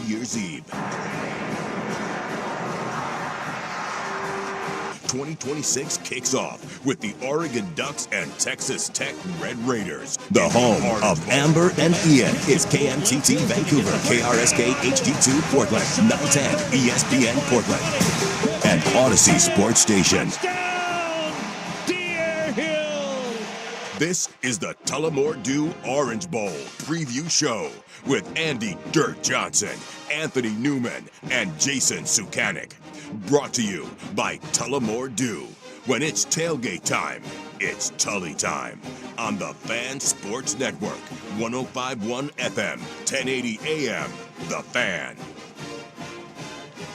Year's Eve. 2026 kicks off with the Oregon Ducks and Texas Tech Red Raiders. The home of Amber and Ian. It's KMTT Vancouver, KRSK HD2 Portland, 910 ESPN Portland, and Odyssey Sports Station. This is the Tullamore Dew Orange Bowl preview show with Andy Dirt Johnson, Anthony Newman, and Jason Sukanik. Brought to you by Tullamore Dew. When it's tailgate time, it's Tully time on the Fan Sports Network, 105.1 FM, 1080 AM, The Fan.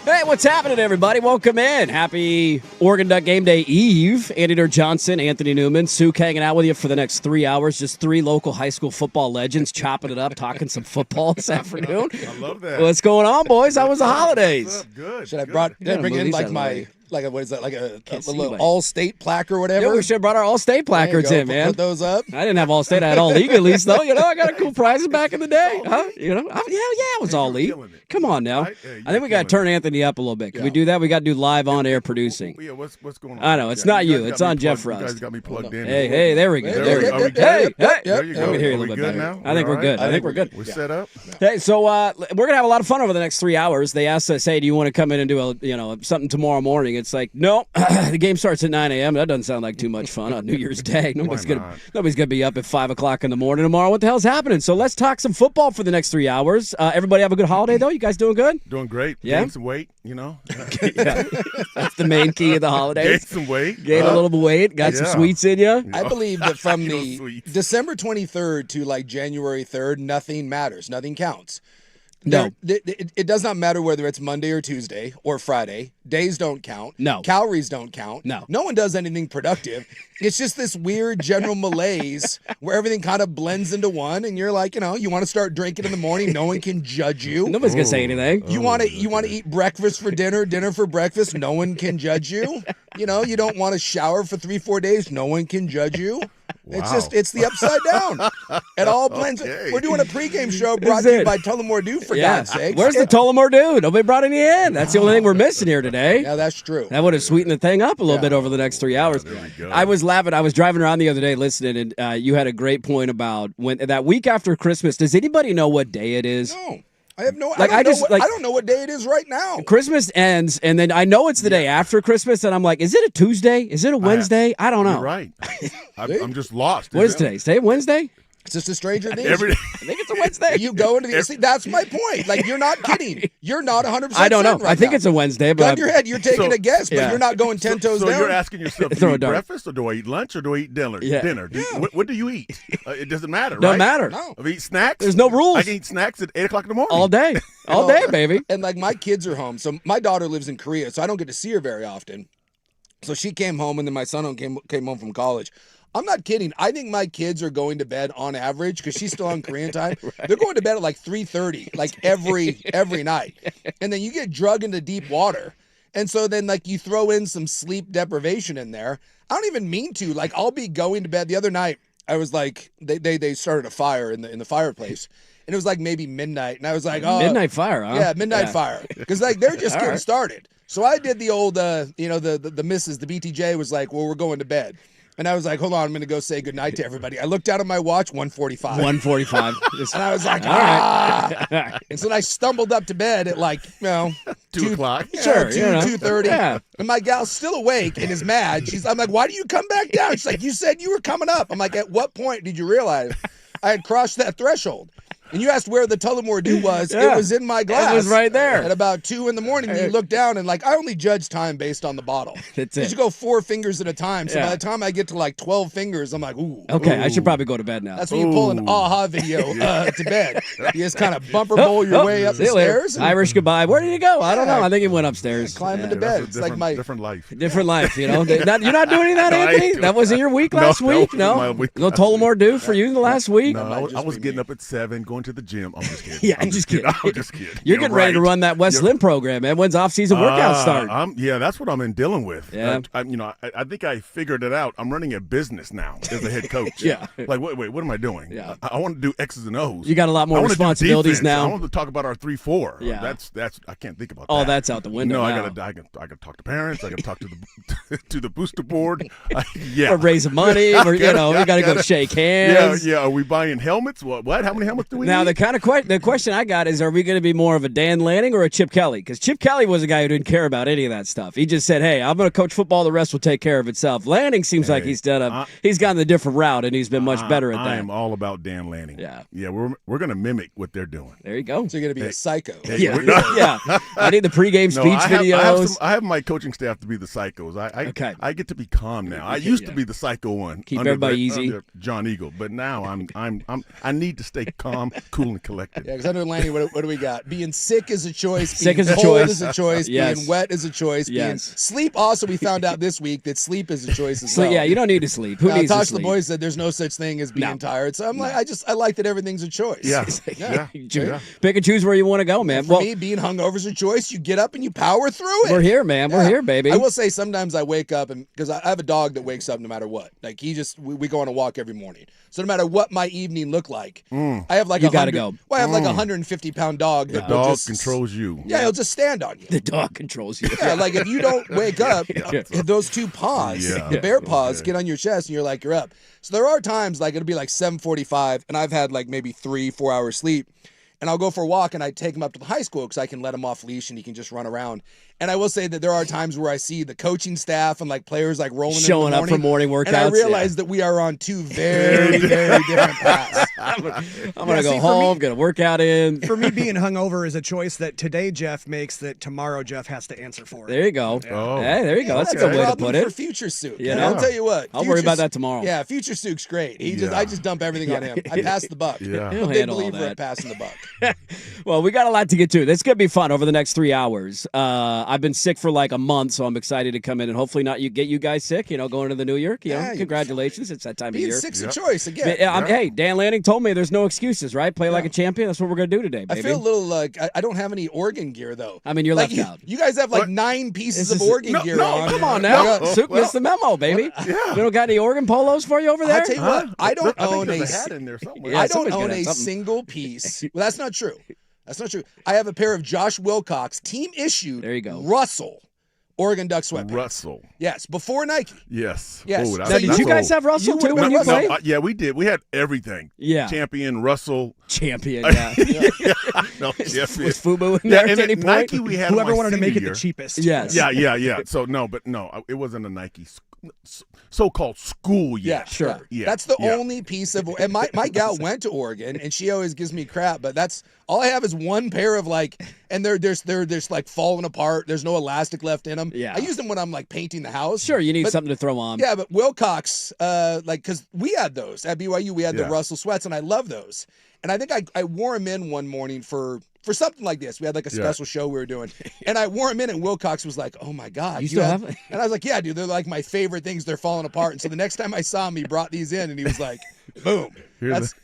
Hey, what's happening, everybody? Welcome in. Happy Oregon Duck Game Day Eve. Andy Dirt Johnson, Anthony Newman, Suk hanging out with you for the next 3 hours. Just three local high school football legends chopping it up, talking some football this afternoon. I love that. What's going on, boys? How was the holidays? Good. Should I good. bring in like my what is that, like a little all-state plaque or whatever? Yeah, we should have brought our all-state plaplacards in, man. Put those up. I didn't have all state. I had all league at least, though. You know, I got a cool prizes back in the day. Huh? You know, it was all league. Come on now. Right? Yeah, I think we got to turn Anthony up a little bit. Can we do that? We got to do live on-air producing. Yeah, what's going on? I know, it's not you. It's on Jeff Rust. You Rust. guys got me plugged in. Hey, there we go. There Hey. you go. I can hear you a Are little we bit good better. now? I think we're good. I think we're good. We're set up. Hey, so we're gonna have a lot of fun over the next 3 hours. They asked us, "Hey, do you want to come in and do something tomorrow morning?" It's like, no, the game starts at 9 a.m. That doesn't sound like too much fun on New Year's Day. Nobody's gonna be up at 5 o'clock in the morning tomorrow. What the hell's happening? So let's talk some football for the next 3 hours. Everybody have a good holiday though. You guys doing good? Doing great. Yeah? Gained some weight, Yeah. That's the main key of the holidays. Gained some weight. Gain a little bit of weight. Got some sweets in you. I believe that from the sweets. December 23rd to like January 3rd, nothing matters. Nothing counts. No. It does not matter whether it's Monday or Tuesday or Friday. Days don't count. No. Calories don't count. No. No one does anything productive. It's just this weird general malaise where everything kind of blends into one, and you're like, you want to start drinking in the morning. No one can judge you. Nobody's gonna say anything. You want to eat breakfast for dinner, dinner for breakfast. No one can judge you. You don't want to shower for 3-4 days. No one can judge you. Wow. It's the upside down. It all blends. Okay. We're doing a pregame show brought to you by Tullamore Dew, for God's sake. Where's the Tullamore Dew? Nobody brought any in. That's the only thing we're missing here today. Yeah, that's true. That would have sweetened the thing up a little bit over the next 3 hours. There we go. I was laughing. I was driving around the other day listening, and you had a great point about when that week after Christmas. Does anybody know what day it is? No. I have no. Like, I don't know what day it is right now. Christmas ends, and then I know it's the day after Christmas, and I'm like, is it a Tuesday? Is it a Wednesday? I don't know. You're right. I'm just lost. What is today? Is today Wednesday? It's just a Stranger Things. Every day. I think it's a Wednesday. You go into the. See, that's my point. Like, you're not kidding. You're not 100%. I don't know. Right I think now. it's a Wednesday, but Gun your head. You're taking a guess, but you're not going 10 toes so down. you're asking yourself, do Throw you a eat dart. breakfast or do I eat lunch or do I eat dinner? Yeah. What do you eat? It doesn't matter, Doesn't right? matter. No. I eat snacks. There's no rules. I can eat snacks at 8 o'clock in the morning. all day, all day, baby. And like my kids are home, so my daughter lives in Korea, so I don't get to see her very often. So she came home, and then my son came home from college. I'm not kidding. I think my kids are going to bed on average, because she's still on Korean time. Right. They're going to bed at like 3:30, like every night. And then you get drugged into deep water. And so then like you throw in some sleep deprivation in there. I don't even mean to. Like, I'll be going to bed. The other night, I was like, they started a fire in the fireplace. And it was like maybe midnight. And I was like, oh. Midnight fire, huh? Yeah, midnight fire. Because like they're just getting started. So I did the old, the missus, the BTJ was like, well, we're going to bed. And I was like, hold on, I'm going to go say goodnight to everybody. I looked down at my watch, 1:45. 1:45. And I was like, All right. And so then I stumbled up to bed at like, 2 o'clock. Sure, 2:30. Yeah. And my gal's still awake and is mad. I'm like, why do you come back down? She's like, you said you were coming up. I'm like, at what point did you realize I had crossed that threshold? And you asked where the Tullamore Dew was. Yeah. It was in my glass. It was right there. At about 2 in the morning, you look down and like I only judge time based on the bottle. That's You it. should go 4 fingers at a time. So Yeah. by the time I get to like 12 fingers, I'm like, ooh. Okay, I ooh. should probably go to bed now. That's when you pull an aha video to bed. You just kind of bumper bowl your way up See the you later. stairs. And Irish goodbye. Where did he go? I don't know. Yeah. I think he went upstairs. climb into That's bed. a It's like my different life. Different life, you're not doing any of that, No, I Anthony? ain't That wasn't your week last No, week? that wasn't my No? week No last Tullamore Dew for you the last week? No, I was just be getting me. up at 7, going going to the gym. I'm just kidding. Yeah, I'm just kidding. I'm just kidding. You're getting ready to right. run that West Limb program, man. When's off-season workouts start? Yeah, that's what I'm dealing with. Yeah. I think I figured it out. I'm running a business now as a head coach. Yeah. Like, wait, what am I doing? Yeah. I want to do X's and O's. You got a lot more I wanna do responsibilities defense. now. I want to talk about our 3-4. Yeah. That's I can't think about Oh, that. that's out the window No, now. I gotta talk to parents. I gotta talk to the to the booster board. Yeah. We're raising money. We got to go shake hands. Yeah. Are we buying helmets? What? How many helmets do we Now, need? the question I got is, are we going to be more of a Dan Lanning or a Chip Kelly? Because Chip Kelly was a guy who didn't care about any of that stuff. He just said, hey, I'm going to coach football. The rest will take care of itself. Lanning seems like he's gone a different route, and he's been much better at that. I am all about Dan Lanning. Yeah. Yeah, we're going to mimic what they're doing. There you go. So you're going to be a psycho. Yeah. Yeah. I need the pregame speech videos. I have my coaching staff to be the psychos. I get to be calm now. I used to be the psycho one. Keep everybody easy. Under John Eagle, but now I need to stay calm, cool, and collected. Yeah, because under Lanny, what do we got? Being sick is a choice. Sick being is a cold choice. is a choice. Yes. Being wet is a choice. Being Yes. sleep also, we found out this week that sleep is a choice as well. Yeah, you don't need to sleep. Who needs to Tosh sleep? the boys said there's no such thing as being tired. So I'm like, I like that everything's a choice. Yeah. Pick and choose where you want to go, man. For me, being hungover is a choice. You get up and you power through it. We're here, man. We're here, baby. I will say sometimes I wake up and because I have a dog that wakes up no matter what. Like we go on a walk every morning. So no matter what my evening looked like, I have like You gotta go. Well, I have like a 150-pound dog. The That will dog just, controls you. Yeah, he'll just stand on you. The dog controls you. Yeah, like if you don't wake up, those two paws, Yeah. the bear paws, get on your chest, and you're like, you're up. So there are times like it'll be like 7:45, and I've had like maybe 3-4 hours sleep, and I'll go for a walk, and I take him up to the high school because I can let him off leash and he can just run around. And I will say that there are times where I see the coaching staff and like players like rolling Showing in the up for morning workouts. and I realize that we are on two very, very different paths. I'm gonna Yeah, go see, for home, me- get a workout in. For me, being hungover is a choice that today Jeff makes that tomorrow Jeff has to answer for. There you go. Oh. Hey, there you go. That's a That's good way to problem put it. for Future Sook. You And know? I'll tell you what. I'll worry about that tomorrow. Yeah, Future Sook's great. Yeah. I just dump everything on him. I pass the buck. Yeah. I'm He'll a big handle all believer that. at passing the buck. Well, we got a lot to get to. This is going to be fun over the next 3 hours. I've been sick for like a month, so I'm excited to come in and hopefully not get you guys sick, going into the new year. Yeah, Congratulations. It's that time of Being year. sick's a choice again. Hey, Dan Lanning told me there's no excuses, right? Play like a champion. That's what we're going to do today, I baby. feel a little like I don't have any organ gear though. I mean, you're like left out. You guys have like What? 9 pieces This of is- organ gear on. Come on now. No. Sook Well, missed the memo, baby. yeah. We don't got any Oregon polos for you over there? I tell you what, I don't I think own there's a a hat in there somewhere. Yeah, I don't somebody's own gonna a have something. single piece. Well, that's not true. That's not true. I have a pair of Josh Wilcox team issued. There you go. Russell, Oregon Duck sweatpants. Russell. Yes, before Nike. Yes. Yes. Oh, Now, Now, did you guys have Russell You too would when have you Russell. played? Yeah, we did. We had everything. Yeah. Champion, Russell. Champion, yeah. No, champion. Was Fubu in there at and any at point? Nike we had Whoever my wanted to make it senior the cheapest. Yes. Yeah. So it wasn't a Nike so-called school Yeah, yet. Sure. Yeah. That's the yeah. only piece of. And my gal went to Oregon, and she always gives me crap. But that's all I have is one pair of like, and they're like falling apart. There's no elastic left in them. Yeah. I use them when I'm like painting the house. Sure, you need But- something to throw on. Yeah, but Wilcox, because we had those at BYU, we had the Yeah. Russell sweats, and I love those. And I think I wore them in one morning for something like this. We had like a Yeah. special show we were doing, and I wore them in, and Wilcox was like, "Oh my god, You still have it?" And I was like, "Yeah, dude, they're like my favorite things. They're falling apart." And so the next time I saw him, he brought these in, and he was like, "Boom."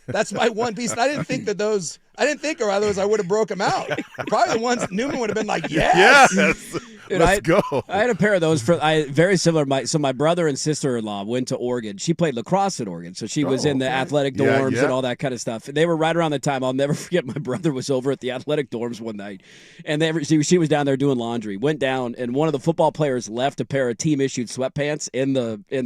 That's my one piece. And I didn't think that those. I didn't think, or otherwise I would have broke them out. Probably the ones that Newman would have been like, "Yes." Yes. Dude, Let's go. I had a pair of those for very similar. My brother and sister-in-law went to Oregon. She played lacrosse at Oregon, so she was in the okay. athletic Yeah, dorms yeah. and all that kind of stuff. They were right around the time. I'll never forget. My brother was over at the athletic dorms one night, and she was down there doing laundry. Went down, and one of the football players left a pair of team-issued sweatpants in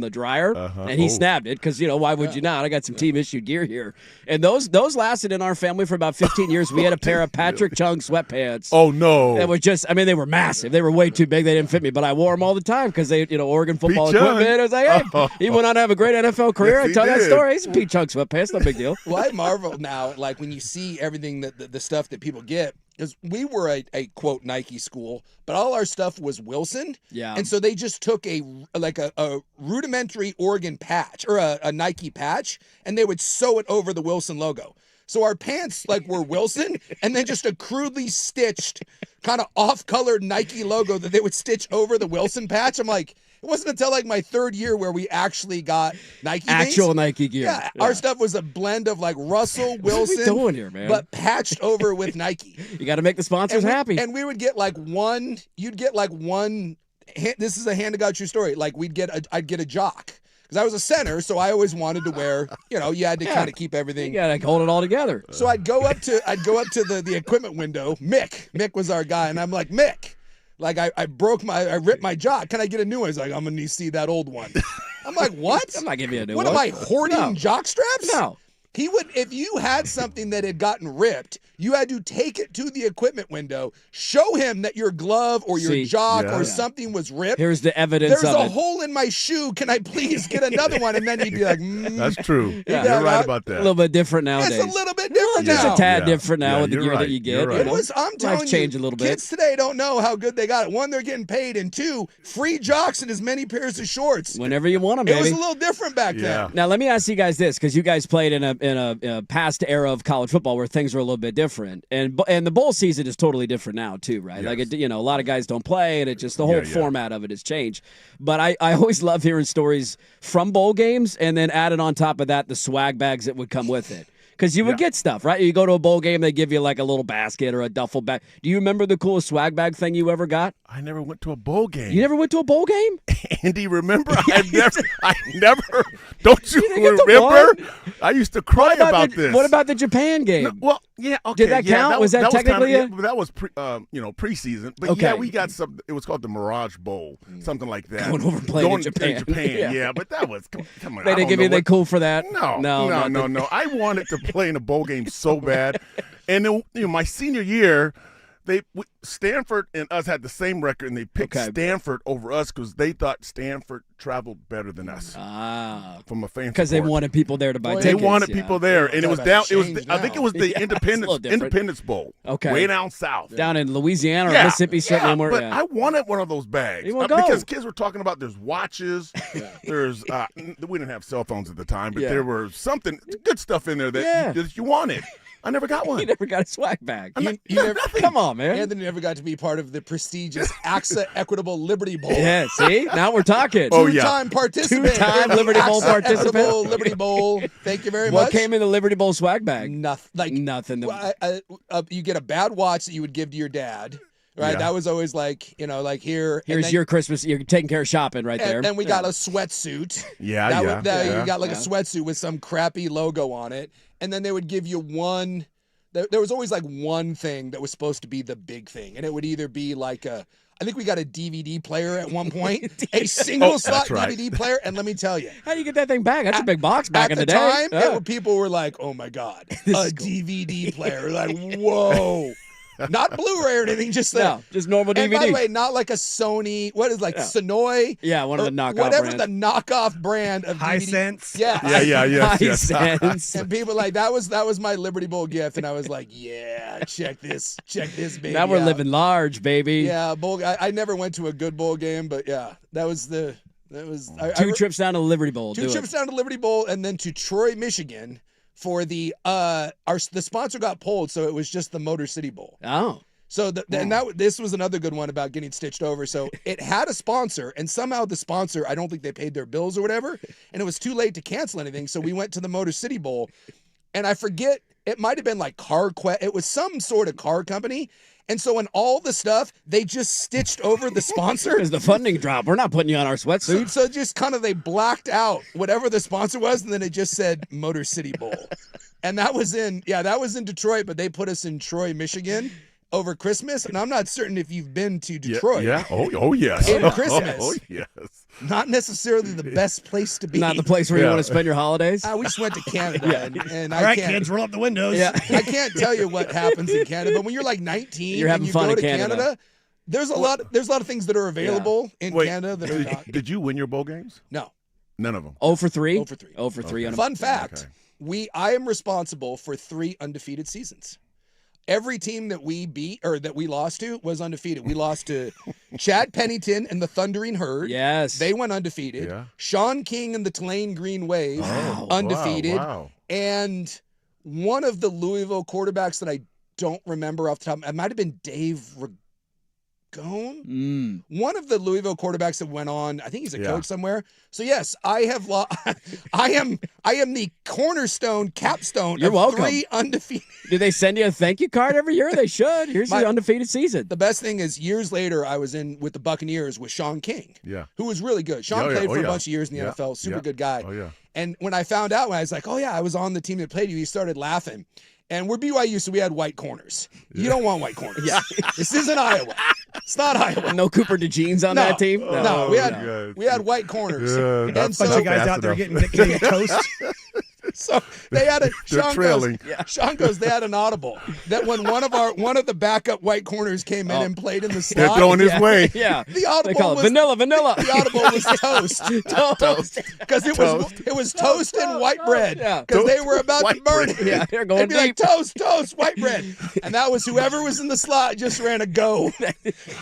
the dryer, and he Oh. snapped it because why would you not? I got some team-issued gear here, and those lasted in our family for about 15 years. We had a pair of Patrick Chung sweatpants. Oh no. That was just, they were massive. They were way too big. They didn't fit me, but I wore them all the time because they, Oregon football Pete Chung. equipment. I was like, hey, he went on to have a great NFL career. Yes, I he tell that did. story. He's a Pete Chung sweatpants. No big deal. Well, I marvel now, like when you see everything the stuff that people get, because we were a quote Nike school, but all our stuff was Wilson. Yeah. And so they just took a rudimentary Oregon patch or a Nike patch, and they would sew it over the Wilson logo. So our pants like were Wilson and then just a crudely stitched kind of off-colored Nike logo that they would stitch over the Wilson patch. I'm like, it wasn't until like my third year where we actually got Nike actual things. Nike gear. Yeah, our stuff was a blend of like Russell Wilson, what are we doing here, man? but patched over with Nike. You got to make the sponsors happy. And we would get like one. You'd get like one. This is a hand to God true story. Like I'd get a jock. Because I was a center, so I always wanted to wear, you had to kind of keep everything. You gotta hold it all together. So I'd go up to the equipment window. Mick was our guy, and I'm like, Mick, like I ripped my jock. Can I get a new one? He's like, I'm gonna need to see that old one. I'm like, what? I'm not giving you a new one. What am I hoarding jock straps? No. He would, if you had something that had gotten ripped, you had to take it to the equipment window, show him that your glove or your jock or something was ripped. Here's the evidence There's of a it. hole in my shoe. Can I please get another one? And then he'd be like, That's true. Yeah. You're right about that. A little bit different nowadays. It's a little bit different Just now. a tad different now with the you're gear right. that you get. You're right. You know? I'm telling Life's you, changed a little bit. kids today don't know how good they got it. One, they're getting paid, and two, free jocks and as many pairs of shorts. Whenever you want them, It baby. was a little different back then. Now let me ask you guys this, because you guys played in a past era of college football where things were a little bit different, and the bowl season is totally different now too, right? Yes. Like a lot of guys don't play, and it just the whole format of it has changed. But I always love hearing stories from bowl games, and then added on top of that the swag bags that would come with it. Because you would get stuff, right? You go to a bowl game, they give you like a little basket or a duffel bag. Do you remember the coolest swag bag thing you ever got? I never went to a bowl game. You never went to a bowl game? Andy, remember? I never. Don't you didn't get to remember? I used to cry about this. What about the Japan game? No, well, yeah, okay. Did that count? Was that technically that was preseason. But okay. yeah, we got some. It was called the Mirage Bowl, something like that. Going over playing in Japan. Yeah, but that was come on. They didn't give you anything cool for that? No. I wanted to play in a bowl game so bad, and then, my senior year, Stanford and us had the same record, and they picked Stanford over us because they thought Stanford traveled better than us. From a fan because they wanted people there to buy tickets. They wanted people there, and it was down. It was I think it was the Independence Independence Bowl. Okay, way down south, down in Louisiana or Mississippi, somewhere. But I wanted one of those bags because kids were talking about there's watches, there's we didn't have cell phones at the time, but there was something good stuff in there that you wanted. I never got one. You never got a swag bag. Come on, man. Anthony never got to be part of the prestigious AXA Equitable Liberty Bowl. Yeah, see? Now we're talking. Two-time participant. Two-time Liberty Bowl participant. Equitable Liberty Bowl. Thank you very much. What came in the Liberty Bowl swag bag? Nothing. Nothing. You get a bad watch that you would give to your dad. Right, that was always like, like here's your Christmas. You're taking care of shopping right there. And we got a sweatsuit. You got like a sweatsuit with some crappy logo on it. And then they would give you one. There was always like one thing that was supposed to be the big thing, and it would either be like I think we got a DVD player at one point, a single slot DVD player. And let me tell you, how do you get that thing back? That's a big box back in the day. At the time, people were like, "Oh my god, a DVD player!" Like, whoa. Not Blu-ray or anything, just normal DVD. And by the way, not like a Sony. What is Sonoy? Yeah, one of the knockoff. Whatever brands. the knockoff brand of Hisense. Yeah, Hisense. And people like that was my Liberty Bowl gift, and I was like, yeah, check this, baby. Now we're living large, baby. Yeah, bowl. I never went to a good bowl game, but yeah, that was two trips down to the Liberty Bowl. Two trips down to Liberty Bowl, and then to Troy, Michigan. For the sponsor got pulled, so it was just the Motor City Bowl. Oh, so this was another good one about getting stitched over. So it had a sponsor, and somehow the sponsor, I don't think they paid their bills or whatever, and it was too late to cancel anything. So we went to the Motor City Bowl, and I forget, it might have been like CarQuest. It was some sort of car company. And so in all the stuff, they just stitched over the sponsor. Because the funding dropped. We're not putting you on our sweatsuit. So just kind of they blacked out whatever the sponsor was, and then it just said Motor City Bowl. And that was in Detroit, but they put us in Troy, Michigan over Christmas. And I'm not certain if you've been to Detroit. Yeah. Oh yes. In Christmas. Oh yes. Not necessarily the best place to be. Not the place where you want to spend your holidays. We just went to Canada, and all right, kids, roll up the windows. Yeah, I can't tell you what happens in Canada, but when you're like 19, you're having fun go in to Canada. There's a lot of things that are available in Canada that are not. Did you win your bowl games? No, none of them. 0 for 3. 0 for 3. 0 for 3. Okay. Fun fact: I am responsible for 3 undefeated seasons. Every team that we beat or that we lost to was undefeated. We lost to Chad Pennington and the Thundering Herd. Yes. They went undefeated. Yeah. Sean King and the Tulane Green Wave, undefeated. Wow. And one of the Louisville quarterbacks that I don't remember off the top. It might have been Dave Ragone. One of the Louisville quarterbacks that went on. I think he's a coach somewhere. So yes, I have. I am the cornerstone, capstone. You're of welcome. 3 undefeated. Do they send you a thank you card every year? They should. Here's your undefeated season. The best thing is, years later, I was in with the Buccaneers with Sean King, who was really good. Sean played for a bunch of years in the NFL. Super good guy. Oh yeah. And when I found out, when I was like, oh yeah, I was on the team that played you, he started laughing. And we're BYU, so we had white corners. You don't want white corners. This isn't Iowa. It's not Iowa. No Cooper DeJeans on that team? No, we had white corners. And so, bunch of guys out there getting toast. So they had a trailing. Sean goes, they had an audible that when one of the backup white corners came in and played in the slot. They're throwing his way. Yeah. The audible they call it was vanilla. The audible was toast. Because it was toast and white bread. Because they were about to burn it. Yeah, they're going They'd be deep. like, toast, white bread. And that was whoever was in the slot just ran a go.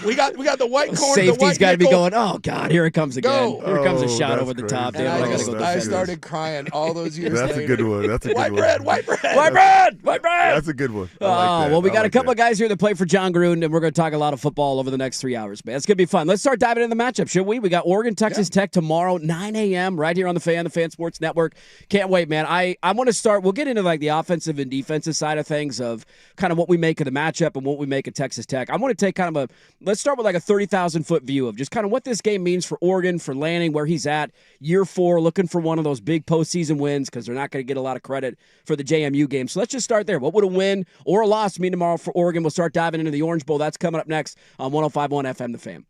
We got the white corner. Safety's got to be going, oh, God, here it comes again. Go. Here comes a shot that's over the crazy. top. And Damn, I got to go I defend started crying all those years That's later. a good one. That's a good White one. bread, white bread. White bread! White bread! That's a good one. I Oh, like that. well, we I got a like couple that. of guys here that play for John Gruden, and we're going to talk a lot of football over the next 3 hours, man. It's going to be fun. Let's start diving into the matchup, shall we? We got Oregon, Texas Tech tomorrow, 9 a.m., right here on the Fan Sports Network. Can't wait, man. I want to start. We'll get into like the offensive and defensive side of things of kind of what we make of the matchup and what we make of Texas Tech. I want to take kind of let's start with like a 30,000-foot view of just kind of what this game means for Oregon, for Lanning, where he's at, year 4, looking for one of those big postseason wins because they're not going to get a lot of credit for the JMU game. So let's just start there. What would a win or a loss mean tomorrow for Oregon? We'll start diving into the Orange Bowl. That's coming up next on 105.1 FM The Fan.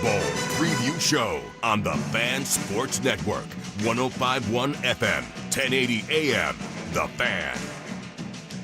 Bowl preview show on the Fan Sports Network, 105.1 FM, 1080 AM. The Fan.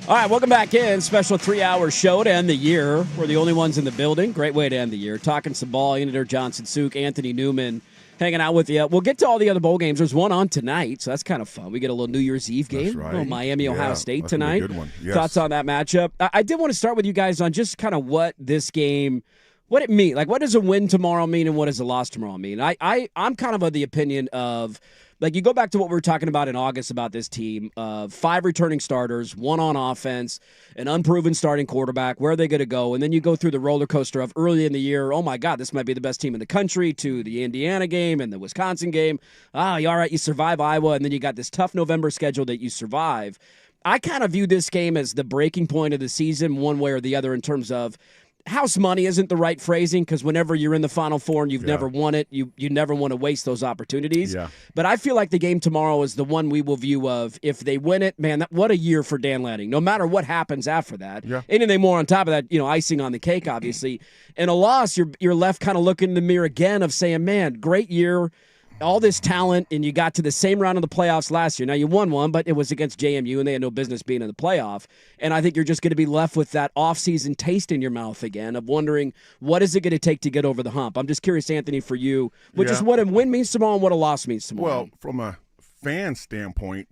All right, welcome back in. Special 3-hour show to end the year. We're the only ones in the building. Great way to end the year. Talking some ball. Andy Dirt Johnson, Suk, Anthony Newman hanging out with you. We'll get to all the other bowl games. There's one on tonight, so that's kind of fun. We get a little New Year's Eve game. That's right. A little Miami, Ohio State that's tonight. Good one. Yes. Thoughts on that matchup? I did want to start with you guys on just kind of what this game, what it means. Like, what does a win tomorrow mean and what does a loss tomorrow mean? I'm kind of the opinion of, like, you go back to what we were talking about in August about this team, 5 returning starters, 1 on offense, an unproven starting quarterback, where are they going to go? And then you go through the roller coaster of early in the year, oh my God, this might be the best team in the country, to the Indiana game and the Wisconsin game. All right, you survive Iowa, and then you got this tough November schedule that you survive. I kind of view this game as the breaking point of the season one way or the other in terms of house money isn't the right phrasing, because whenever you're in the Final Four and you've never won it, you never want to waste those opportunities. Yeah. But I feel like the game tomorrow is the one we will view of, if they win it, man, what a year for Dan Lanning, no matter what happens after that. Yeah. Anything more on top of that, icing on the cake, obviously. And a loss, you're left kind of looking in the mirror again of saying, man, great year, all this talent, and you got to the same round of the playoffs last year. Now, you won one, but it was against JMU, and they had no business being in the playoff. And I think you're just going to be left with that offseason taste in your mouth again of wondering, what is it going to take to get over the hump? I'm just curious, Anthony, for you, just what a win means tomorrow and what a loss means tomorrow. Well, from a fan standpoint,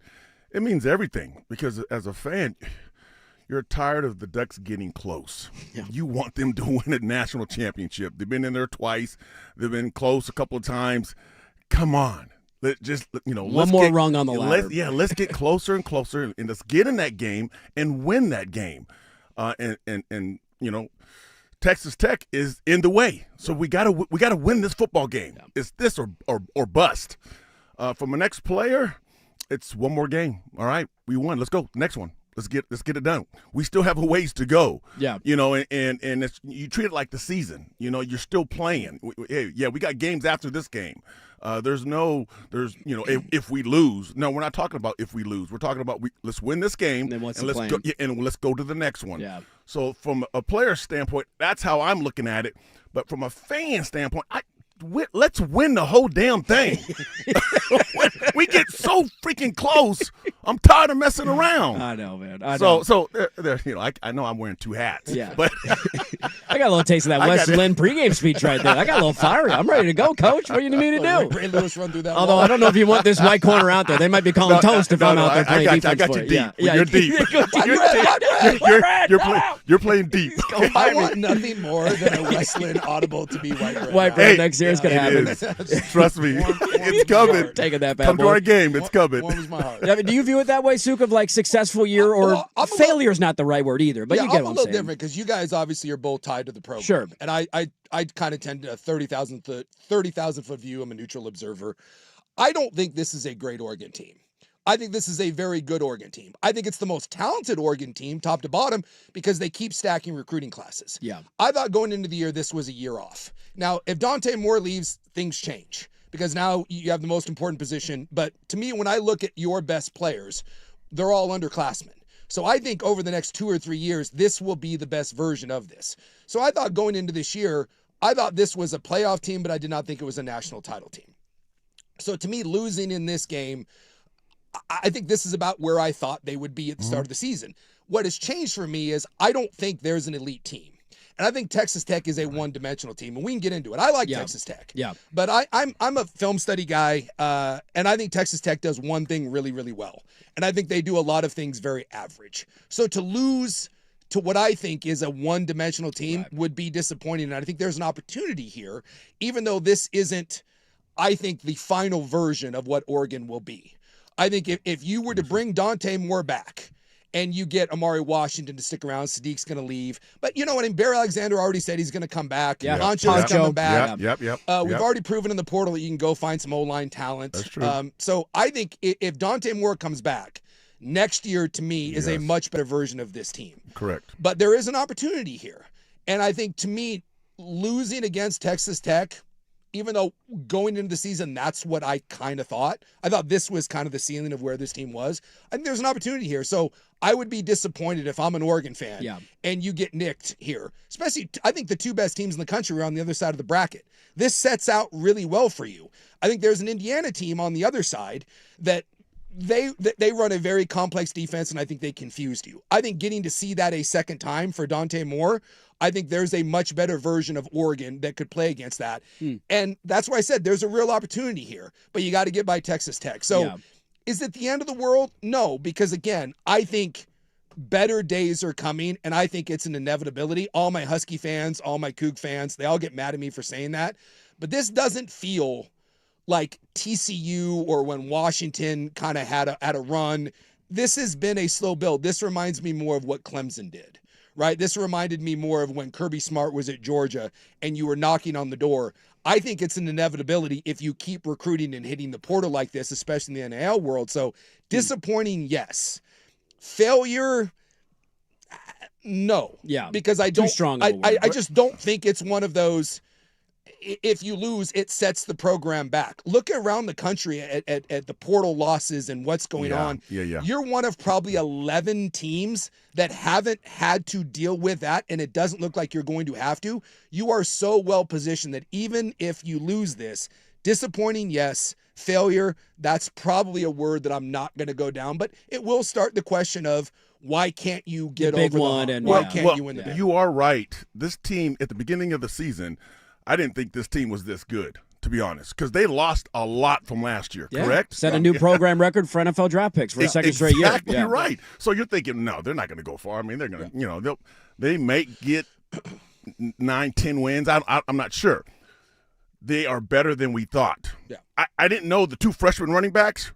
it means everything, because as a fan, you're tired of the Ducks getting close. Yeah. You want them to win a national championship. They've been in there twice. They've been close a couple of times. Come on. One more rung on the ladder. Let's get closer and closer, and let's get in that game and win that game. And Texas Tech is in the way. So we gotta win this football game. Yeah. It's this or bust. From the next player, it's one more game. All right, we won. Let's go. Next one. Let's get it done. We still have a ways to go. Yeah. And it's, you treat it like the season. You're still playing. We got games after this game. If we lose. No, we're not talking about if we lose. We're talking about let's win this game and let's go to the next one. Yeah. So from a player standpoint, that's how I'm looking at it. But from a fan standpoint, let's win the whole damn thing. We get so freaking close. I'm tired of messing around. I know, man. I know I'm wearing 2 hats. Yeah, but I got a little taste of that Wes Lynn pregame speech right there. I got a little fiery. I'm ready to go, Coach. What do you need me to do? Ray Lewis run through that. Although I don't know if you want this white corner out there. They might be calling toast if I'm out there playing defense. I got you deep. Yeah. You're deep. You're playing deep. I want nothing more than a Wes Lynn audible to be white bread. White bread next year is going to happen. Trust me, it's coming. Taking that bad Come to our game. It's coming. Warms my heart. Do you view it that way, Suk, of like successful year, or failure is not the right word either? But you get what I'm saying. I'm a little different because you guys obviously are both tied to the program. Sure. And I kind of tend to a 30,000 foot view. I'm a neutral observer. I don't think this is a great Oregon team. I think this is a very good Oregon team. I think it's the most talented Oregon team, top to bottom, because they keep stacking recruiting classes. Yeah. I thought going into the year, this was a year off. Now, if Dante Moore leaves, things change, because now you have the most important position. But to me, when I look at your best players, they're all underclassmen. So I think over the next 2 or 3 years, this will be the best version of this. So I thought going into this year, I thought this was a playoff team, but I did not think it was a national title team. So to me, losing in this game, I think this is about where I thought they would be at the start of the season. What has changed for me is I don't think there's an elite team. And I think Texas Tech is a one-dimensional team, and we can get into it. I like Texas Tech. Yeah. But I'm a film study guy, and I think Texas Tech does one thing really, really well. And I think they do a lot of things very average. So to lose to what I think is a one-dimensional team would be disappointing. And I think there's an opportunity here, even though this isn't, I think, the final version of what Oregon will be. I think if you were to bring Dante Moore back and you get Amari Washington to stick around, Sadiq's going to leave. But you know what? I mean, Bear Alexander already said he's going to come back. Yeah. Honcho's coming back. Yep. We've already proven in the portal that you can go find some O-line talent. That's true. So I think if Dante Moore comes back, next year to me is a much better version of this team. Correct. But there is an opportunity here. And I think to me, losing against Texas Tech even though going into the season, that's what I kind of thought. I thought this was kind of the ceiling of where this team was. I think there's an opportunity here. So I would be disappointed if I'm an Oregon fan and you get nicked here. Especially, I think the two best teams in the country are on the other side of the bracket. This sets out really well for you. I think there's an Indiana team on the other side that they run a very complex defense, and I think they confused you. I think getting to see that a second time for Dante Moore, I think there's a much better version of Oregon that could play against that. And that's why I said there's a real opportunity here, but you got to get by Texas Tech. So is it the end of the world? No, because again, I think better days are coming, and I think it's an inevitability. All my Husky fans, all my Coug fans, they all get mad at me for saying that. But this doesn't feel like TCU or when Washington kind of had a run. This has been a slow build. This reminds me more of what Clemson did, right? This reminded me more of when Kirby Smart was at Georgia and you were knocking on the door. I think it's an inevitability if you keep recruiting and hitting the portal like this, especially in the NIL world. So disappointing, yes. Failure, no. Yeah. Because I don't. Too strong. I just don't think it's one of those. If you lose, it sets the program back. Look around the country at the portal losses and what's going on. You're one of probably 11 teams that haven't had to deal with that, and it doesn't look like you're going to have to. You are so well positioned that even if you lose this, disappointing, yes. Failure, that's probably a word that I'm not going to go down, but it will start the question of why can't you get the big over one, the hump? and Why can't you win the big? You are right. This team, at the beginning of the season, I didn't think this team was this good, to be honest, because they lost a lot from last year, correct? Set a new program record for NFL draft picks for a second straight year. Exactly right. So you're thinking, no, they're not going to go far. I mean, they're going to, they may get 9-10 wins. I'm not sure. They are better than we thought. Yeah. I didn't know the two freshman running backs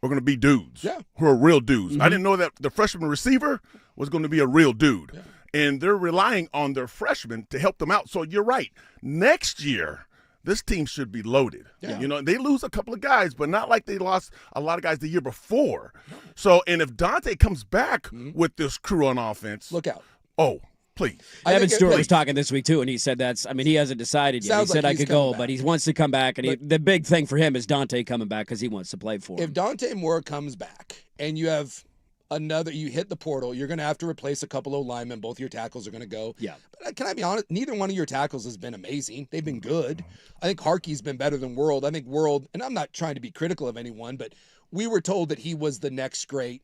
were going to be dudes who are real dudes. I didn't know that the freshman receiver was going to be a real dude. Yeah. And they're relying on their freshmen to help them out. So you're right. Next year, this team should be loaded. Yeah. They lose a couple of guys, but not like they lost a lot of guys the year before. So, and if Dante comes back with this crew on offense. Look out. Oh, please. Evan Stewart was talking this week, too, and he said he hasn't decided yet. He said I could go, but he wants to come back. And the big thing for him is Dante coming back because he wants to play for him. If Dante Moore comes back and you have you hit the portal, you're going to have to replace a couple of linemen. Both your tackles are going to go. Yeah. But can I be honest? Neither one of your tackles has been amazing. They've been good. I think Harkey's been better than World. I think World, and I'm not trying to be critical of anyone, but we were told that he was the next great.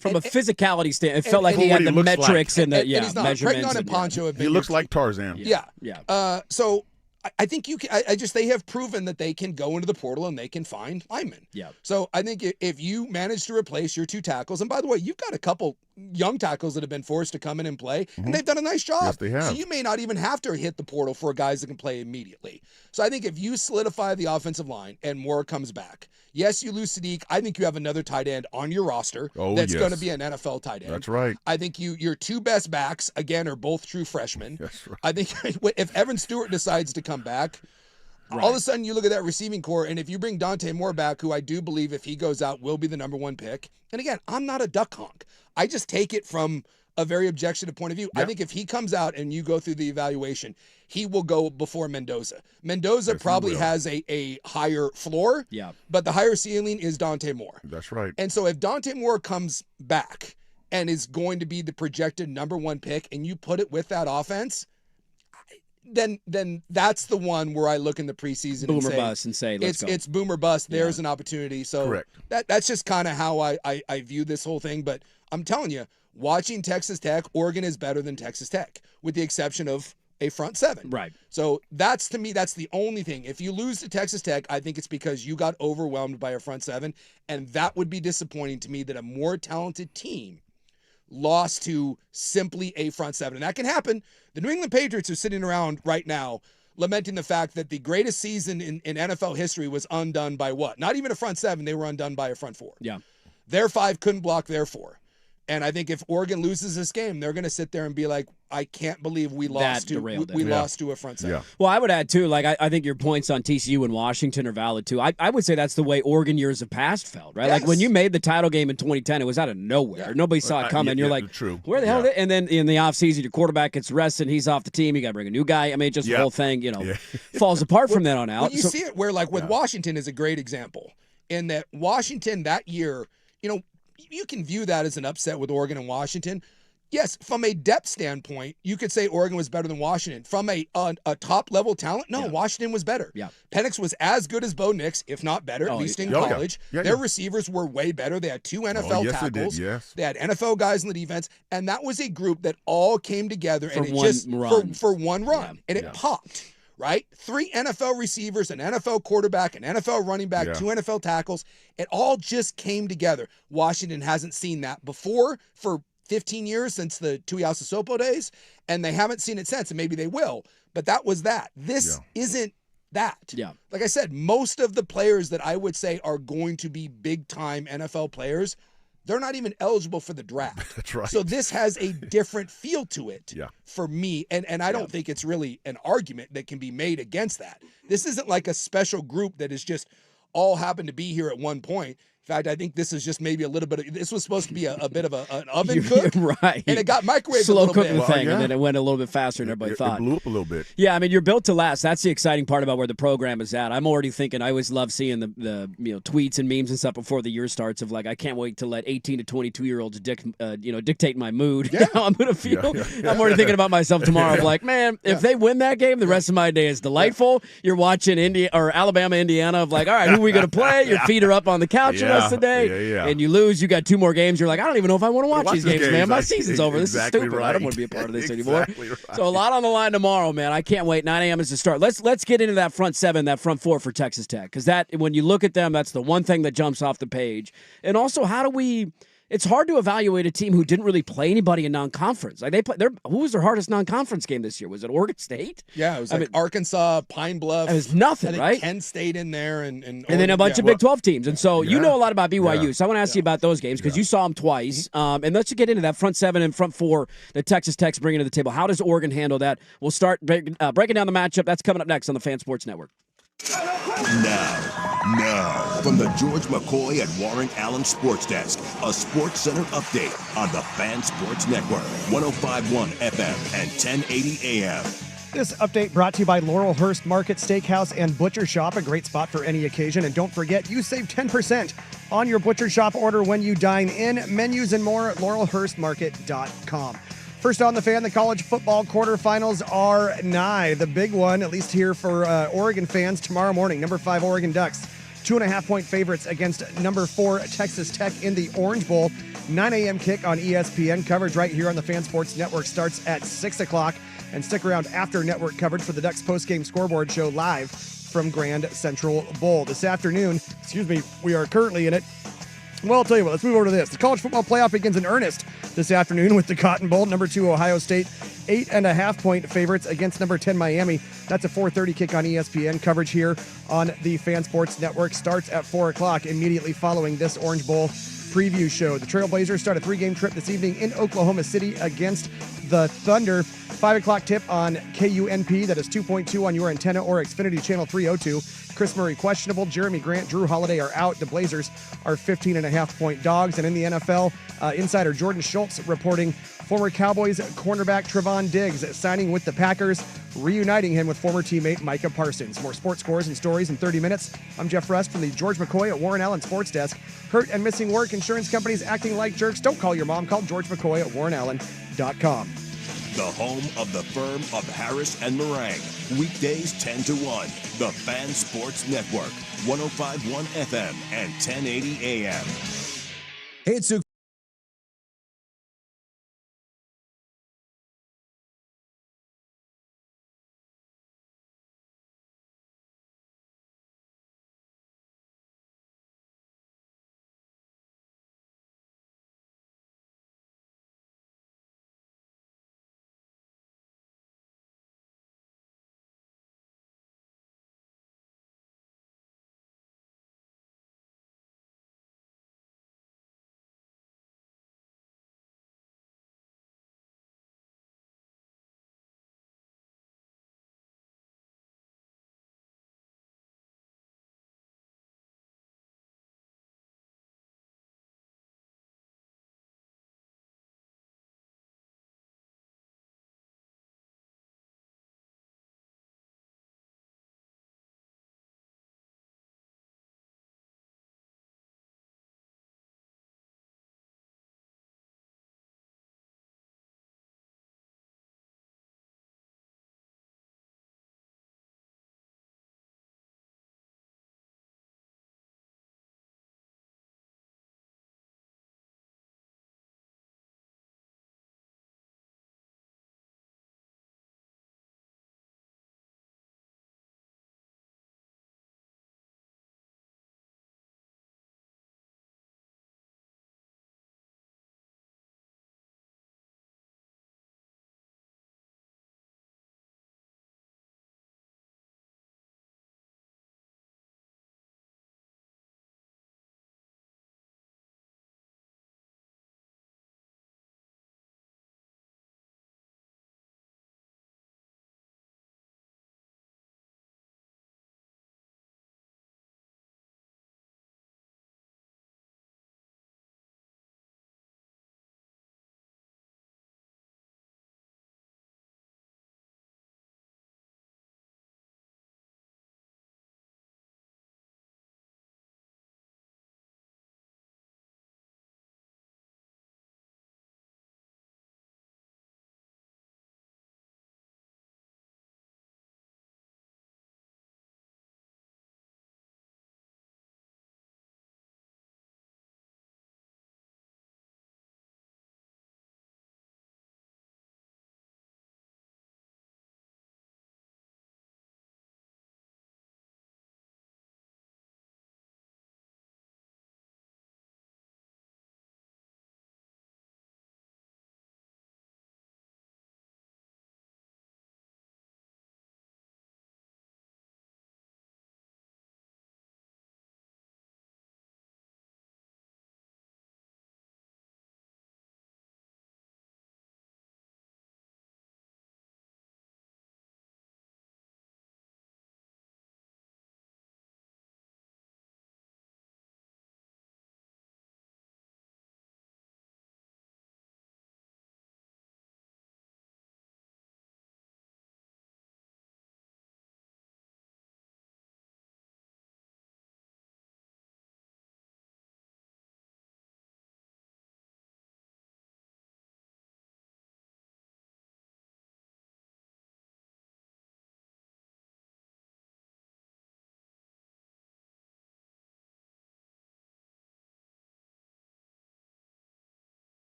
From a physicality standpoint, it felt like he had the metrics and the and he's not. measurements. Bregnon and Poncho have been. He looks like Tarzan. Yeah. So I think you can. They have proven that they can go into the portal and they can find linemen. Yeah. So I think if you manage to replace your two tackles, and by the way, you've got a couple young tackles that have been forced to come in and play, and they've done a nice job. Yes, they have. So you may not even have to hit the portal for guys that can play immediately. So I think if you solidify the offensive line and Moore comes back, yes, you lose Sadiq. I think you have another tight end on your roster that's going to be an NFL tight end. That's right. I think your two best backs, again, are both true freshmen. That's right. I think if Evan Stewart decides to come back, all of a sudden you look at that receiving core, and if you bring Dante Moore back, who I do believe if he goes out will be the number one pick. And again, I'm not a duck honk. I just take it from a very objective point of view. Yep. I think if he comes out and you go through the evaluation, he will go before Mendoza. Mendoza probably has a higher floor, but the higher ceiling is Dante Moore. That's right. And so if Dante Moore comes back and is going to be the projected number one pick, and you put it with that offense, then that's the one where I look in the preseason boomer bust and say, let's go. It's boomer bust. There's an opportunity. So correct. That's just kind of how I view this whole thing. But I'm telling you, watching Texas Tech, Oregon is better than Texas Tech, with the exception of a front seven. Right. So that's, to me, that's the only thing. If you lose to Texas Tech, I think it's because you got overwhelmed by a front seven, and that would be disappointing to me that a more talented team lost to simply a front seven. And that can happen. The New England Patriots are sitting around right now lamenting the fact that the greatest season in NFL history was undone by what? Not even a front seven. They were undone by a front four. Yeah. Their five couldn't block their four. And I think if Oregon loses this game, they're going to sit there and be like, I can't believe we lost lost to a front seven. Yeah. Well, I would add, too, like, I think your points on TCU and Washington are valid, too. I would say that's the way Oregon years have past felt, right? Yes. Like, when you made the title game in 2010, it was out of nowhere. Yeah. Nobody saw it coming. You're like, true. where the hell are they? And then in the offseason, your quarterback gets arrested, he's off the team, you got to bring a new guy. I mean, just the whole thing, falls apart from then on out. Well, you see it where, like, with Washington is a great example in that Washington that year, you can view that as an upset with Oregon and Washington. Yes, from a depth standpoint, you could say Oregon was better than Washington. From a top-level talent, no, Washington was better. Yeah. Penix was as good as Bo Nix, if not better, at least in college. Yeah, Their receivers were way better. They had 2 NFL tackles. They had NFL guys in the defense, and that was a group that all came together for one run, and it popped. Right? 3 NFL receivers, an NFL quarterback, an NFL running back, 2 NFL tackles. It all just came together. Washington hasn't seen that before for 15 years since the Tuiasosopo days, and they haven't seen it since, and maybe they will. But that was that. This isn't that. Yeah. Like I said, most of the players that I would say are going to be big-time NFL players, they're not even eligible for the draft. That's right. So this has a different feel to it for me. And I don't think it's really an argument that can be made against that. This isn't like a special group that is just all happened to be here at one point. In fact, I think this is just maybe a little bit of, this was supposed to be a bit of an oven cook. Right. And it got microwaved slow a little cooking bit. thing, and then it went a little bit faster than everybody thought. It blew up a little bit. Yeah, I mean, you're built to last. That's the exciting part about where the program is at. I'm already thinking, I always love seeing the tweets and memes and stuff before the year starts of like, I can't wait to let 18 to 22-year-olds dictate my mood, how I'm going to feel. I'm already thinking about myself tomorrow of like, man, if they win that game, the rest of my day is delightful. You're watching Alabama, Indiana of like, all right, who are we going to play? Your feet are up on the couch the rest of the day. And you lose, you got 2 more games. You're like, I don't even know if I want to watch these games, man. My season's over. This is stupid. I don't want to be a part of this anymore. So a lot on the line tomorrow, man. I can't wait. 9 a.m. is the start. Let's get into that front 7, that front 4 for Texas Tech, because that, when you look at them, that's the one thing that jumps off the page. And also, it's hard to evaluate a team who didn't really play anybody in non-conference. Like who was their hardest non-conference game this year? Was it Oregon State? Yeah, it was Arkansas, Pine Bluff. It was nothing, right? Kent State in there, and then a bunch of Big 12 teams. And so you know a lot about BYU. So I want to ask you about those games because you saw them twice. And let's get into that front 7 and front 4 that Texas Tech's bringing to the table. How does Oregon handle that? We'll start breaking down the matchup. That's coming up next on the Fan Sports Network. Now, from the George McCoy and Warren Allen Sports Desk, a Sports Center update on the Fan Sports Network, 105.1 FM and 1080 AM. This update brought to you by Laurelhurst Market Steakhouse and Butcher Shop, a great spot for any occasion. And don't forget, you save 10% on your Butcher Shop order when you dine in. Menus and more at laurelhurstmarket.com. First on the Fan, the college football quarterfinals are nigh. The big one, at least here for Oregon fans, tomorrow morning. Number 5 Oregon Ducks, 2.5-point favorites against number 4 Texas Tech in the Orange Bowl. 9 a.m. kick on ESPN. Coverage right here on the Fan Sports Network starts at 6 o'clock. And stick around after network coverage for the Ducks postgame scoreboard show live from Grand Central Bowl. This afternoon, we are currently in it. Well, I'll tell you what, let's move over to this. The college football playoff begins in earnest this afternoon with the Cotton Bowl. Number 2 Ohio State, 8.5-point favorites against number 10 Miami. That's a 4:30 kick on ESPN. Coverage here on the Fan Sports Network starts at 4 o'clock immediately following this Orange Bowl preview show. The Trailblazers start a 3-game trip this evening in Oklahoma City against the Thunder. 5 o'clock tip on KUNP. That is 2.2 on your antenna or Xfinity Channel 302. Chris Murray questionable. Jeremy Grant, Drew Holiday are out. The Blazers are 15.5-point dogs. And in the NFL, insider Jordan Schultz reporting former Cowboys cornerback Trevon Diggs signing with the Packers, reuniting him with former teammate Micah Parsons. More sports scores and stories in 30 minutes. I'm Jeff Rust from the George McCoy at Warren Allen Sports Desk. Hurt and missing work, insurance companies acting like jerks. Don't call your mom. Call George McCoy at warrenallen.com. The home of the firm of Harris and Meringue. Weekdays 10 to 1. The Fan Sports Network, 105.1 FM and 1080 AM. Hey, it's Suk.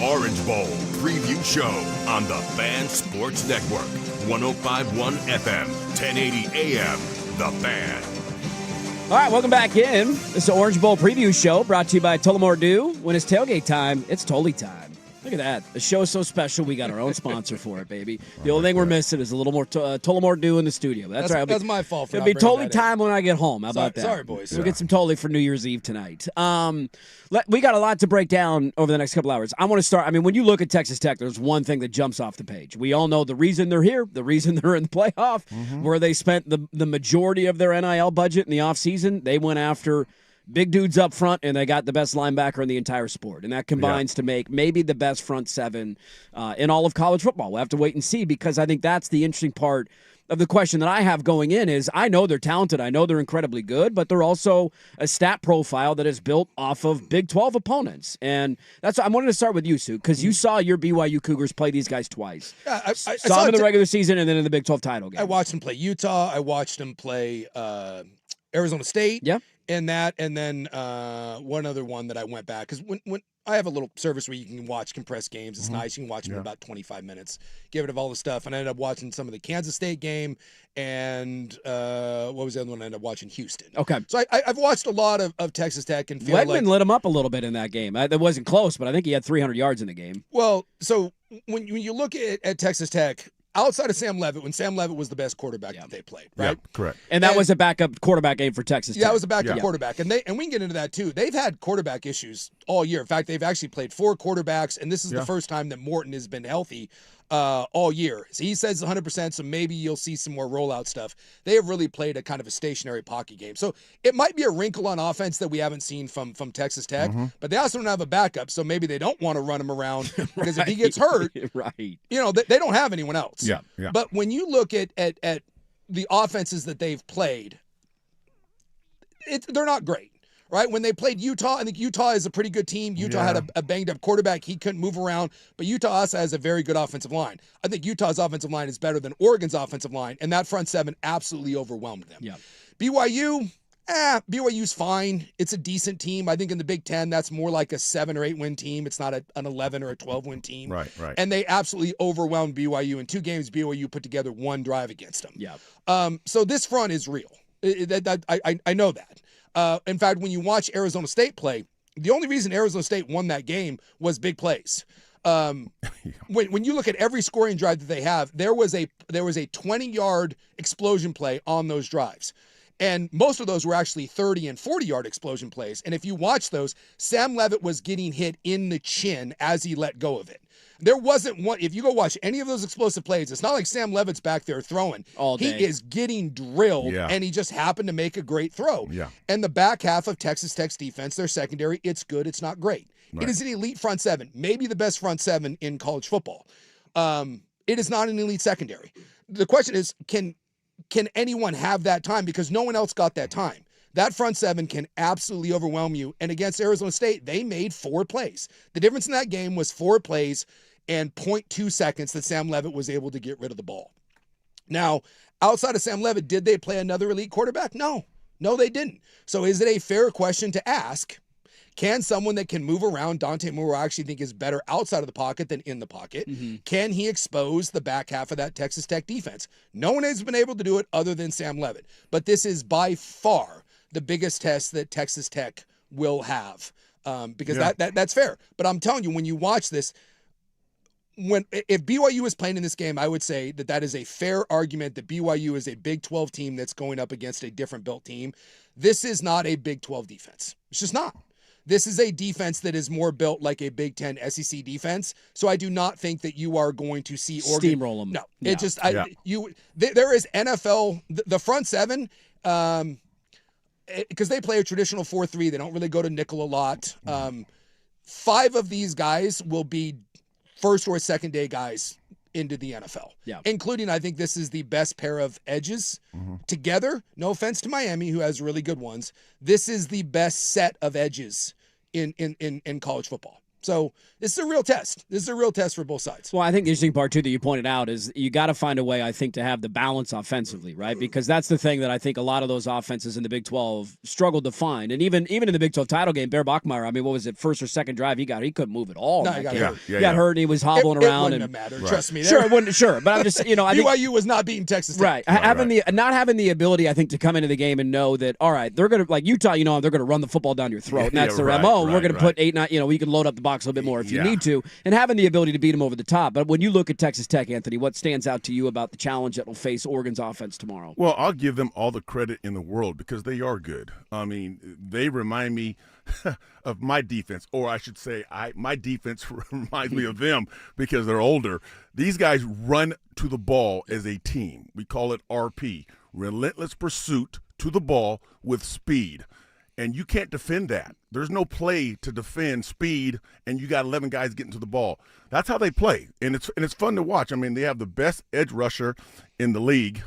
Orange Bowl preview show on the Fan Sports Network. 105.1 FM, 1080 AM, The Fan. All right, welcome back in. This is the Orange Bowl preview show brought to you by Tullamore Dew. When it's tailgate time, it's Tully time. Look at that. The show is so special, we got our own sponsor for it, baby. The only thing we're missing is a little more Tullamore Dew in the studio. That's right. That's my fault for It'll not be bringing Tully that time when I get home. How about that? Sorry, boys. We'll get some Tully for New Year's Eve tonight. We got a lot to break down over the next couple hours. I want to start. I mean, when you look at Texas Tech, there's one thing that jumps off the page. We all know the reason they're here, the reason they're in the playoff, where they spent the majority of their NIL budget in the offseason. They went after big dudes up front, and they got the best linebacker in the entire sport. And that combines to make maybe the best front seven in all of college football. We'll have to wait and see, because I think that's the interesting part of the question that I have going in is I know they're talented. I know they're incredibly good, but they're also a stat profile that is built off of Big 12 opponents. And that's I wanted to start with you, Sue, because you saw your BYU Cougars play these guys twice. Yeah, I saw them in the regular season and then in the Big 12 title game. I watched them play Utah. I watched them play Arizona State. Yeah. And then one other one that I went back, because when I have a little service where you can watch compressed games. It's nice. You can watch them in about 25 minutes. Get rid of all the stuff. And I ended up watching some of the Kansas State game, and what was the other one I ended up watching? Houston. Okay. So I've watched a lot of Texas Tech and feel Wegman lit him up a little bit in that game. It wasn't close, but I think he had 300 yards in the game. Well, so when you look at Texas Tech, outside of Sam Leavitt, when Sam Leavitt was the best quarterback that they played, right? Yeah, correct. And that was a backup quarterback game for Texas Tech. Yeah, it was a backup quarterback. And we can get into that too. They've had quarterback issues all year. In fact, they've actually played 4 quarterbacks, and this is the first time that Morton has been healthy all year. So he says 100%, so maybe you'll see some more rollout stuff. They have really played a kind of a stationary pocket game. So it might be a wrinkle on offense that we haven't seen from Texas Tech, but they also don't have a backup, so maybe they don't want to run him around, because if he gets hurt, right, they don't have anyone else. Yeah. But when you look at the offenses that they've played, they're not great. Right? When they played Utah, I think Utah is a pretty good team. Utah had a banged-up quarterback. He couldn't move around. But Utah also has a very good offensive line. I think Utah's offensive line is better than Oregon's offensive line, and that front seven absolutely overwhelmed them. Yeah. BYU's fine. It's a decent team. I think in the Big Ten, that's more like a 7 or 8 win team. It's not an 11 or a 12 win team. Right. And they absolutely overwhelmed BYU. In 2 games, BYU put together 1 drive against them. Yeah. So this front is real. I know that. In fact, when you watch Arizona State play, the only reason Arizona State won that game was big plays. When you look at every scoring drive that they have, there was a 20-yard explosion play on those drives. And most of those were actually 30 and 40-yard explosion plays. And if you watch those, Sam Leavitt was getting hit in the chin as he let go of it. There wasn't one. If you go watch any of those explosive plays, it's not like Sam Leavitt's back there throwing. All day. He is getting drilled, and he just happened to make a great throw. Yeah. And the back half of Texas Tech's defense, their secondary, it's good. It's not great. Right. It is an elite front seven, maybe the best front seven in college football. It is not an elite secondary. The question is, can anyone have that time? Because no one else got that time. That front seven can absolutely overwhelm you. And against Arizona State, they made 4 plays. The difference in that game was 4 plays and 0.2 seconds that Sam Leavitt was able to get rid of the ball. Now, outside of Sam Leavitt, did they play another elite quarterback? No, they didn't. So is it a fair question to ask? Can someone that can move around, Dante Moore, I actually think is better outside of the pocket than in the pocket, can he expose the back half of that Texas Tech defense? No one has been able to do it other than Sam Leavitt. But this is by far the biggest test that Texas Tech will have, because that's fair. But I'm telling you, when you watch this, if BYU is playing in this game, I would say that is a fair argument that BYU is a Big 12 team that's going up against a different built team. This is not a Big 12 defense. It's just not. This is a defense that is more built like a Big 10 SEC defense. So I do not think that you are going to see Oregon steamroll them. No, it just there is NFL the front seven. Because they play a traditional 4-3, they don't really go to nickel a lot. 5 of these guys will be first or second day guys into the NFL, including, I think this is the best pair of edges together. No offense to Miami, who has really good ones. This is the best set of edges in college football. So this is a real test. This is a real test for both sides. Well, I think the interesting part, too, that you pointed out is you got to find a way, I think, to have the balance offensively, right? Because that's the thing that I think a lot of those offenses in the Big 12 struggled to find. And even in the Big 12 title game, Bear Bachmeier, I mean, what was it, first or second drive, he couldn't move at all. No, he got hurt. He got hurt and he was hobbling It around. wouldn't have mattered. Right. Trust me. Sure, it wouldn't. Sure, but I'm just, I think BYU was not beating Texas Tech. Right. Not having the ability, I think, to come into the game and know that, all right, they're going to, like Utah, they're going to run the football down your throat. And that's their MO. We're going to put 8, 9, we can load up the box a little bit more if you need to. And having the ability to beat them over the top. But when you look at Texas Tech, Anthony, what stands out to you about the challenge that will face Oregon's offense tomorrow? Well, I'll give them all the credit in the world because they are good. I mean, they remind me of my defense, or I should say my defense reminds me of them because they're older. These guys run to the ball as a team. We call it RP, relentless pursuit to the ball with speed. And you can't defend that. There's no play to defend speed, and you got 11 guys getting to the ball. That's how they play, and it's fun to watch. I mean, they have the best edge rusher in the league,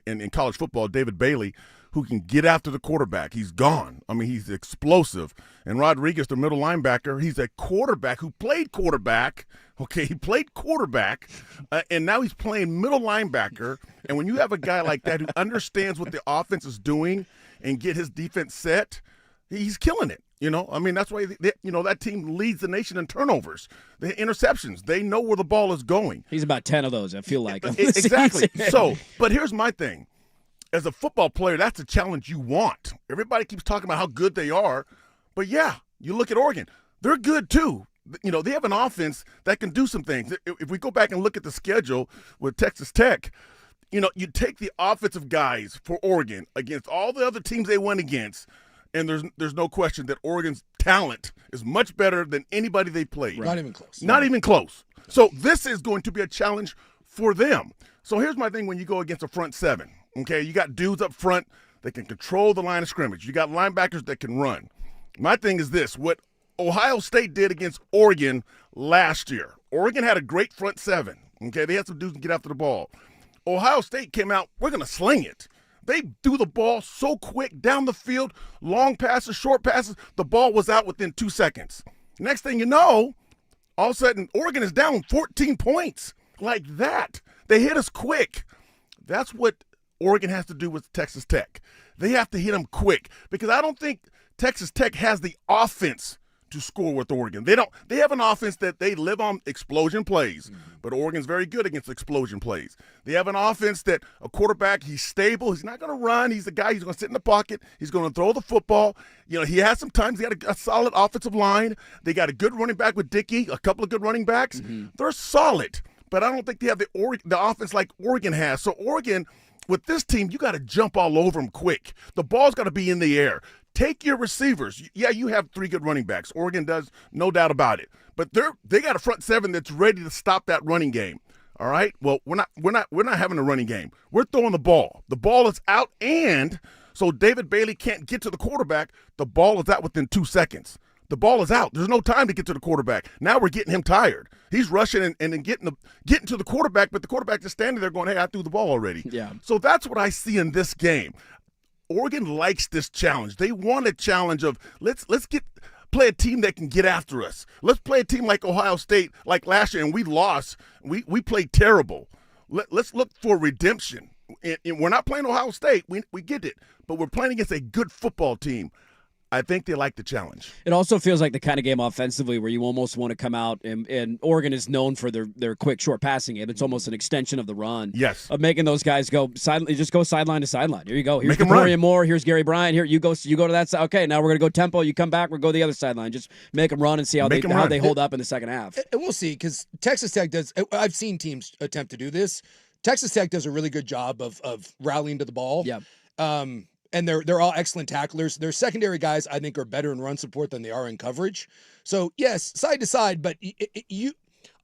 in college football, David Bailey, who can get after the quarterback. He's gone. I mean, he's explosive. And Rodriguez, the middle linebacker, he's a quarterback who played quarterback. Okay, he played quarterback, and now he's playing middle linebacker. And when you have a guy like that who understands what the offense is doing and get his defense set, he's killing it. I mean, that's why that team leads the nation in turnovers, the interceptions. They know where the ball is going. He's about 10 of those, I feel like. Exactly. So, but here's my thing. As a football player, that's a challenge you want. Everybody keeps talking about how good they are, but yeah, you look at Oregon. They're good too. They have an offense that can do some things. If we go back and look at the schedule with Texas Tech, you take the offensive guys for Oregon against all the other teams they went against, and there's no question that Oregon's talent is much better than anybody they played. Right. Not even close. Not even close. So this is going to be a challenge for them. So here's my thing when you go against a front seven. Okay, you got dudes up front that can control the line of scrimmage. You got linebackers that can run. My thing is this, what Ohio State did against Oregon last year. Oregon had a great front seven. Okay, they had some dudes to get after the ball. Ohio State came out, we're going to sling it. They threw the ball so quick down the field, long passes, short passes, the ball was out within 2 seconds. Next thing you know, all of a sudden, Oregon is down 14 points like that. They hit us quick. That's what Oregon has to do with Texas Tech. They have to hit them quick because I don't think Texas Tech has the offense to score with Oregon. They have an offense that they live on explosion plays, but Oregon's very good against explosion plays. They have an offense that a quarterback, he's stable. He's not going to run. He's the guy who's going to sit in the pocket. He's going to throw the football. He has some times. He got a solid offensive line. They got a good running back with Dickey, a couple of good running backs. Mm-hmm. They're solid, but I don't think they have the offense like Oregon has. So Oregon, with this team, you got to jump all over them quick. The ball's got to be in the air. Take your receivers. Yeah, you have 3 good running backs. Oregon does, no doubt about it. But they got a front seven that's ready to stop that running game. All right? Well, we're not having a running game. We're throwing the ball. The ball is out, and so David Bailey can't get to the quarterback. The ball is out within 2 seconds. The ball is out. There's no time to get to the quarterback. Now we're getting him tired. He's rushing and then getting to the quarterback, but the quarterback just standing there going, hey, I threw the ball already. Yeah. So that's what I see in this game. Oregon likes this challenge. They want a challenge of let's play a team that can get after us. Let's play a team like Ohio State, like last year, and we lost. We played terrible. Let's look for redemption. And we're not playing Ohio State. We get it. But we're playing against a good football team. I think they like the challenge. It also feels like the kind of game offensively where you almost want to come out, and Oregon is known for their quick, short passing game. It's almost an extension of the run. Yes. Of making those guys go sideline to sideline. Here you go. Here's Dorian Moore. Here's Gary Bryant. Here you go to that side. Okay, now we're going to go tempo. You come back. We'll go the other sideline. Just make them run and see how they hold up in the second half. And we'll see, because Texas Tech does. I've seen teams attempt to do this. Texas Tech does a really good job of rallying to the ball. Yeah. And they're all excellent tacklers. Their secondary guys, I think, are better in run support than they are in coverage. So, yes, side to side, but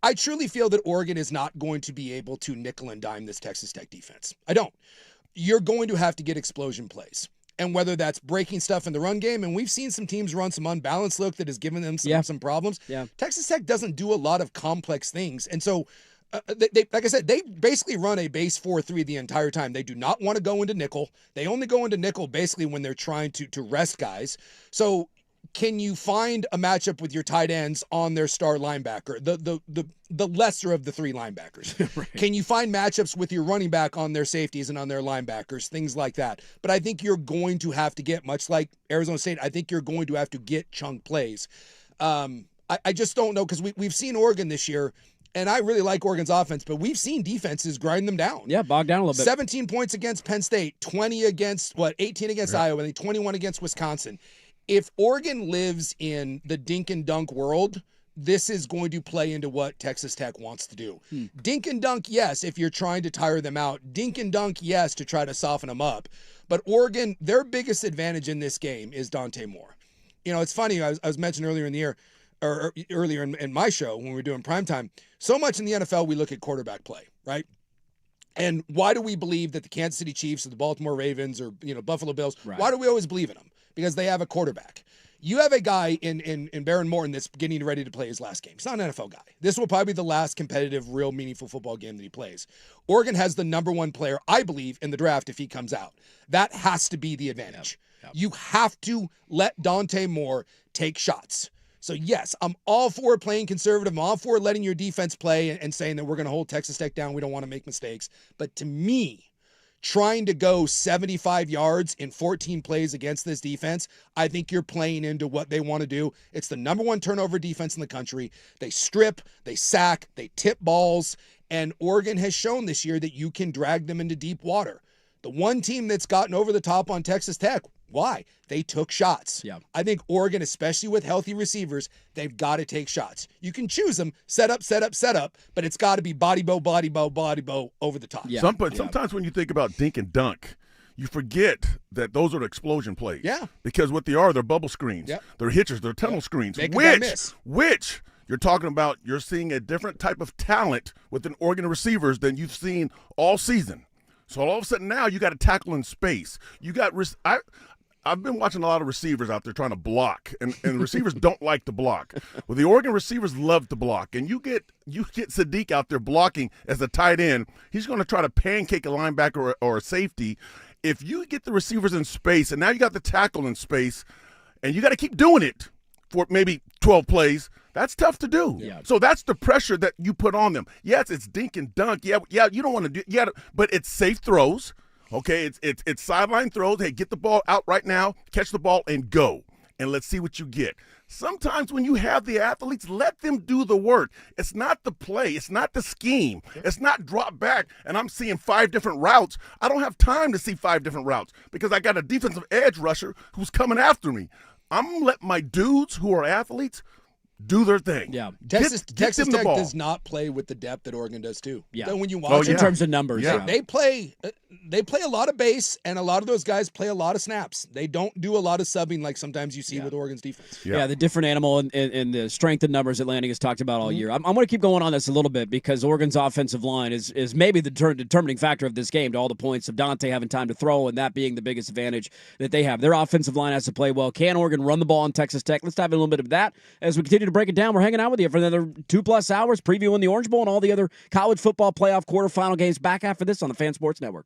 I truly feel that Oregon is not going to be able to nickel and dime this Texas Tech defense. I don't. You're going to have to get explosion plays. And whether that's breaking stuff in the run game, and we've seen some teams run some unbalanced look that has given them some problems. Yeah. Texas Tech doesn't do a lot of complex things. And so, they like I said, they basically run a base 4-3 the entire time. They do not want to go into nickel. They only go into nickel basically when they're trying to rest guys. So can you find a matchup with your tight ends on their star linebacker, the lesser of the three linebackers? Right. Can you find matchups with your running back on their safeties and on their linebackers, things like that? But I think you're going to have to get, much like Arizona State, I think you're going to have to get chunk plays. I just don't know, because we've seen Oregon this year, and I really like Oregon's offense, but we've seen defenses grind them down. Yeah, bogged down a little bit. 17 points against Penn State, 20 against, 18 against Iowa, and 21 against Wisconsin. If Oregon lives in the dink and dunk world, this is going to play into what Texas Tech wants to do. Dink and dunk, yes, if you're trying to tire them out. Dink and dunk, yes, to try to soften them up. But Oregon, their biggest advantage in this game is Dante Moore. You know, it's funny, I was mentioned earlier in the year, or earlier in my show when we were doing primetime, so much in the NFL we look at quarterback play, right? And why do we believe that the Kansas City Chiefs or the Baltimore Ravens or Buffalo Bills, why do we always believe in them? Because they have a quarterback. You have a guy in Baron Morton that's getting ready to play his last game. He's not an NFL guy. This will probably be the last competitive, real, meaningful football game that he plays. Oregon has the number one player, I believe, in the draft if he comes out. That has to be the advantage. Yep. You have to let Dante Moore take shots. So, yes, I'm all for playing conservative. I'm all for letting your defense play and saying that we're going to hold Texas Tech down. We don't want to make mistakes. But to me, trying to go 75 yards in 14 plays against this defense, I think you're playing into what they want to do. It's the number one turnover defense in the country. They strip, they sack, they tip balls, and Oregon has shown this year that you can drag them into deep water. The one team that's gotten over the top on Texas Tech, why? They took shots. Yeah. I think Oregon, especially with healthy receivers, they've got to take shots. You can choose them, set up, but it's got to be body bow over the top. Yeah. Sometimes when you think about dink and dunk, you forget that those are the explosion plays. Yeah. Because what they are, they're bubble screens. Yep. They're hitchers. They're tunnel screens. Make a guy miss. Which you're talking about, you're seeing a different type of talent within Oregon receivers than you've seen all season. So all of a sudden now you got to tackle in space. You got I've been watching a lot of receivers out there trying to block, and receivers don't like to block. Well, the Oregon receivers love to block, and you get Sadiq out there blocking as a tight end. He's going to try to pancake a linebacker or a safety. If you get the receivers in space, and now you got the tackle in space, and you got to keep doing it for maybe 12 plays, that's tough to do. Yeah. So that's the pressure that you put on them. Yes, it's dink and dunk. Yeah, you don't want to do but it's safe throws. Okay, it's sideline throws. Hey, get the ball out right now, catch the ball, and go. And let's see what you get. Sometimes when you have the athletes, let them do the work. It's not the play. It's not the scheme. It's not drop back, and I'm seeing 5 different routes. I don't have time to see 5 different routes because I got a defensive edge rusher who's coming after me. I'm going to let my dudes who are athletes do their thing. Yeah. Texas Tech the does not play with the depth that Oregon does too. Yeah. So when you watch in terms of numbers, they play a lot of base, and a lot of those guys play a lot of snaps. They don't do a lot of subbing like sometimes you see with Oregon's defense. Yeah, the different animal and the strength and numbers that Lanning has talked about all year. I'm going to keep going on this a little bit because Oregon's offensive line is maybe the determining factor of this game, to all the points of Dante having time to throw and that being the biggest advantage that they have. Their offensive line has to play well. Can Oregon run the ball on Texas Tech? Let's dive in a little bit of that as we continue to break it down. We're hanging out with you for another 2+ hours, previewing the Orange Bowl and all the other college football playoff quarterfinal games back after this on the Fan Sports Network.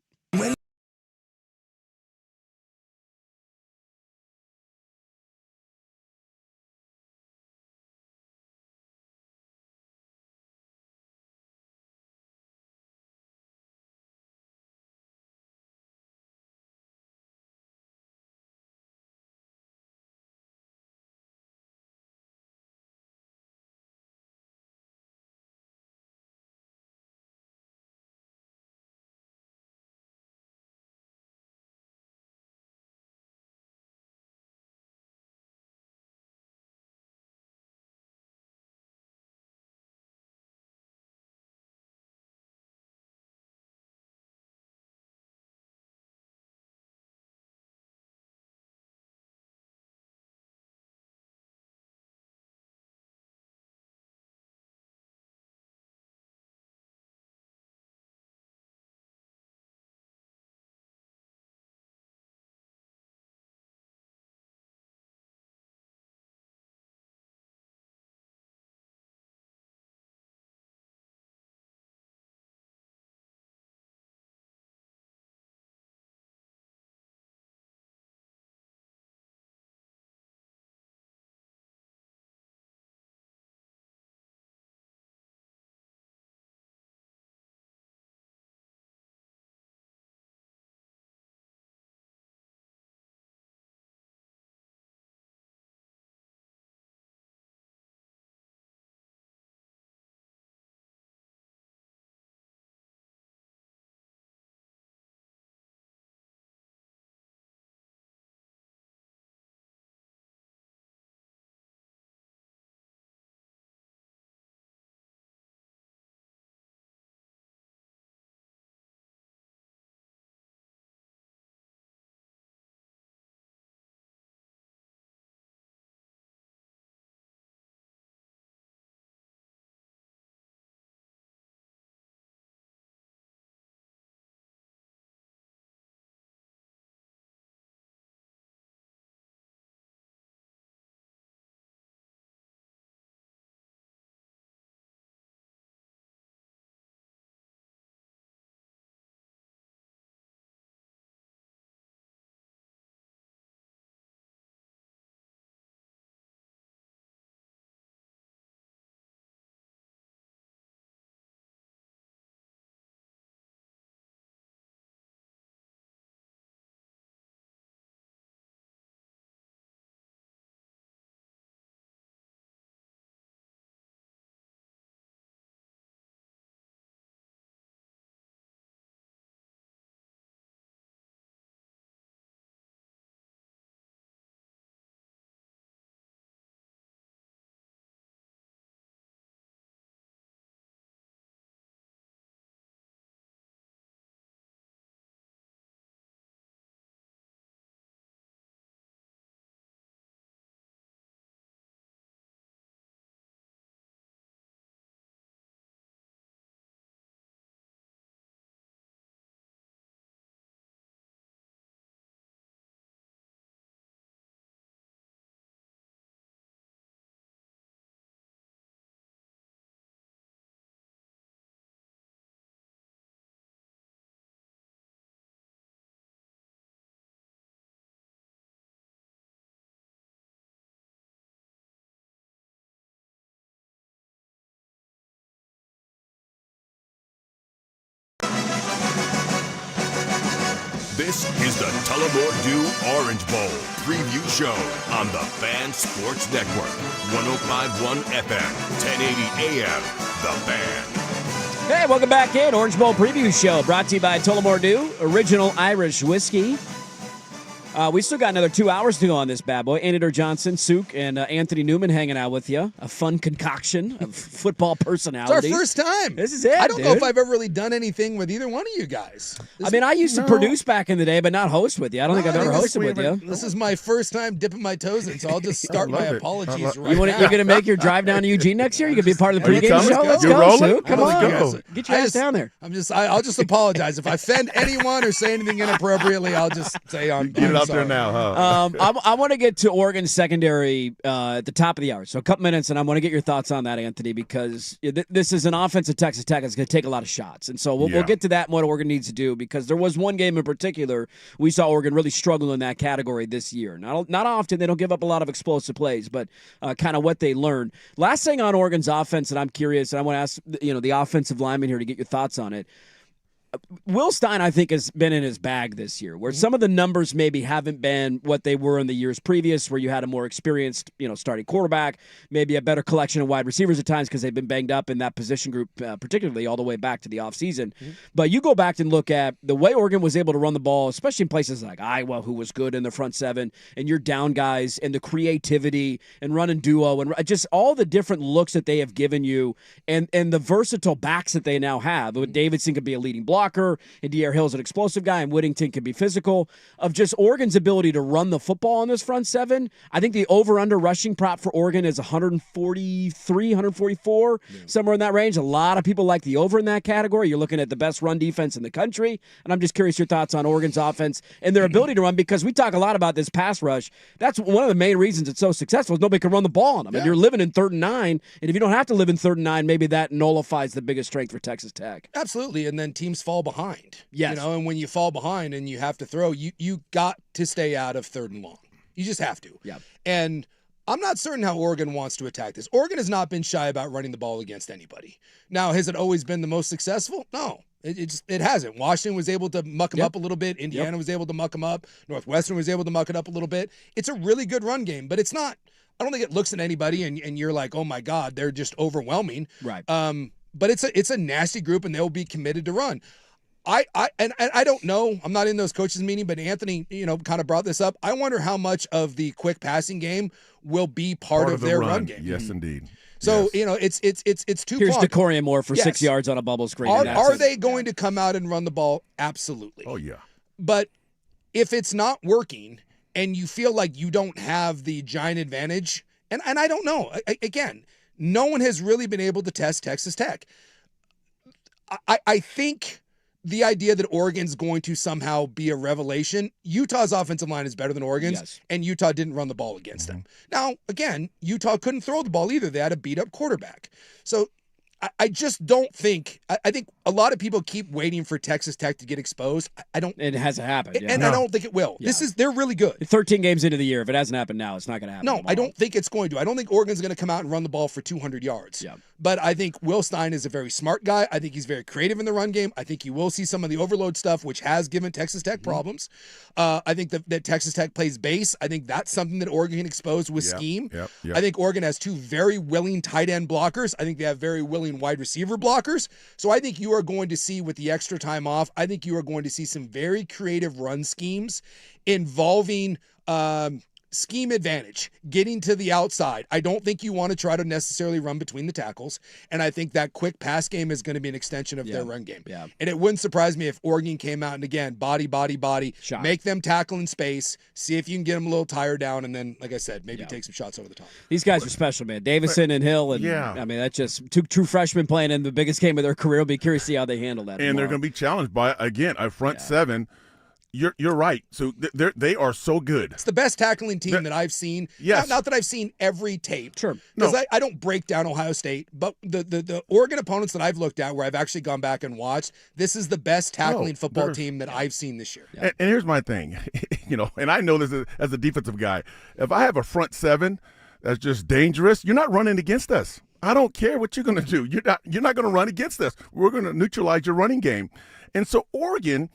This is the Tullamore Dew Orange Bowl preview show on the Fan Sports Network. 105.1 FM, 1080 AM, The Fan. Hey, welcome back in. Orange Bowl preview show brought to you by Tullamore Dew, original Irish whiskey. We still got another 2 hours to go on this bad boy. Andy Dirt Johnson, Souk, and Anthony Newman hanging out with you. A fun concoction of football personality. It's our first time. This is it, I don't know dude. if I've ever really done anything with either one of you guys. I used to produce back in the day, but not host with you. I don't think I've ever hosted with you. This is my first time dipping my toes in, so I'll just start my apologies right You're now. going to make your drive down to Eugene next year? You going to be part of the pregame show? Let's You're go, rolling? Souk. Come Let's on. go. Get your ass down there. I'll just apologize. If I offend anyone or say anything inappropriately, I'll just say I'm Get it out sorry. there now, huh? I want to get to Oregon's secondary at the top of the hour. So a couple minutes, and I want to get your thoughts on that, Anthony, because this is an offense at Texas Tech that's going to take a lot of shots. And so we'll get to that and what Oregon needs to do, because there was one game in particular we saw Oregon really struggle in that category this year. Not often. They don't give up a lot of explosive plays, but kind of what they learned. Last thing on Oregon's offense, and I'm curious, and I want to ask the offensive lineman here to get your thoughts on it. Will Stein, I think, has been in his bag this year, where some of the numbers maybe haven't been what they were in the years previous, where you had a more experienced, starting quarterback, maybe a better collection of wide receivers at times because they've been banged up in that position group, particularly all the way back to the offseason. But you go back and look at the way Oregon was able to run the ball, especially in places like Iowa, who was good in the front seven, and your down guys, and the creativity, and running duo, and just all the different looks that they have given you, and the versatile backs that they now have. Davidson could be a leading blocker, and Dier Hill's an explosive guy, and Whittington can be physical. Of just Oregon's ability to run the football on this front seven, I think the over-under rushing prop for Oregon is 143, 144, somewhere in that range. A lot of people like the over in that category. You're looking at the best run defense in the country, and I'm just curious your thoughts on Oregon's offense and their ability to run, because we talk a lot about this pass rush. That's one of the main reasons it's so successful, is nobody can run the ball on them. And you're living in 3rd and 9, and if you don't have to live in 3rd and 9, maybe that nullifies the biggest strength for Texas Tech. Absolutely, and then teams fall behind. Yes. And when you fall behind and you have to throw, you got to stay out of 3rd and long. You just have to. Yeah. And I'm not certain how Oregon wants to attack this. Oregon has not been shy about running the ball against anybody. Now, has it always been the most successful? No. It hasn't. Washington was able to muck them up a little bit. Indiana was able to muck them up. Northwestern was able to muck it up a little bit. It's a really good run game, but it's not. I don't think it looks at anybody and you're like, oh my God, they're just overwhelming. Right. But it's a nasty group, and they'll be committed to run. I don't know. I'm not in those coaches meeting, but Anthony, kind of brought this up. I wonder how much of the quick passing game will be part of their run game. Yes, indeed. So yes. It's two. Here's DeCorian Moore for 6 yards on a bubble screen. Are they going to come out and run the ball? Absolutely. Oh yeah. But if it's not working and you feel like you don't have the giant advantage, and I don't know. Again, no one has really been able to test Texas Tech. I think the idea that Oregon's going to somehow be a revelation, Utah's offensive line is better than Oregon's, and Utah didn't run the ball against them. Now, again, Utah couldn't throw the ball either. They had a beat-up quarterback. So I just don't think – I think a lot of people keep waiting for Texas Tech to get exposed. I don't – It hasn't happened. And I don't think it will. Yeah. They're really good. 13 games into the year. If it hasn't happened now, it's not going to happen. No, tomorrow. I don't think it's going to. I don't think Oregon's going to come out and run the ball for 200 yards. Yeah. But I think Will Stein is a very smart guy. I think he's very creative in the run game. I think you will see some of the overload stuff, which has given Texas Tech problems. I think that Texas Tech plays base. I think that's something that Oregon can expose with scheme. Yep. I think Oregon has two very willing tight end blockers. I think they have very willing wide receiver blockers. So I think you are going to see, with the extra time off, I think you are going to see some very creative run schemes involving scheme advantage, getting to the outside. I don't think you want to try to necessarily run between the tackles, and I think that quick pass game is going to be an extension of their run game. Yeah. And it wouldn't surprise me if Oregon came out and, again, body, Shot. make them tackle in space, see if you can get them a little tired down, and then, like I said, maybe take some shots over the top. These guys are special, man. Davison and Hill, and I mean, that's just two true freshmen playing in the biggest game of their career. I'll be curious to see how they handle that. And they're going to be challenged by, again, a front seven. You're right. So they are so good. It's the best tackling team that I've seen. Yes. Not that I've seen every tape. Sure. Because I don't break down Ohio State, but the Oregon opponents that I've looked at, where I've actually gone back and watched, this is the best tackling football team that I've seen this year. And here's my thing, and I know this as a defensive guy. If I have a front seven that's just dangerous, you're not running against us. I don't care what you're going to do. You're not going to run against us. We're going to neutralize your running game. And so Oregon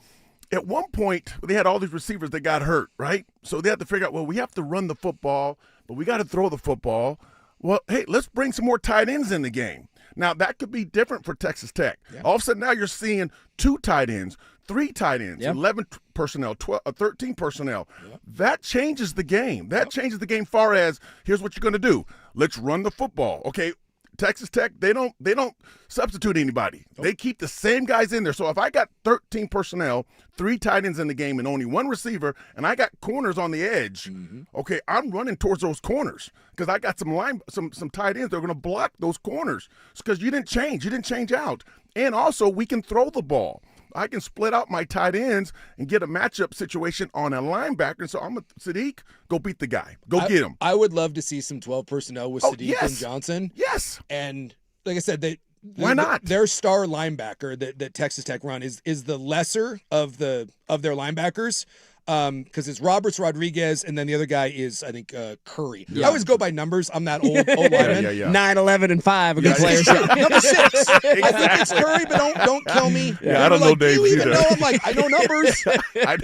at one point they had all these receivers that got hurt, right? So they had to figure out, well, we have to run the football, but we got to throw the football. Well, hey, let's bring some more tight ends in the game. Now, that could be different for Texas Tech. Yeah. All of a sudden, now you're seeing 2 tight ends, 3 tight ends, 11 personnel, 13 personnel. Yep. That changes the game. That changes the game far as, here's what you're going to do. Let's run the football. Okay, Texas Tech, they don't substitute anybody. Nope. They keep the same guys in there. So if I got 13 personnel, 3 tight ends in the game, and only 1 receiver, and I got corners on the edge, okay, I'm running towards those corners because I got some tight ends that are going to block those corners because you didn't change. You didn't change out. And also, we can throw the ball. I can split out my tight ends and get a matchup situation on a linebacker. And so I'm a Sadiq, go beat the guy. Go get him. I would love to see some 12 personnel with Sadiq and Johnson. Yes. And like I said, why not? Their star linebacker that Texas Tech run is the lesser of their linebackers. Because it's Roberts, Rodriguez, and then the other guy is, I think, Curry. Yeah. I always go by numbers. I'm that old lineman. Yeah. 9, 11, and 5 are good players. Number 6. Exactly. I think it's Curry, but don't kill me. Yeah, I don't know names either. either. Know? I'm like, I know numbers.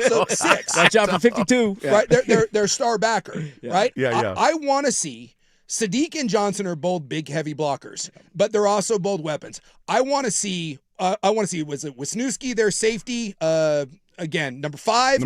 So 6. Watch out for 52. Yeah. Right? They're star backer, right? Yeah. I want to see Sadiq and Johnson are both big, heavy blockers, but they're also both weapons. I want to see, was it Wisniewski, their safety, again, number 5.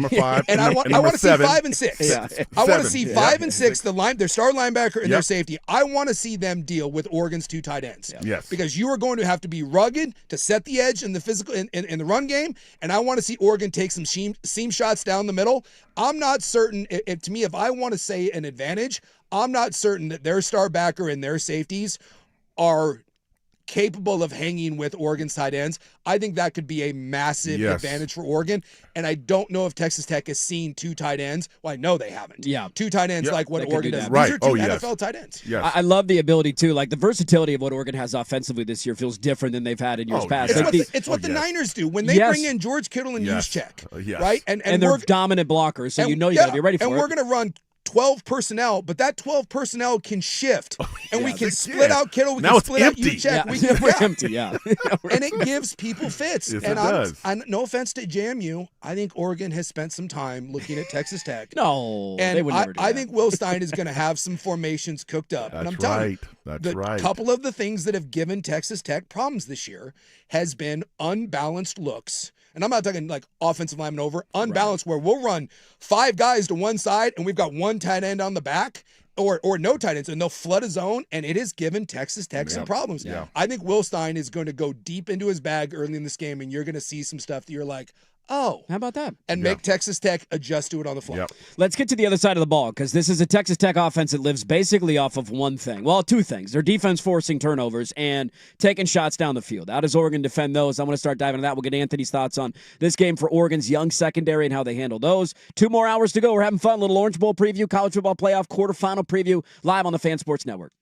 And I want to see 5 and 6. Yeah. I want to see 5 and 6, their star linebacker and their safety. I want to see them deal with Oregon's 2 tight ends. Yes. Because you are going to have to be rugged to set the edge in the physical in the run game. And I want to see Oregon take some seam shots down the middle. I'm not certain if I want to say an advantage, I'm not certain that their star backer and their safeties are capable of hanging with Oregon's tight ends. I think that could be a massive advantage for Oregon. And I don't know if Texas Tech has seen 2 tight ends. Well, I know they haven't. Yeah. 2 tight ends like what Oregon does. Right. These are 2 NFL tight ends. Yes. I love the ability, too. Like, the versatility of what Oregon has offensively this year feels different than they've had in years past. It's what the Niners do. When they bring in George Kittle and Juszczyk, right? And they're dominant blockers, so you got to be ready for it. And we're going to run 12 personnel, but that 12 personnel can shift, and we can split out Kittle. We can split out Juszczyk. We're empty, and it gives people fits. Yes, and it does. No offense to JMU, I think Oregon has spent some time looking at Texas Tech. No, and they would never do I that. think Will Stein is going to have some formations cooked up. That's and I'm telling you, That's right. A couple of the things that have given Texas Tech problems this year has been unbalanced looks. And I'm not talking like offensive lineman over, unbalanced, where we'll run 5 guys to one side and we've got 1 tight end on the back or no tight ends, and they'll flood a zone, and it has given Texas Tech some problems. Yeah. I think Will Stein is going to go deep into his bag early in this game, and you're going to see some stuff that you're like, oh. How about that? And make Texas Tech adjust to it on the fly. Yep. Let's get to the other side of the ball, because this is a Texas Tech offense that lives basically off of one thing. Well, 2 things. Their defense forcing turnovers and taking shots down the field. How does Oregon defend those? I'm going to start diving into that. We'll get Anthony's thoughts on this game for Oregon's young secondary and how they handle those. 2 more hours to go. We're having fun. Little Orange Bowl preview, college football playoff quarterfinal preview, live on the Fan Sports Network.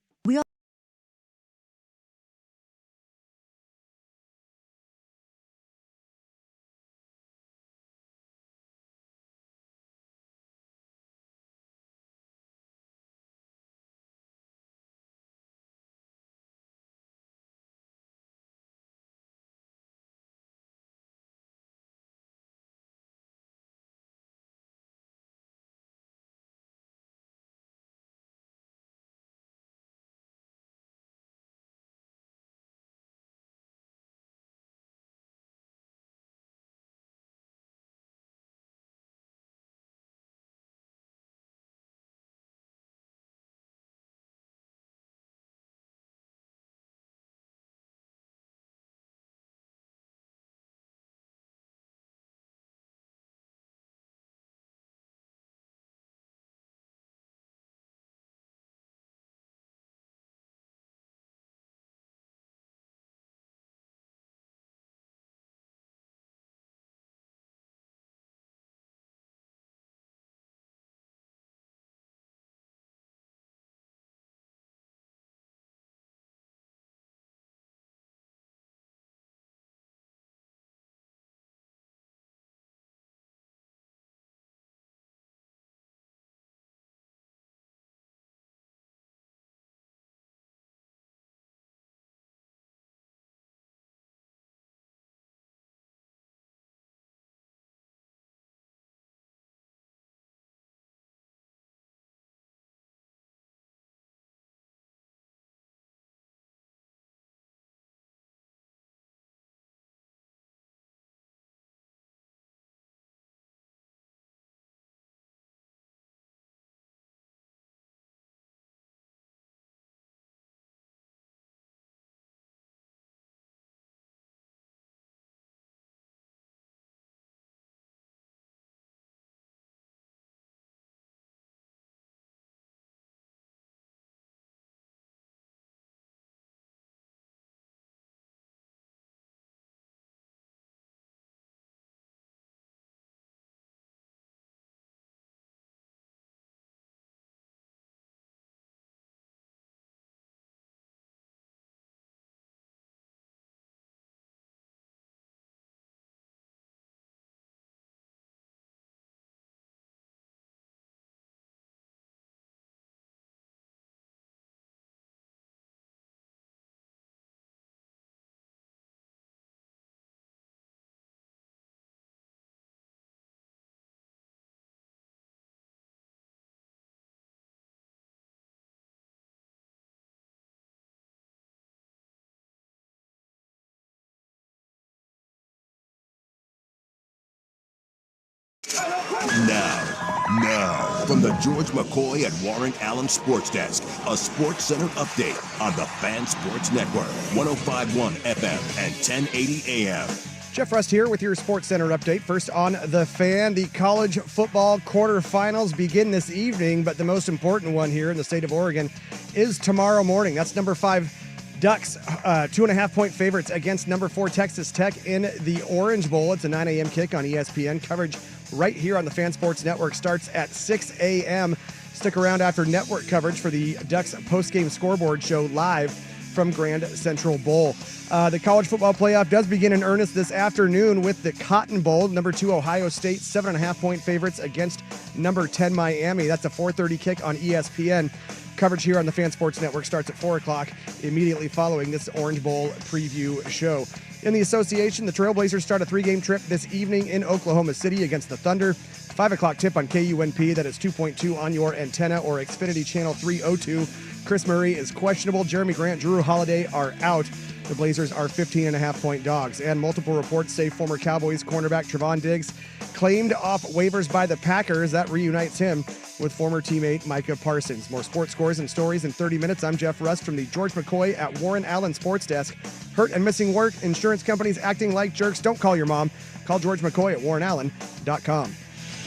Now, from the George McCoy at Warren Allen Sports Desk, a Sports Center update on the Fan Sports Network, 105.1 FM and 1080 AM. Jeff Rust here with your Sports Center update. First on The Fan, the college football quarterfinals begin this evening, but the most important one here in the state of Oregon is tomorrow morning. That's number 5 Ducks, 2.5-point favorites against number 4 Texas Tech in the Orange Bowl. It's a 9 a.m. kick on ESPN. Coverage right here on the Fan Sports Network starts at 6 a.m. Stick around after network coverage for the Ducks postgame scoreboard show live from Grand Central Bowl. The college football playoff does begin in earnest this afternoon with the Cotton Bowl. Number 2 Ohio State, 7.5-point favorites against number 10 Miami. That's a 4:30 kick on ESPN. Coverage here on the Fan Sports Network starts at 4 o'clock immediately following this Orange Bowl preview show. In the association, the Trailblazers start a 3-game trip this evening in Oklahoma City against the Thunder. 5 o'clock tip on KUNP. That is 2.2 on your antenna or Xfinity Channel 302. Chris Murray is questionable. Jeremy Grant, Drew Holiday are out. The Blazers are 15.5-point dogs. And multiple reports say former Cowboys cornerback Trevon Diggs claimed off waivers by the Packers. That reunites him with former teammate Micah Parsons. More sports scores and stories in 30 minutes. I'm Jeff Rust from the George McCoy at Warren Allen Sports Desk. Hurt and missing work, insurance companies acting like jerks. Don't call your mom. Call George McCoy at warrenallen.com.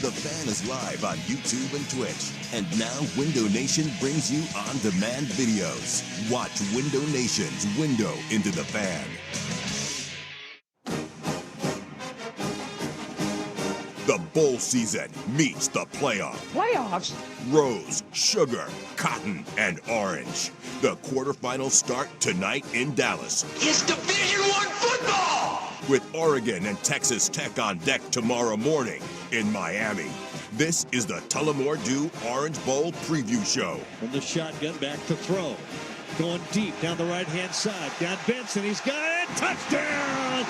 The Fan is live on YouTube and Twitch. And now Window Nation brings you on-demand videos. Watch Window Nation's Window into the Fan. The bowl season meets the Playoffs? Rose, sugar, cotton, and orange. The quarterfinals start tonight in Dallas. It's Division I football! With Oregon and Texas Tech on deck tomorrow morning in Miami. This is the Tullamore Dew Orange Bowl preview show. From the shotgun, back to throw. Going deep down the right-hand side. Down Benson, he's got it! Touchdown!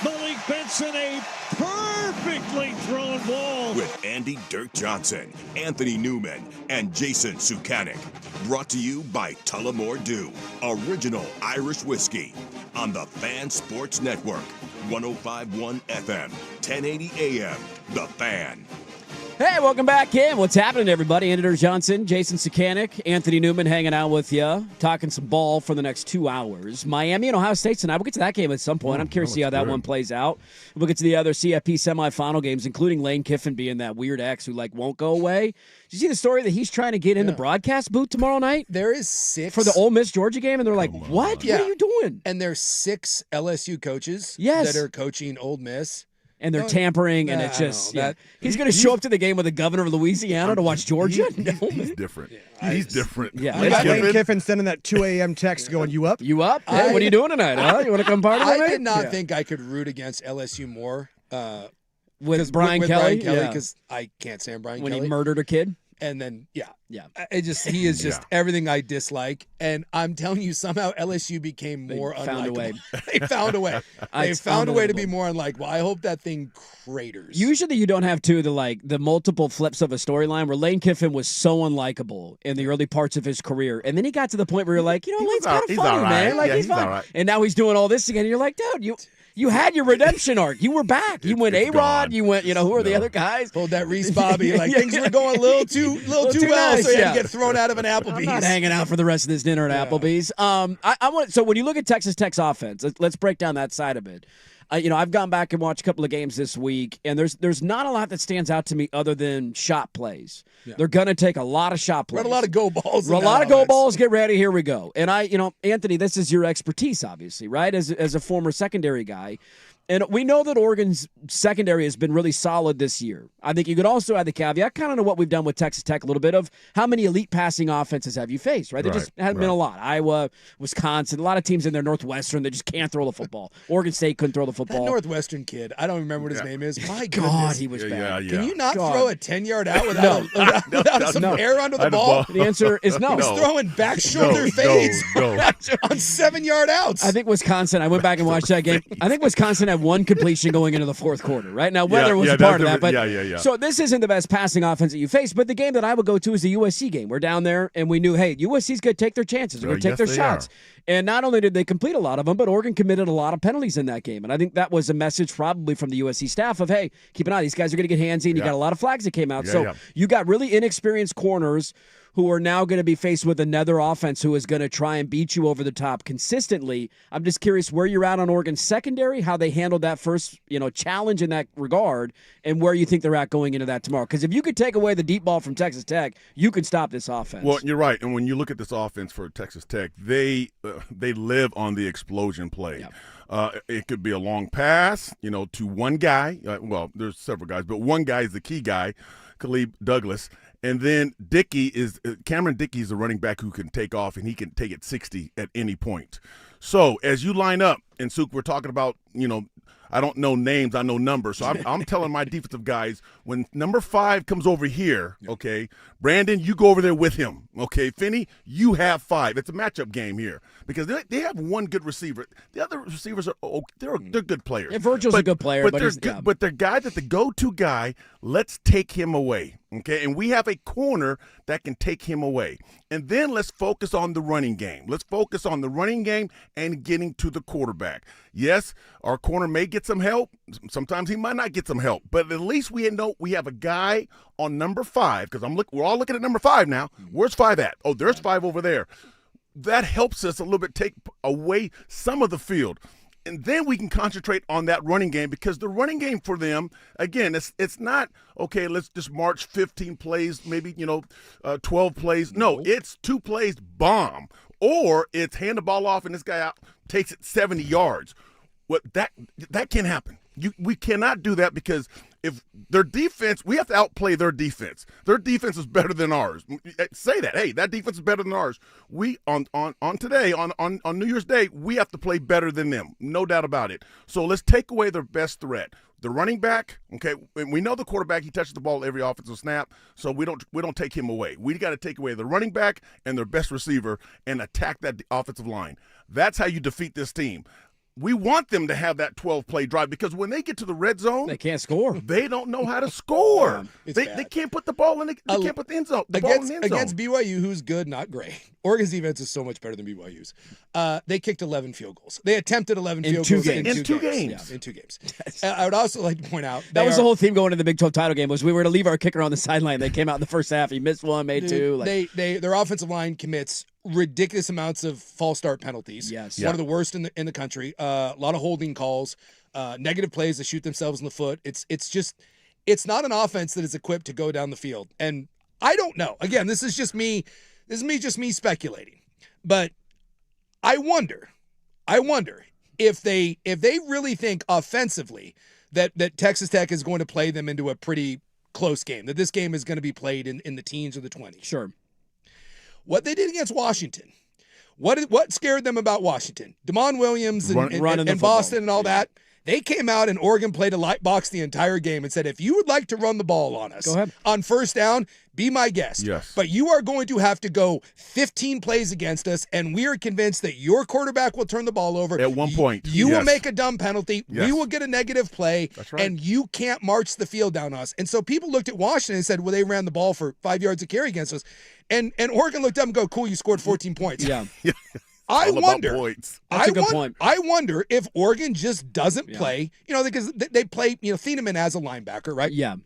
Malik Benson, a perfectly thrown ball. With Andy Dirt Johnson, Anthony Newman, and Jason Sukanik. Brought to you by Tullamore Dew, original Irish whiskey. On the Fan Sports Network, 105.1 FM, 1080 AM, The Fan. Hey, welcome back in. What's happening, everybody? Andy Dirt Johnson, Jason Sukanik, Anthony Newman hanging out with you, talking some ball for the next 2 hours. Miami and Ohio State tonight. We'll get to that game at some point. I'm curious to see how that one plays out. We'll get to the other CFP semifinal games, including Lane Kiffin being that weird ex who, won't go away. Did you see the story that he's trying to get in the broadcast booth tomorrow night? There is 6. For the Ole Miss Georgia game, and they're like, what? Yeah. What are you doing? And there's 6 LSU coaches Yes. that are coaching Ole Miss. And they're tampering, and it's just, he's going to show up to the game with the governor of Louisiana to watch Georgia? He's different. He's different. Yeah. You got Lane Kiffin sending that 2 a.m. text going, you up? You up? Hey, what are you doing tonight, huh? You want to come party with me? I did not think I could root against LSU more with Brian Kelly? Because I can't stand Brian when Kelly. he murdered a kid? And then, Yeah. he is just everything I dislike. And I'm telling you, somehow LSU became more found a way. They found a way. They It's found a way to be unbelievable. more unlikable. I hope that thing craters. Usually you don't have the multiple flips of a storyline where Lane Kiffin was so unlikable in the early parts of his career. And then he got to the point where you're like, Lane's kind of he's funny, all right. man. Yeah, He's he's fine. all right. And now he's doing all this again. And you're like, dude, you had your redemption arc. You were back. You went it's A-Rod. gone. You went, who are the other guys? Pulled that Reese Bobby. Things were going a little too well, nice, so he had yeah. to get thrown out of an Applebee's. I'm not hanging out for the rest of this dinner at Applebee's. I want. So when you look at Texas Tech's offense, let's break down that side of it. I've gone back and watched a couple of games this week, and there's not a lot that stands out to me other than shot plays. Yeah. They're going to take a lot of shot plays. Run a lot of go balls. A lot of go balls. Get ready. Here we go. And Anthony, this is your expertise, obviously, right? As a former secondary guy. And we know that Oregon's secondary has been really solid this year. I think you could also add the caveat, kind of know what we've done with Texas Tech a little bit of how many elite passing offenses have you faced, right? There just haven't been a lot. Iowa, Wisconsin, a lot of teams in there, Northwestern, they just can't throw the football. Oregon State couldn't throw the football. That Northwestern kid, I don't remember what his name is. My God, goodness. he was bad. Yeah. Can you not God. throw a 10-yard out without some air under the ball? The answer is no. He's throwing back shoulder fades on 7-yard outs. I think Wisconsin, I went back and watched that game. I think Wisconsin had had one completion going into the fourth quarter. Right now, weather was a part of that, but so this isn't the best passing offense that you face. But the game that I would go to is the USC game. We're down there, and we knew, hey, USC's going to take their chances. They're going to take their shots. And not only did they complete a lot of them, but Oregon committed a lot of penalties in that game. And I think that was a message probably from the USC staff of, hey, keep an eye. These guys are going to get handsy, and you got a lot of flags that came out. You got really inexperienced corners who are now going to be faced with another offense who is going to try and beat you over the top consistently. I'm just curious where you're at on Oregon's secondary, how they handled that first, challenge in that regard, and where you think they're at going into that tomorrow. Because if you could take away the deep ball from Texas Tech, you could stop this offense. Well, you're right. And when you look at this offense for Texas Tech, they live on the explosion play. Yep. It could be a long pass, to one guy. Well, there's several guys, but one guy is the key guy, Khalid Douglas. And then Cameron Dickey is a running back who can take off, and he can take it 60 at any point. So as you line up, and Suk, we're talking about, I don't know names, I know numbers. So I'm telling my defensive guys, when number 5 comes over here, okay, Brandon, you go over there with him. Okay, Finney, you have 5. It's a matchup game here because they have one good receiver. The other receivers they're good players. Yeah, Virgil's a good player, but they're good. But the guy the go-to guy, let's take him away. Okay, and we have a corner that can take him away. And then let's focus on the running game. Let's focus on the running game and getting to the quarterback. Yes, our corner may get some help. Sometimes he might not get some help. But at least we know we have a guy on number 5, because we're all looking at number 5 now. Where's 5 at? Oh, there's 5 over there. That helps us a little bit take away some of the field. And then we can concentrate on that running game, because the running game for them, again, it's not, okay, let's just march 15 plays, maybe, 12 plays. No, it's 2 plays, bomb. Or it's hand the ball off and this guy out takes it 70 yards. That can happen. We cannot do that, because if their defense, we have to outplay their defense. Their defense is better than ours. Say that. Hey, that defense is better than ours. We on today, on New Year's Day, we have to play better than them. No doubt about it. So let's take away their best threat. The running back, okay, we know the quarterback, he touches the ball every offensive snap, so we don't take him away. We got to take away the running back and their best receiver and attack that offensive line. That's how you defeat this team. We want them to have that 12-play drive, because when they get to the red zone, they can't score. They don't know how to score. They can't put the ball in. They can't put the end zone. Against BYU, who's good, not great. Oregon's defense is so much better than BYU's. They kicked 11 field goals. They attempted 11 field goals in two games. Yeah, in 2 games. I would also like to point out that was the whole theme going into the Big 12 title game, was we were to leave our kicker on the sideline. They came out in the first half. He missed one, made 2. Their offensive line commits ridiculous amounts of false start penalties. Yes. One of the worst in the country. A lot of holding calls, negative plays that shoot themselves in the foot. It's not an offense that is equipped to go down the field. And I don't know. Again, this is me speculating. But I wonder if they really think offensively that Texas Tech is going to play them into a pretty close game, that this game is going to be played in the teens or the 20s. Sure. What they did against Washington, what scared them about Washington? Damon Williams and Boston and all that. They came out and Oregon played a light box the entire game and said, if you would like to run the ball on us on first down, be my guest. Yes. But you are going to have to go 15 plays against us, and we are convinced that your quarterback will turn the ball over. At one point. You will make a dumb penalty. Yes. We will get a negative play. That's right. And you can't march the field down us. And so people looked at Washington and said, well, they ran the ball for 5 yards of carry against us. And Oregon looked up and go, cool, you scored 14 points. Yeah. I wonder. That's a good point. I wonder if Oregon just doesn't play, because they play, Thieneman as a linebacker, right? Yeah.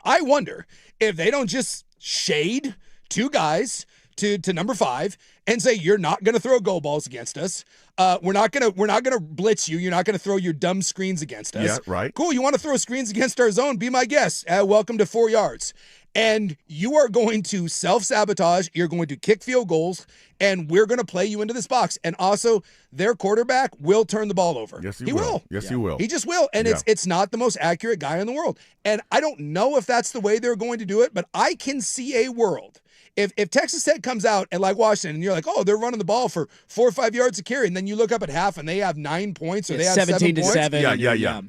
I wonder if they don't just shade 2 guys to number 5 and say, you're not going to throw go balls against us. We're not going to blitz you. You're not going to throw your dumb screens against us. Yeah, right. Cool. You want to throw screens against our zone? Be my guest. Welcome to 4 yards. And you are going to self-sabotage. You're going to kick field goals, and we're going to play you into this box. And also, their quarterback will turn the ball over. Yes, he will. Yes, he will. He just will. And it's not the most accurate guy in the world. And I don't know if that's the way they're going to do it, but I can see a world. If Texas Tech comes out and like Washington, and you're like, oh, they're running the ball for 4 or 5 yards a carry, and then you look up at half and they have 9 points or they have 17 to 7. Yeah.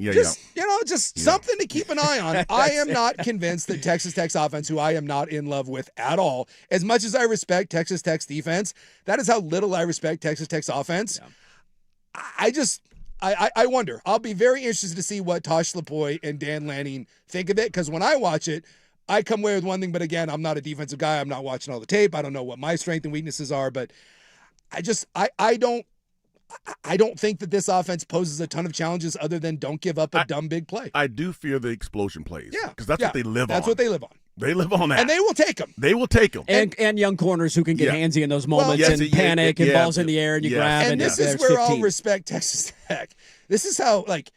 Just something to keep an eye on. I am not convinced that Texas Tech's offense, who I am not in love with at all, as much as I respect Texas Tech's defense, that is how little I respect Texas Tech's offense. Yeah. I wonder. I'll be very interested to see what Tosh Lapoy and Dan Lanning think of it, because when I watch it, I come away with one thing, but again, I'm not a defensive guy. I'm not watching all the tape. I don't know what my strengths and weaknesses are, but I don't think that this offense poses a ton of challenges other than don't give up a dumb big play. I do fear the explosion plays. Yeah. Because that's what they live on. That's what they live on. They live on that. And they will take them. They will take them. And young corners who can get handsy in those moments yes, and panic and balls in the air and you grab and this is where I'll respect Texas Tech. This is how, like,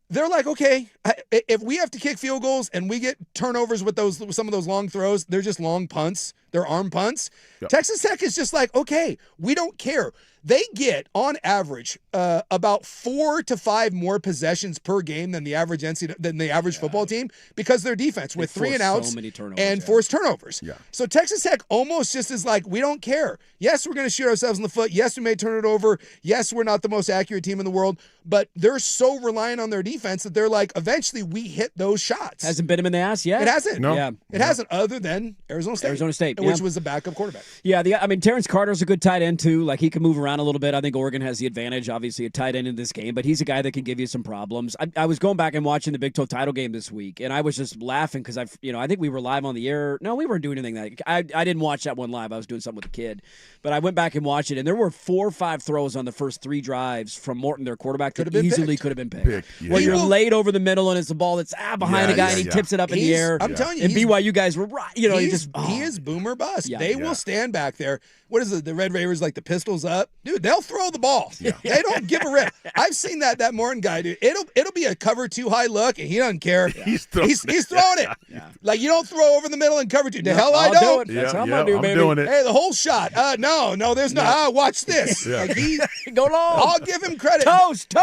they're like, okay, if we have to kick field goals and we get turnovers with some of those long throws, they're just long punts. They're arm punts. Yep. Texas Tech is just like, okay, we don't care. They get, on average, about 4 to 5 more possessions per game than the average football team, because their defense with 3 and outs and forced turnovers. Yeah. So Texas Tech almost just is like, we don't care. Yes, we're going to shoot ourselves in the foot. Yes, we may turn it over. Yes, we're not the most accurate team in the world, but they're so reliant on their defense that they're like, eventually we hit those shots. Hasn't bit him in the ass yet. It hasn't. No. Yeah. It hasn't, other than Arizona State. Which was a backup quarterback. Yeah, Terrence Carter's a good tight end too. Like, he can move around a little bit. I think Oregon has the advantage, obviously, a tight end in this game, but he's a guy that can give you some problems. I was going back and watching the Big 12 title game this week, and I was just laughing because I think we were live on the air. No, we weren't doing anything. I didn't watch that one live. I was doing something with a kid, but I went back and watched it, and there were 4 or 5 throws on the first 3 drives from Morton, their quarterback, that easily could have been picked. Yeah. Well, you're laid over the middle, and it's the ball that's behind a guy, and he tips it up in the air. I'm telling you, and BYU guys were right. He is boomer bust. They will stand back there. What is it? The Red Raiders, like the pistols up, dude. They'll throw the ball. Yeah. They don't give a rip. I've seen that Morton guy, dude. It'll be a cover 2 high look, and he doesn't care. Yeah. He's throwing it. Yeah. Like, you don't throw over the middle and cover 2. The hell I don't. That's how I'm gonna do, baby. Doing it. Hey, the whole shot. No, there's no. Watch this. Yeah. Like, go long. I'll give him credit. Toast.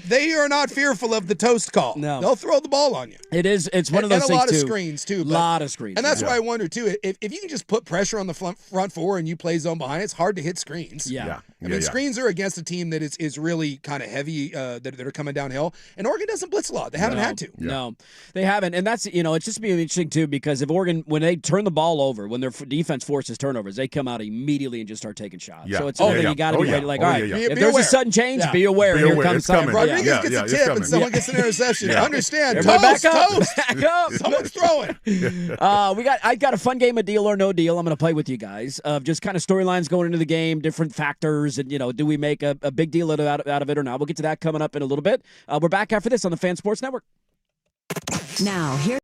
They are not fearful of the toast call. No, they'll throw the ball on you. It's one of those and things a lot too. of screens too. A lot of screens. And that's why I wonder too. If you can just put pressure on the front 4 and you play zone behind, it's hard to hit screens. Yeah. I mean, screens are against a team that is really kind of heavy, that are coming downhill. And Oregon doesn't blitz a lot. They haven't had to. No, they haven't. And that's, it's just being interesting too, because if Oregon, when they turn the ball over, when their defense forces turnovers, they come out immediately and just start taking shots. Yeah. So it's something you got to be ready. Like, all right, if there's aware. a sudden change, be aware. Be Here aware. comes something. Rodriguez gets a tip and someone gets an interception. Understand. Everybody Toast. back up. Someone's throwing. I got a fun game of Deal or No Deal. I'm going to play with you guys of just kind of storylines going into the game, different factors, and do we make a big deal out of it or not? We'll get to that coming up in a little bit. We're back after this on the Fan Sports Network. Now, here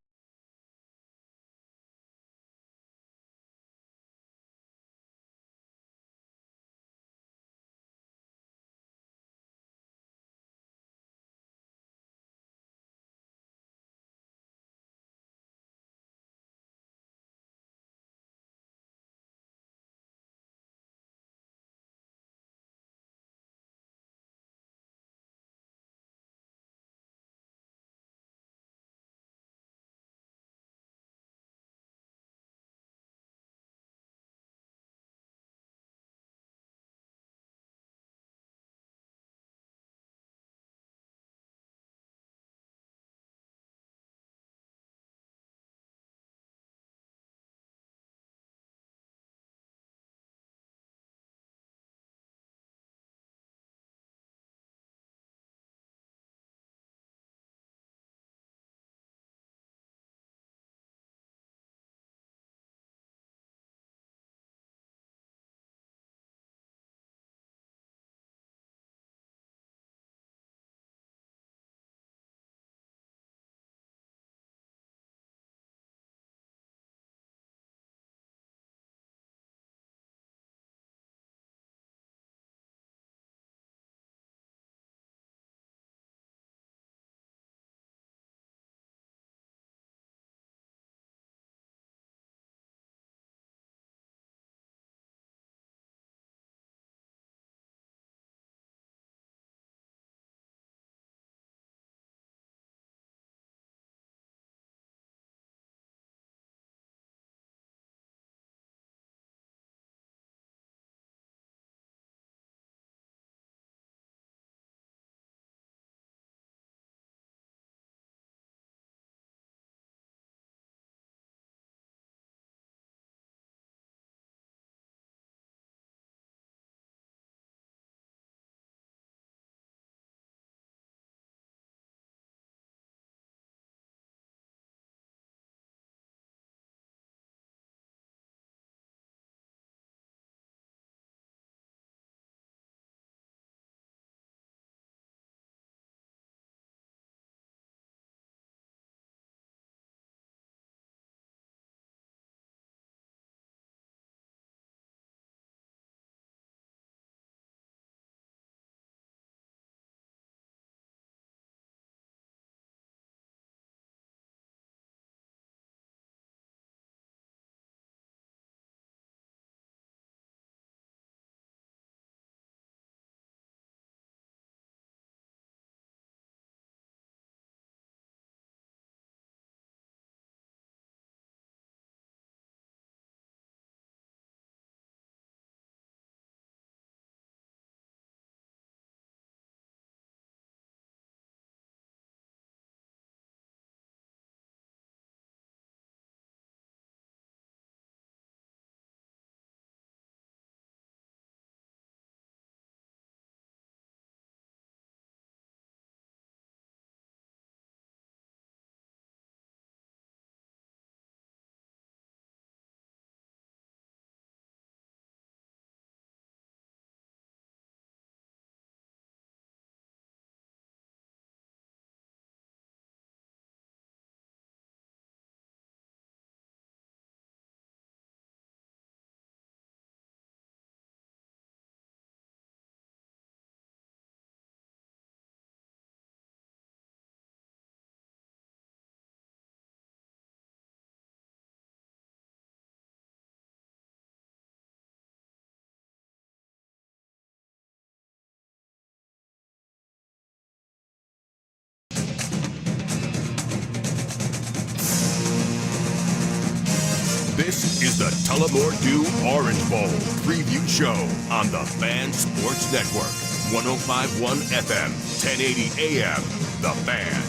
This is the Tullamore Dew Orange Bowl preview show on the Fan Sports Network. 105.1 FM, 1080 AM, The Fan.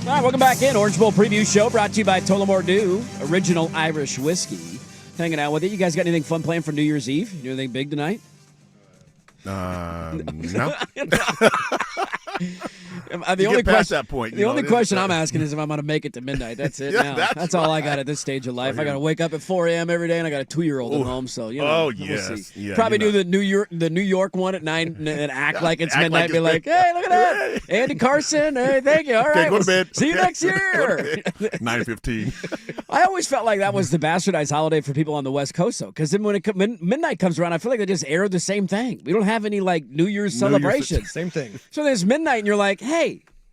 All right, welcome back in. Orange Bowl preview show brought to you by Tullamore Dew, original Irish whiskey. Hanging out with you. You guys got anything fun planned for New Year's Eve? You do anything big tonight? No. The only question, that point, the only question I'm asking is if I'm going to make it to midnight. That's it. Yeah, now. That's all I got at this stage of life. I got to wake up at 4 a.m. every day, and I got a 2-year-old at home. So we'll see. Yeah, probably do the New York one at 9 and act like it's midnight. like be like, hey, look at that, Andy Carson. Hey, thank you. All right, Okay, go to bed. See you next year. 9:15. I always felt like that was the bastardized holiday for people on the West Coast, though, because then when midnight comes around, I feel like they just air the same thing. We don't have any like New Year's celebrations. Same thing. So there's midnight, and you're like, hey.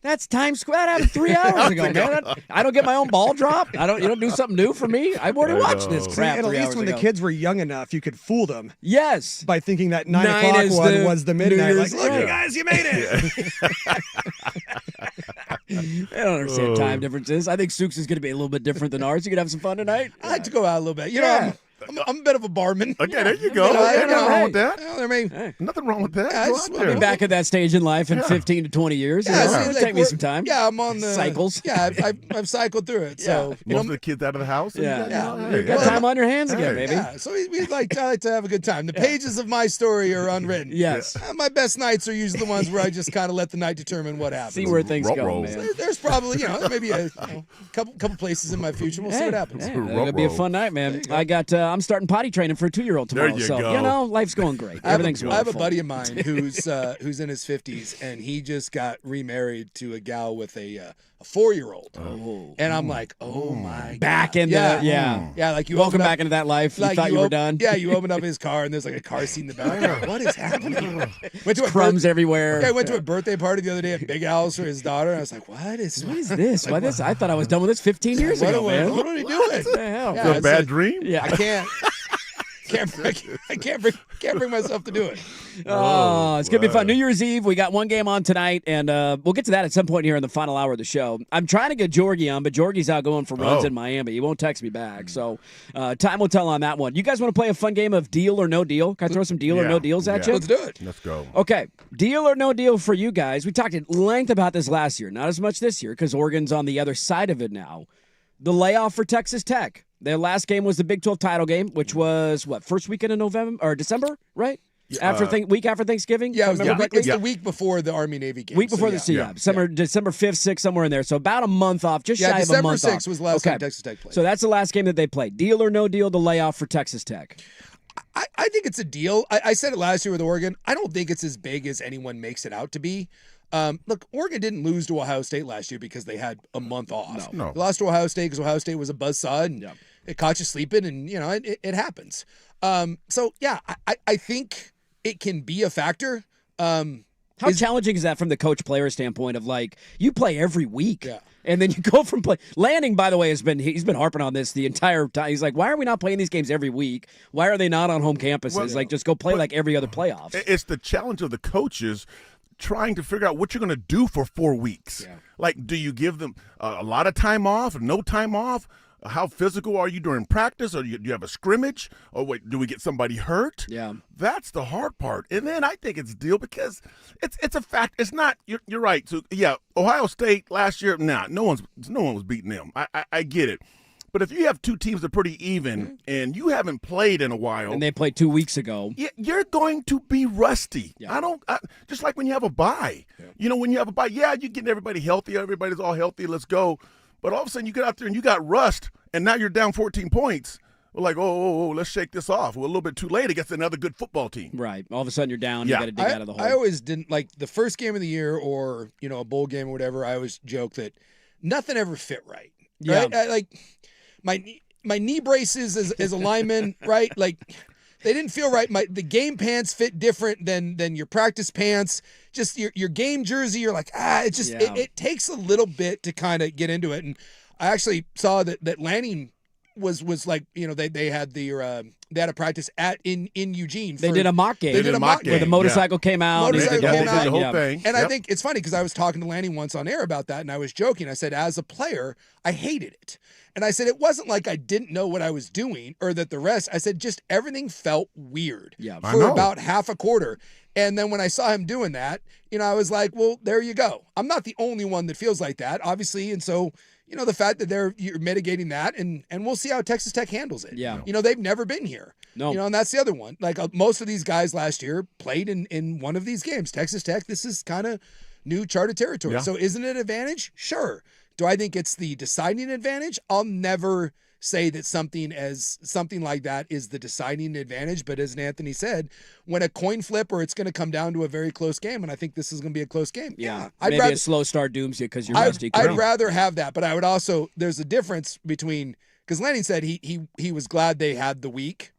That's Times Square. That happened 3 hours ago, man. I don't get my own ball drop. You don't do something new for me. I've already watched this crap. And at least when the kids were young enough, you could fool them. Yes. By thinking that 9 o'clock one was the midnight. Like, look, right. you guys, you made it. I don't understand time differences. I think Sukes is going to be a little bit different than ours. You could have some fun tonight. I like to go out a little bit. You know, I'm a bit of a barman. Okay, there you go. Nothing wrong with that. Nothing wrong with that. Yeah, Go out I'll there. be back at that stage in life in 15 to 20 years. It'll take me some time. Yeah, I'm on the cycles. Yeah, I've cycled through it. So Most of the kids out of the house. Yeah. You got time on your hands again, baby. Yeah, so I like to have a good time. The pages of my story are unwritten. Yes. My best nights are usually the ones where I just kind of let the night determine what happens. See where things go, man. There's probably, maybe a couple places in my future. We'll see what happens. It'll be a fun night, man. I'm starting potty training for a 2-year-old tomorrow. There you so, go. Life's going great. Everything's I have a wonderful. buddy of mine who's in his 50s, and he just got remarried to a gal with a 4-year-old. Oh. And I'm like, oh my Back God. into Yeah, like you welcome open up, back into that life. like you thought you were done. Yeah, you open up his car and there's like a car seat in the back. Like, what is happening? Went to a Crumbs everywhere. I went to a birthday party the other day at Big Al's for his daughter, and I was like, what is this? Why this? I thought I was done with this 15 years ago, man. What are we doing? What the hell? Yeah, It's a bad dream. Yeah. I can't bring myself to do it. Oh, it's going to be fun. New Year's Eve, we got one game on tonight, and we'll get to that at some point here in the final hour of the show. I'm trying to get Jorgie on, but Jorgie's out going for runs in Miami. He won't text me back, so time will tell on that one. You guys want to play a fun game of Deal or No Deal? Can I throw some Deal or No Deals at you? Let's do it. Let's go. Okay, Deal or No Deal for you guys. We talked at length about this last year, not as much this year because Oregon's on the other side of it now. The layoff for Texas Tech. Their last game was the Big 12 title game, which was, first weekend in November or December, right? Week after Thanksgiving? Yeah, it was the the week before the Army-Navy game. Week before December 5th, 6th, somewhere in there. So about a month off, just shy of a December month 6th off. was the last time Texas Tech played. So that's the last game that they played. Deal or no deal, the layoff for Texas Tech? I think it's a deal. I said it last year with Oregon. I don't think it's as big as anyone makes it out to be. Look, Oregon didn't lose to Ohio State last year because they had a month off. No. They lost to Ohio State because Ohio State was a buzzsaw and it caught you sleeping, and it happens. So yeah, I think it can be a factor. How challenging is that from the coach-player standpoint of like you play every week, and then you go from play. Lanning, by the way, he's been harping on this the entire time. He's like, why are we not playing these games every week? Why are they not on home campuses? Just go play like every other playoffs. It's the challenge of the coaches trying to figure out what you're going to do for 4 weeks. Yeah. Like, do you give them a lot of time off, no time off? How physical are you during practice? Or do you have a scrimmage? Or wait, do we get somebody hurt? Yeah. That's the hard part. And then I think it's a deal because it's a fact. It's not, you're right. So, yeah, Ohio State last year, no one was beating them. I get it. But if you have two teams that are pretty even and you haven't played in a while. And they played 2 weeks ago. You're going to be rusty. Yeah. Just like when you have a bye. Yeah. When you have a bye, you're getting everybody healthy. Everybody's all healthy. Let's go. But all of a sudden you get out there and you got rust, and now you're down 14 points. We're like, let's shake this off. We're a little bit too late against another good football team. Right. All of a sudden you're down. You got to dig out of the hole. I always didn't like the first game of the year or, a bowl game or whatever. I always joke that nothing ever fit right. Yeah. Right? My knee braces as a lineman, right? Like they didn't feel right. The game pants fit different than your practice pants. Just your game jersey, you're like, it takes a little bit to kind of get into it. And I actually saw that Lanning was like, they had they had a practice in Eugene. They did a mock game. They did a mock game where the motorcycle came out. Motorcycle They came did out. the whole thing. And I think it's funny because I was talking to Lanny once on air about that, and I was joking. I said, as a player, I hated it. And I said, it wasn't like I didn't know what I was doing or that the rest. I said, just everything felt weird for about half a quarter. And then when I saw him doing that, I was like, well, there you go. I'm not the only one that feels like that, obviously. And so, the fact that you're mitigating that, and we'll see how Texas Tech handles it. Yeah. They've never been here. No. And that's the other one. Like most of these guys last year played in one of these games. Texas Tech, this is kind of new charted territory. Yeah. So isn't it an advantage? Sure. Do I think it's the deciding advantage? I'll never say that something like that is the deciding advantage. But as Anthony said, when a coin flip or it's going to come down to a very close game, and I think this is going to be a close game. Yeah. Maybe a slow start dooms you because you're rusty. I'd rather have that, but I would also, there's a difference between, because Lanning said he was glad they had the week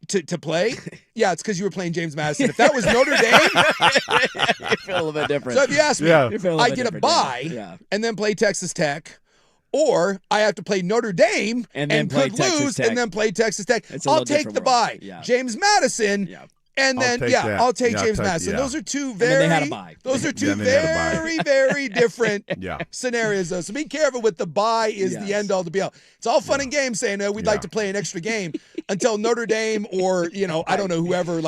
to play. Yeah, it's because you were playing James Madison. If that was Notre Dame, you feel a little bit different. So if you ask me, I get a bye and then play Texas Tech, or I have to play Notre Dame and play could Texas lose Tech. and then play Texas Tech. It's a I'll little take different the world. bye. Yeah. James Madison. Yeah. And then, I'll take James Madison. Those are two very, they had a bye. Those are two they had a bye. very, very different Yeah. scenarios, though. So be careful with the bye is the end all to be all. It's all fun and games saying, we'd like to play an extra game until Notre Dame or, I don't know, whoever,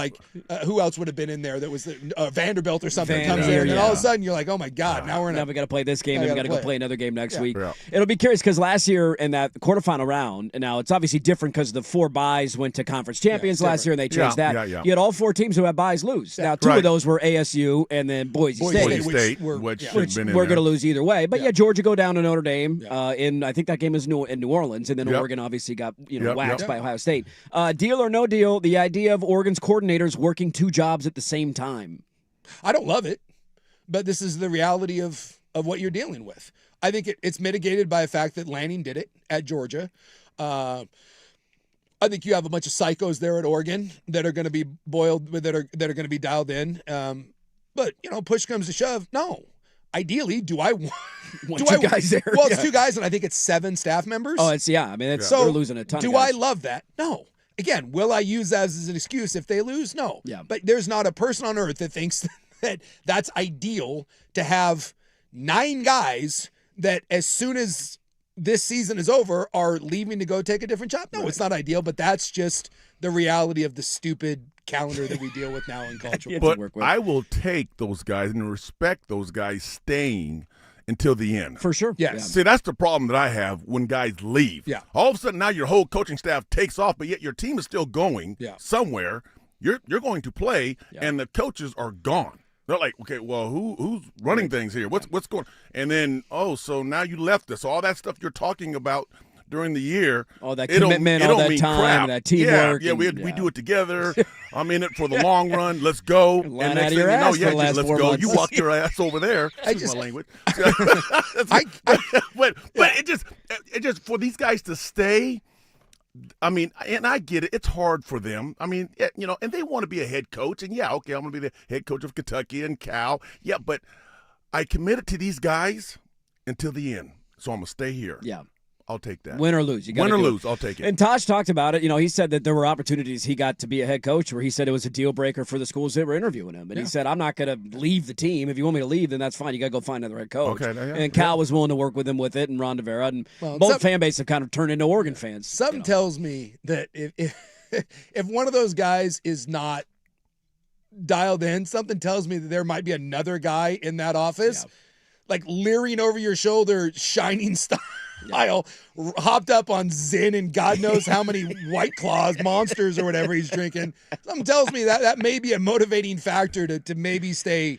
who else would have been in there that was Vanderbilt or something comes in. And all of a sudden you're like, oh my God, now we got to play this game and we got to go play another game next week. Yeah. It'll be curious because last year in that quarterfinal round, and now it's obviously different because the 4 byes went to conference champions last year and they changed that. Yeah. You had all 4 teams who had byes lose. Now, 2 of those were ASU and then Boise State. Which should have Which been in we're there. going to lose either way. But Georgia go down to Notre Dame. I think that game is in New Orleans, and then Oregon obviously got waxed by Ohio State. Deal or no deal, the idea of Oregon's coordinators working 2 jobs at the same time. I don't love it, but this is the reality of what you're dealing with. I think it's mitigated by the fact that Lanning did it at Georgia. I think you have a bunch of psychos there at Oregon that are going to be boiled, that are going to be dialed in. But push comes to shove. No, ideally, do I want 2 guys there? Well, it's 2 guys, and I think it's 7 staff members. Oh, it's they're losing a ton. Do of guys. I love that? No. Again, will I use that as an excuse if they lose? No. Yeah. But there's not a person on earth that thinks that that's ideal to have 9 guys that as soon as this season is over are leaving to go take a different job. No, it's not ideal, but that's just the reality of the stupid calendar that we deal with now in college. But I will take those guys and respect those guys staying until the end. For sure. Yes. Yeah. See, that's the problem that I have when guys leave. Yeah. All of a sudden now your whole coaching staff takes off, but yet your team is still going somewhere. You're going to play, and the coaches are gone. They're like, okay, well, who's running things here? What's going? And then, so now you left us. All that stuff you're talking about during the year, all that commitment, all that time, crap. that teamwork. We do it together. I'm in it for the long run. Let's go. Line And out next of your thing you know, ass for the last let's 4 go. months. You walk your ass over there. Excuse my language. But it just for these guys to stay. I mean, and I get it. It's hard for them. I mean, and they want to be a head coach. And okay, I'm going to be the head coach of Kentucky and Cal. Yeah, but I committed to these guys until the end, so I'm going to stay here. Yeah. I'll take that. Win or lose. Win or lose, I'll take it. And Tosh talked about it. He said that there were opportunities he got to be a head coach where he said it was a deal breaker for the schools that were interviewing him. And he said, I'm not going to leave the team. If you want me to leave, then that's fine. You got to go find another head coach. Okay, and Cal was willing to work with him with it, and Ron Rivera. And both fan bases have kind of turned into Oregon fans. Something tells me that if one of those guys is not dialed in, something tells me that there might be another guy in that office, like leering over your shoulder, shining style. Hopped up on Zin and God knows how many White Claws, Monsters or whatever he's drinking. Something tells me that may be a motivating factor to maybe stay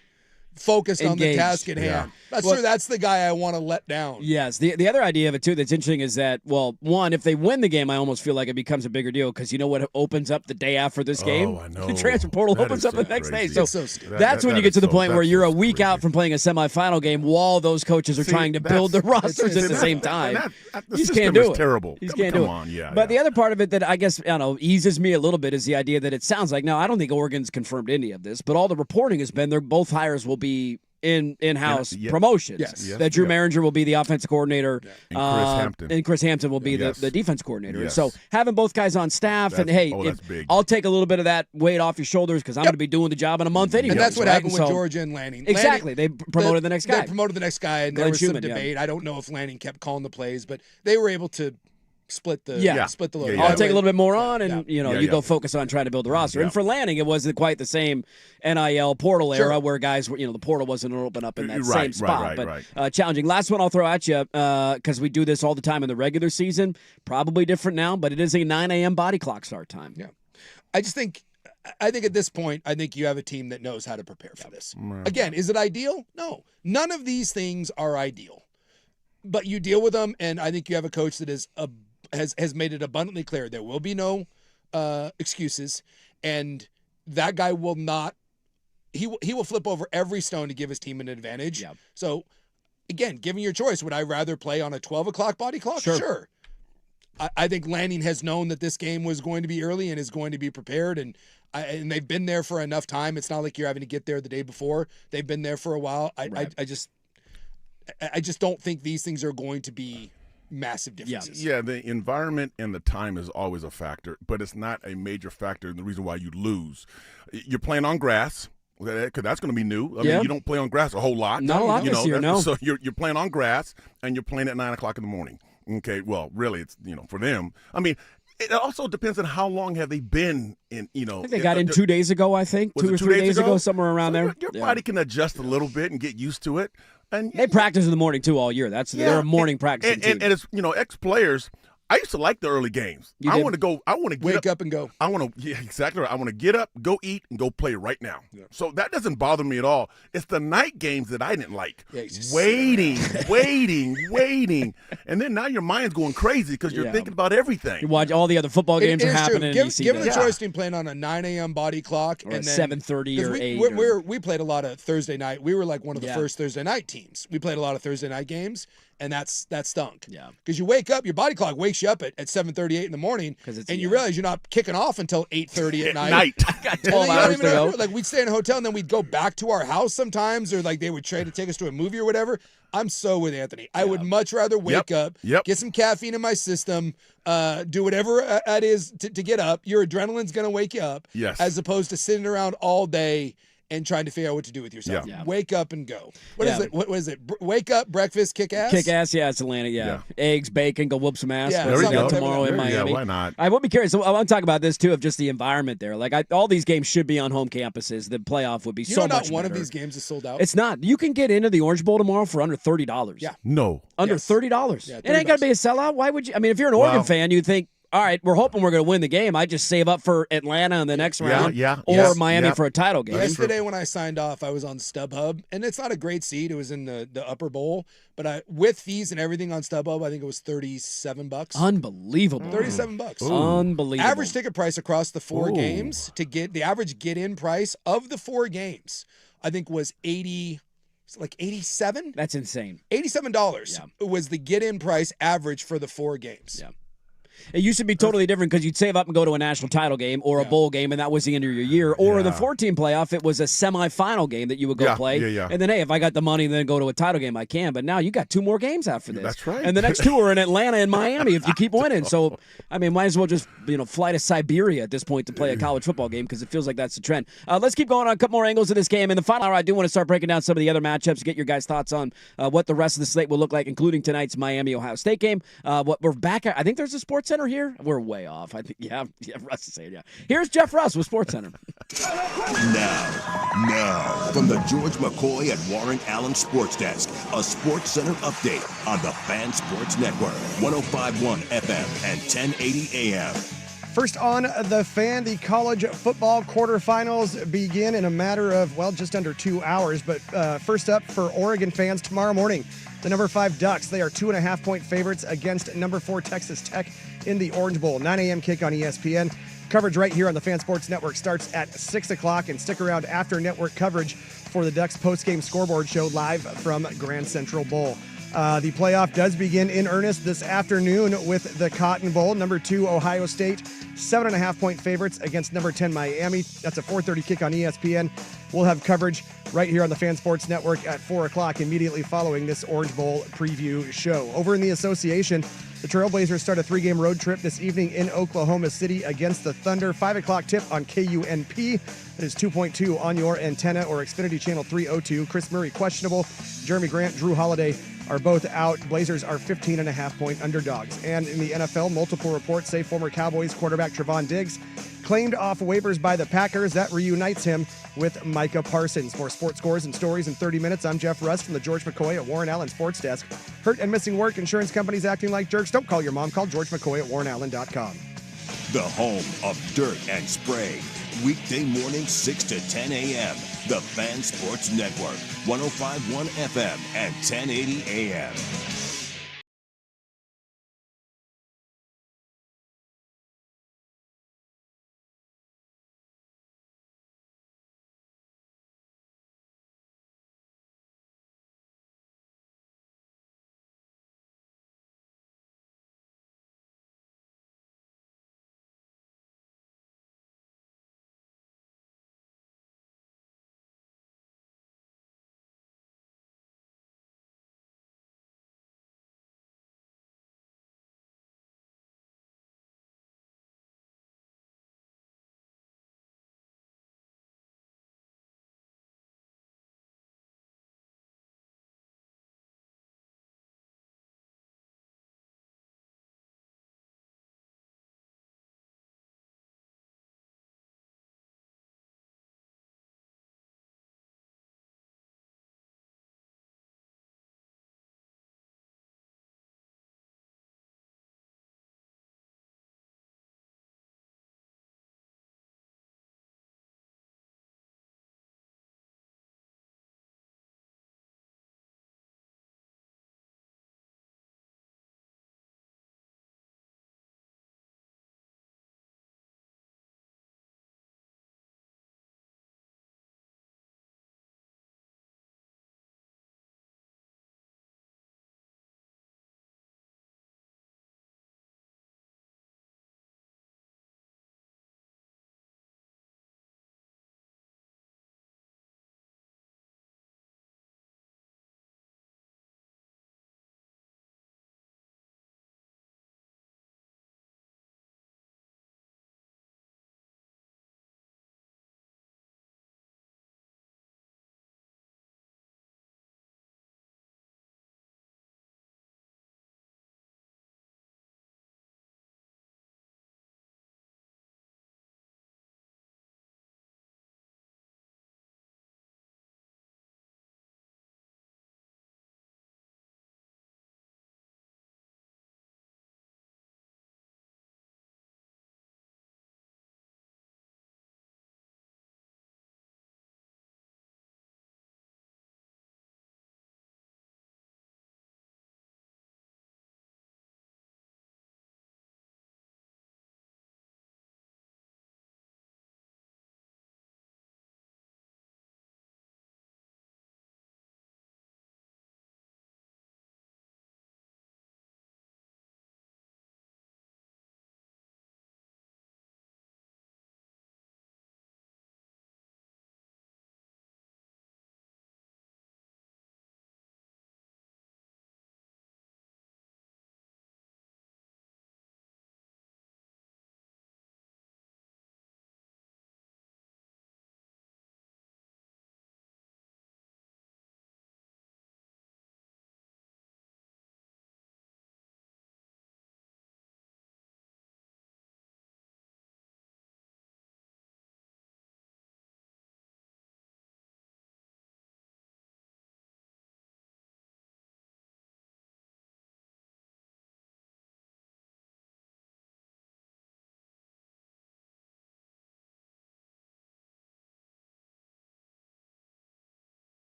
focused on the task at hand. Not sure that's the guy I want to let down. Yes. The other idea of it, too, that's interesting is that, one, if they win the game, I almost feel like it becomes a bigger deal because you know what opens up the day after this game? I know. The transfer portal opens up the next day. So, stupid. that's when you get to the point where you're a week out from playing a semifinal game while those coaches are trying to build their rosters at the same time. The You system can't do is it. terrible. You can't do it. But the other part of it that I guess eases me a little bit is the idea that it sounds like, now I don't think Oregon's confirmed any of this, but all the reporting has been both hires will be in-house Yeah. promotions. Yes. That Drew Maringer will be the offensive coordinator, And Chris Hampton will be Yes. the defense coordinator. Yes. So having both guys on staff, and That's- hey, that's big. I'll take a little bit of that weight off your shoulders because I'm going to be doing the job in a month anyway. And that's what right? happened And with so- Georgia and Lanning. Exactly. They promoted the next guy. They promoted the next guy, and Glenn there was some Schumann, yeah. debate. I don't know if Lanning kept calling the plays, but they were able to split the load. Yeah, I'll yeah. take a little bit more on, and Yeah, you yeah. go focus on trying to build the roster. Yeah. And for Lanning, it wasn't quite the same NIL portal Sure. era where guys were, the portal wasn't open up in that Right, same spot. right. But challenging. Last one I'll throw at you because we do this all the time in the regular season. Probably different now, but it is a 9 a.m. body clock start time. Yeah. I think at this point, I think you have a team that knows how to prepare for this. Again, is it ideal? No. None of these things are ideal. But you deal with them, and I think you have a coach that has made it abundantly clear there will be no excuses, and that guy will not. He will flip over every stone to give his team an advantage. Yeah. So, again, given your choice, would I rather play on a 12 o'clock body clock? Sure. I think Lanning has known that this game was going to be early and is going to be prepared, and they've been there for enough time. It's not like you're having to get there the day before. They've been there for a while. I just don't think these things are going to be massive differences. Yeah, the environment and the time is always a factor, but it's not a major factor in the reason why you lose. You're playing on grass, because that's going to be new. I mean, you don't play on grass a whole lot. Not a lot this year, no. So you're playing on grass, and you're playing at 9 o'clock in the morning. Okay, well, really, it's, for them. I mean, it also depends on how long have they been in, I think they got in 2 days ago, I think. Was it 2 or 3 days ago, somewhere around So there. Your body can adjust a little bit and get used to it. And They practice in the morning, too, all year. They're a morning practicing team. and it's, ex-players, I used to like the early games. You I did? want to go. I want to Wake up and go. I want to, exactly right. I want to get up, go eat, and go play right now. Yeah. So that doesn't bother me at all. It's the night games that I didn't like. Yeah, you just waiting. And then now your mind's going crazy because you're thinking about everything. You watch all the other football games It are is true. happening. and you see Given the that. choice between playing on a 9 a.m. body clock Or and a then 7:30 or 8 We played a lot of Thursday night. We were like one of the Yeah. first Thursday night teams. We played a lot of Thursday night games, and that stunk. Yeah. Because you wake up, your body clock wakes you up at 7:38 in the morning, 'Cause it's- and you yeah. realize you're not kicking off until 8:30 at night. I got And then 12 you don't hours even to know- go. Like we'd stay in a hotel and then we'd go back to our house sometimes, or like they would try to take us to a movie or whatever. I'm so with Anthony. I would much rather wake up, get some caffeine in my system, do whatever that is to get up. Your adrenaline's going to wake you up, Yes. as opposed to sitting around all day and trying to figure out what to do with yourself. Yeah. Yeah. Wake up and go. What is Yeah. it? What is it? Wake up, breakfast, kick ass. Kick ass, yeah, it's Atlanta, yeah. Eggs, bacon, go whoop some ass. Yeah, We'll there see we that go. tomorrow in There you go. Miami. Why not? I will be curious. I want to talk about this too, of just the environment there. Like all these games should be on home campuses. The playoff would be You so know, much not one better. of these games is sold out. It's not. You can get into the Orange Bowl tomorrow for under $30. Yeah. No. Under Yes. $30. Yeah, It ain't got to be a sellout. Why would you? I mean, if you're an Oregon Wow. fan, you think, all right, we're hoping we're going to win the game. I just save up for Atlanta in the next round, yeah, or yes, Miami yeah. for a title game. Yesterday when I signed off, I was on StubHub, and it's not a great seat. It was in the upper bowl, but with fees and everything on StubHub, I think it was $37. Unbelievable. $37. Unbelievable. Average ticket price across the four games to get the average get-in price of the four games, I think was 87. That's insane. $87 was the get-in price average for the four games. Yeah. It used to be totally different because you'd save up and go to a national title game or a bowl game, and that was the end of your year. Or the 14 playoff, it was a semifinal game that you would go play. Yeah. And then, hey, if I got the money and then go to a title game, I can. But now you got 2 more games after this. That's right. And the next 2 are in Atlanta and Miami if you keep winning. So, I mean, might as well just fly to Siberia at this point to play a college football game because it feels like that's the trend. Let's keep going on a couple more angles of this game. In the final hour, I do want to start breaking down some of the other matchups, get your guys' thoughts on what the rest of the slate will look like, including tonight's Miami-Ohio State game. What we're back at, I think there's a Sports Center here. We're way off. I think, Russ is saying, yeah. Here's Jeff Russ with Sports Center. Now, from the George McCoy at Warren Allen Sports Desk, a Sports Center update on the Fan Sports Network, 105.1 FM and 1080 AM. First on the Fan, the college football quarterfinals begin in a matter of, just under 2 hours. But first up for Oregon fans tomorrow morning, the number 5 Ducks. They are 2.5-point favorites against number 4 Texas Tech in the Orange Bowl. 9 a.m. kick on ESPN. Coverage right here on the Fan Sports Network starts at 6 o'clock, and stick around after network coverage for the Ducks postgame scoreboard show live from Grand Central Bowl. The playoff does begin in earnest this afternoon with the Cotton Bowl. Number 2, Ohio State, 7.5-point favorites against number 10, Miami. That's a 4:30 kick on ESPN. We'll have coverage right here on the Fan Sports Network at 4 o'clock immediately following this Orange Bowl preview show. Over in the association, the Trailblazers start a 3-game road trip this evening in Oklahoma City against the Thunder. 5 o'clock tip on KUNP. That is 2.2 on your antenna or Xfinity Channel 302. Chris Murray questionable. Jeremy Grant, Drew Holiday are both out. Blazers are 15.5-point underdogs. And in the NFL, multiple reports say former Cowboys quarterback Trevon Diggs claimed off waivers by the Packers. That reunites him with Micah Parsons. For sports scores and stories in 30 minutes, I'm Jeff Rust from the George McCoy at Warren Allen Sports Desk. Hurt and missing work, insurance companies acting like jerks. Don't call your mom. Call George McCoy at warrenallen.com. The home of dirt and spray. Weekday morning 6 to 10 a.m. The Fan Sports Network, 105.1 FM and 1080 a.m.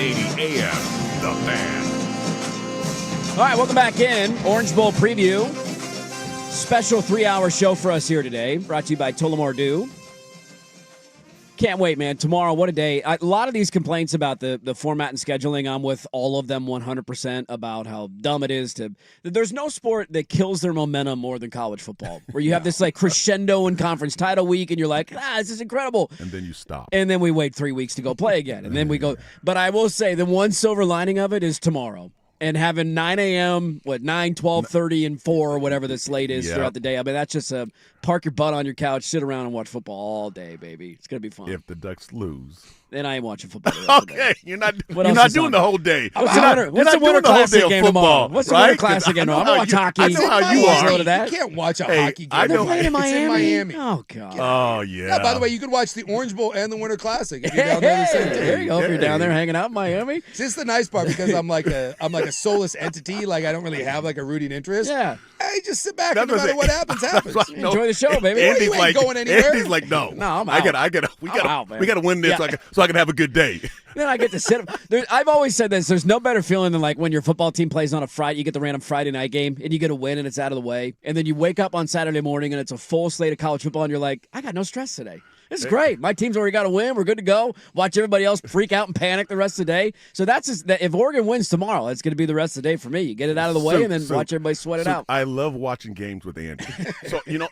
980 AM, The Fan. All right, welcome back in. Orange Bowl preview. Special 3-hour show for us here today. Brought to you by Tullamore Dew. Can't wait, man. Tomorrow, what a day. A lot of these complaints about the format and scheduling, I'm with all of them 100% about how dumb it is to. There's no sport that kills their momentum more than college football, where you have this like crescendo in conference title week and you're like, this is incredible. And then you stop. And then we wait 3 weeks to go play again. And then we go. But I will say the one silver lining of it is tomorrow. And having 9 a.m., 9, 12, 30, and 4, or whatever the slate is throughout the day. I mean, that's just park your butt on your couch, sit around and watch football all day, baby. It's going to be fun. If the Ducks lose. Then I ain't watching football the rest of the day. Okay, you're not is doing on? the whole day. What's You're the Winter doing the whole Classic day of game football, tomorrow? What's the right? Winter Classic game tomorrow? I'm going to watch hockey. I know how you You are. go to that? You can't watch a Hey, hockey game. I know. They're playing in It's in Miami. Miami. Oh, God. Oh, yeah. Yeah, by the way, you could watch the Orange Bowl and the Winter Classic if you're down there the same day. There you go. If you're down there hanging out in Miami. See, this is the nice part because I'm like a soulless entity. Like I don't really have like a rooting interest. Yeah. Hey, just sit back and no That's matter what what happens, happens. Enjoy the show, baby. Andy's You ain't like, going anywhere. Andy's like, no. No, I'm I out. we I'm out, man. gotta win this Yeah. so I can have a good day. Then I get to sit. I've always said this. There's no better feeling than like when your football team plays on a Friday. You get the random Friday night game and you get a win and it's out of the way. And then you wake up on Saturday morning and it's a full slate of college football and you're like, I got no stress today. This is great. My team's already got a win. We're good to go. Watch everybody else freak out and panic the rest of the day. So that's just, if Oregon wins tomorrow, it's going to be the rest of the day for me. You get it out of the way and then watch everybody sweat it out. I love watching games with Andy. So and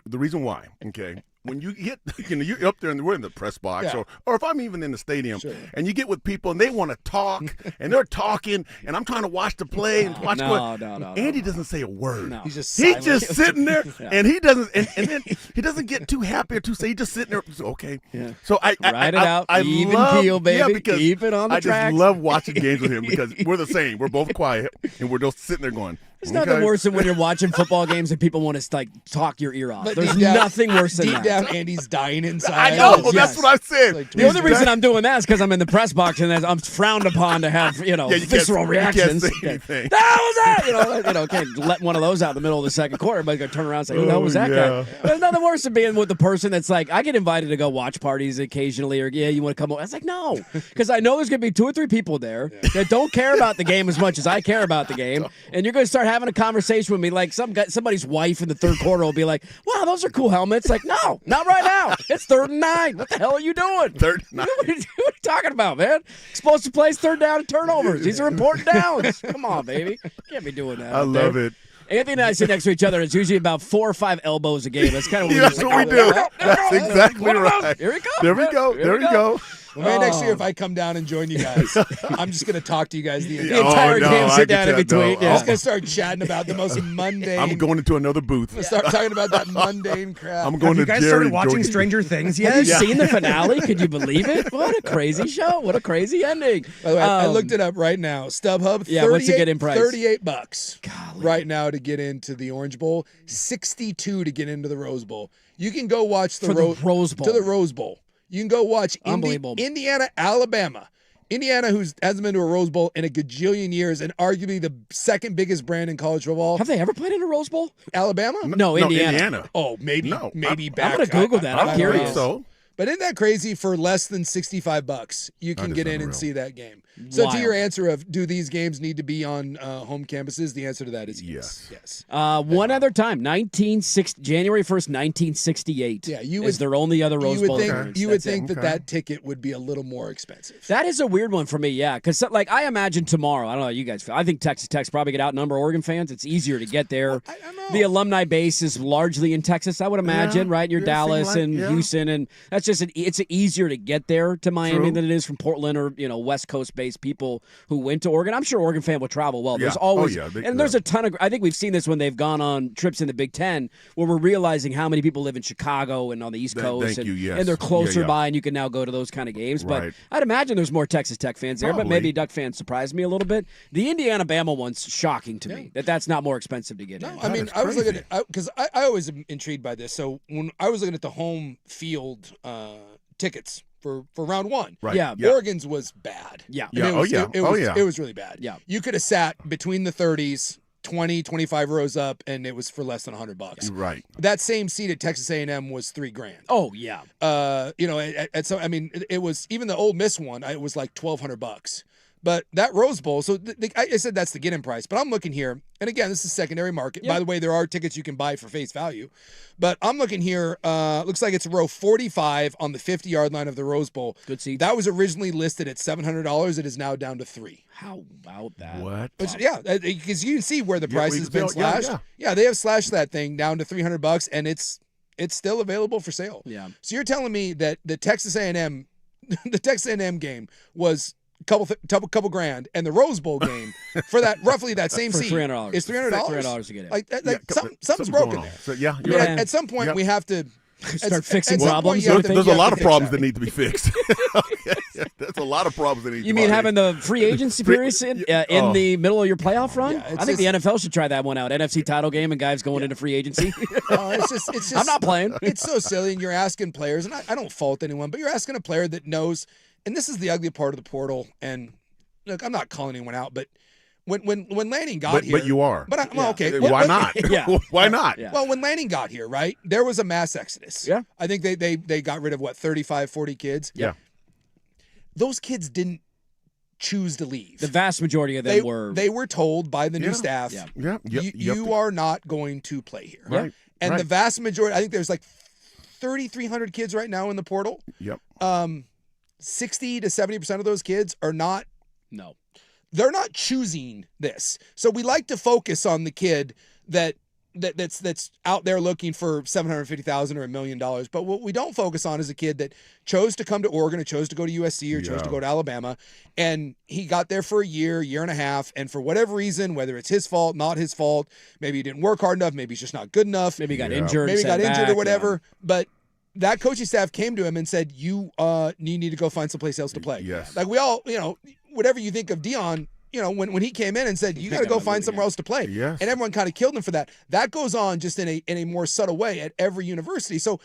the reason why, okay. When you get, you're up there and we're in the press box, or if I'm even in the stadium, and you get with people and they want to talk, and they're talking, and I'm trying to watch the play and watch. No. Andy doesn't say a word. No. He's just sitting there, and he doesn't, and then he doesn't get too happy or too say. He's just sitting there. Okay, so I Ride it out, I even love, keel, baby. Yeah, because Keep it on the I tracks. just love watching games with him because we're the same. We're both quiet, and we're just sitting there going. There's nothing worse than when you're watching football games and people want to like talk your ear off. There's nothing worse than deep that. down, Andy's dying inside. I know. Yes. That's what I said. Like, The only reason I'm doing that is because I'm in the press box and I'm frowned upon to have visceral reactions. You can't say anything. That was that. Can't let one of those out in the middle of the second quarter. Everybody's gonna turn around and say, "Who the hell was that guy?" There's nothing worse than being with the person that's like, I get invited to go watch parties occasionally, or you want to come over. I was like, no, because I know there's gonna be 2 or 3 people there that don't care about the game as much as I care about the game, and you're gonna start having a conversation with me like somebody's wife in the third quarter will be like, "Wow, those are cool helmets." Like, no, not right now. It's 3rd and 9. What the hell are you doing? 3rd and 9. What are you talking about, man? Explosive plays, 3rd down and turnovers. These are important downs. Come on, baby. Can't be doing that. I love it. Anthony and I sit next to each other. It's usually about 4 or 5 elbows a game. That's kind of what That's what we do. That's exactly right. Here we go. There we go. There we go. Well, maybe next year if I come down and join you guys, I'm just gonna talk to you guys the The entire game, sit down in between. I'm just gonna start chatting about the most mundane. I'm going into another booth. I'm gonna start talking about that mundane crap. I'm going Have you to guys Jerry started watching Jordan. Stranger Things Have yet? you seen the finale? Could you believe it? What a crazy show. What a crazy ending. By the way, I looked it up right now. StubHub, Yeah, what's the get-in price? $38 right now to get into the Orange Bowl, $62 to get into the Rose Bowl. You can go watch the Rose Bowl. To the Rose Bowl. You can go watch Unbelievable. Indiana, Alabama. Indiana, who hasn't been to a Rose Bowl in a gajillion years and arguably the second biggest brand in college football. Have they ever played in a Rose Bowl? Alabama? No, Indiana. Oh, maybe. No, maybe I'm back. gonna Google that. I'm I don't curious. know. So But isn't that crazy? For less than $65, you can That is get in unreal. and see that game. So to Wild. your answer of do these games need to be on home campuses? The answer to that is yes. Yes. One other time, January 1st, 1968. Yeah, you is would- their only other Rose Bowl think appearance. you would That's it. think that ticket would be a little more expensive. That is a weird one for me, yeah. Because, like, I imagine tomorrow, I don't know how you guys feel. I think Texas Tech's probably going to outnumber Oregon fans. It's easier to get there. I don't know. The alumni base is largely in Texas, I would imagine, right? You're yeah, Dallas seem and like- yeah. Houston, and that's just it's easier to get there to Miami True. than it is from Portland or, West Coast-based people who went to Oregon. I'm sure Oregon fan will travel well. There's Yeah. always, Oh, yeah. and there's a ton of, I think we've seen this when they've gone on trips in the Big Ten where we're realizing how many people live in Chicago and on the East Coast. Thank you, yes. And they're closer Yeah. by and you can now go to those kind of games. But Right. I'd imagine there's more Texas Tech fans there, but Probably. maybe Duck fans surprised me a little bit. The Indiana-Bama one's shocking to me that's not more expensive to get in. I mean, is I was looking crazy. at because I always am intrigued by this. So when I was looking at the home field tickets for round one, Right. Yeah. Oregon's was bad. Yeah. I mean, Yeah. it was, Oh, yeah. It Oh, was, yeah. It was really bad. Yeah. You could have sat between the 30s 20, 25 rows up, and it was for less than $100. Right. That same seat at Texas A&M was $3,000. Oh yeah. So I mean, it was even the Ole Miss one. It was like $1,200. But that Rose Bowl, so I said that's the get-in price. But I'm looking here, and again, this is secondary market. Yep. By the way, there are tickets you can buy for face value. But I'm looking here. Looks like it's row 45 on the 50-yard line of the Rose Bowl. Good seats. That was originally listed at $700. It is now down to $300. How about that? What? Which, yeah, because you can see where the price has been yeah, slashed. Yeah, they have slashed that thing down to $300, and it's still available for sale. Yeah. So you're telling me that the Texas A&M, the Texas A&M game was couple grand, and the Rose Bowl game for that roughly that same For seat $300. is $300. $300 to get in. Like, something's something's broken going on. there. So, yeah, I you're mean, right. at some point we have to Start fixing at some point problems. you have to- There's you a have lot to of fix problems that. that need to be fixed. There's a lot of problems that need to be You mean fixed. having the free agency period in the middle of your playoff run? Yeah, it's I think the NFL should try that one out. NFC title game and guys going into free agency. It's just I'm not playing. It's so silly, and you're asking players, and I don't fault anyone, but you're asking a player that knows, and this is the ugly part of the portal. And look, I'm not calling anyone out, but when Lanning got here, but you are. But well, okay, Why well, not? Yeah. Why not? Yeah. Well, when Lanning got here, right, there was a mass exodus. Yeah. I think they got rid of 35, 40 kids. Yeah. Those kids didn't choose to leave. The vast majority of them were. They were told by the new Yeah. staff, Yeah. Yeah. you are not going to play here. Right. And right. the vast majority, I think there's like 3,300 kids right now in the portal. Yep. 60 to 70% of those kids are not. No. They're not choosing this. So we like to focus on the kid that's out there looking for $750,000 or $1 million. But what we don't focus on is a kid that chose to come to Oregon or chose to go to USC or chose to go to Alabama, and he got there for a year and a half, and for whatever reason, whether it's his fault, not his fault, maybe he didn't work hard enough, maybe he's just not good enough, Maybe he got injured. maybe he got sent injured back, or whatever, but that coaching staff came to him and said, you need to go find someplace else to play. Yes. Like we all, whatever you think of Dion, when he came in and said, you got to go find somewhere else to play. Yes. And everyone kind of killed him for that. That goes on just in a more subtle way at every university. So,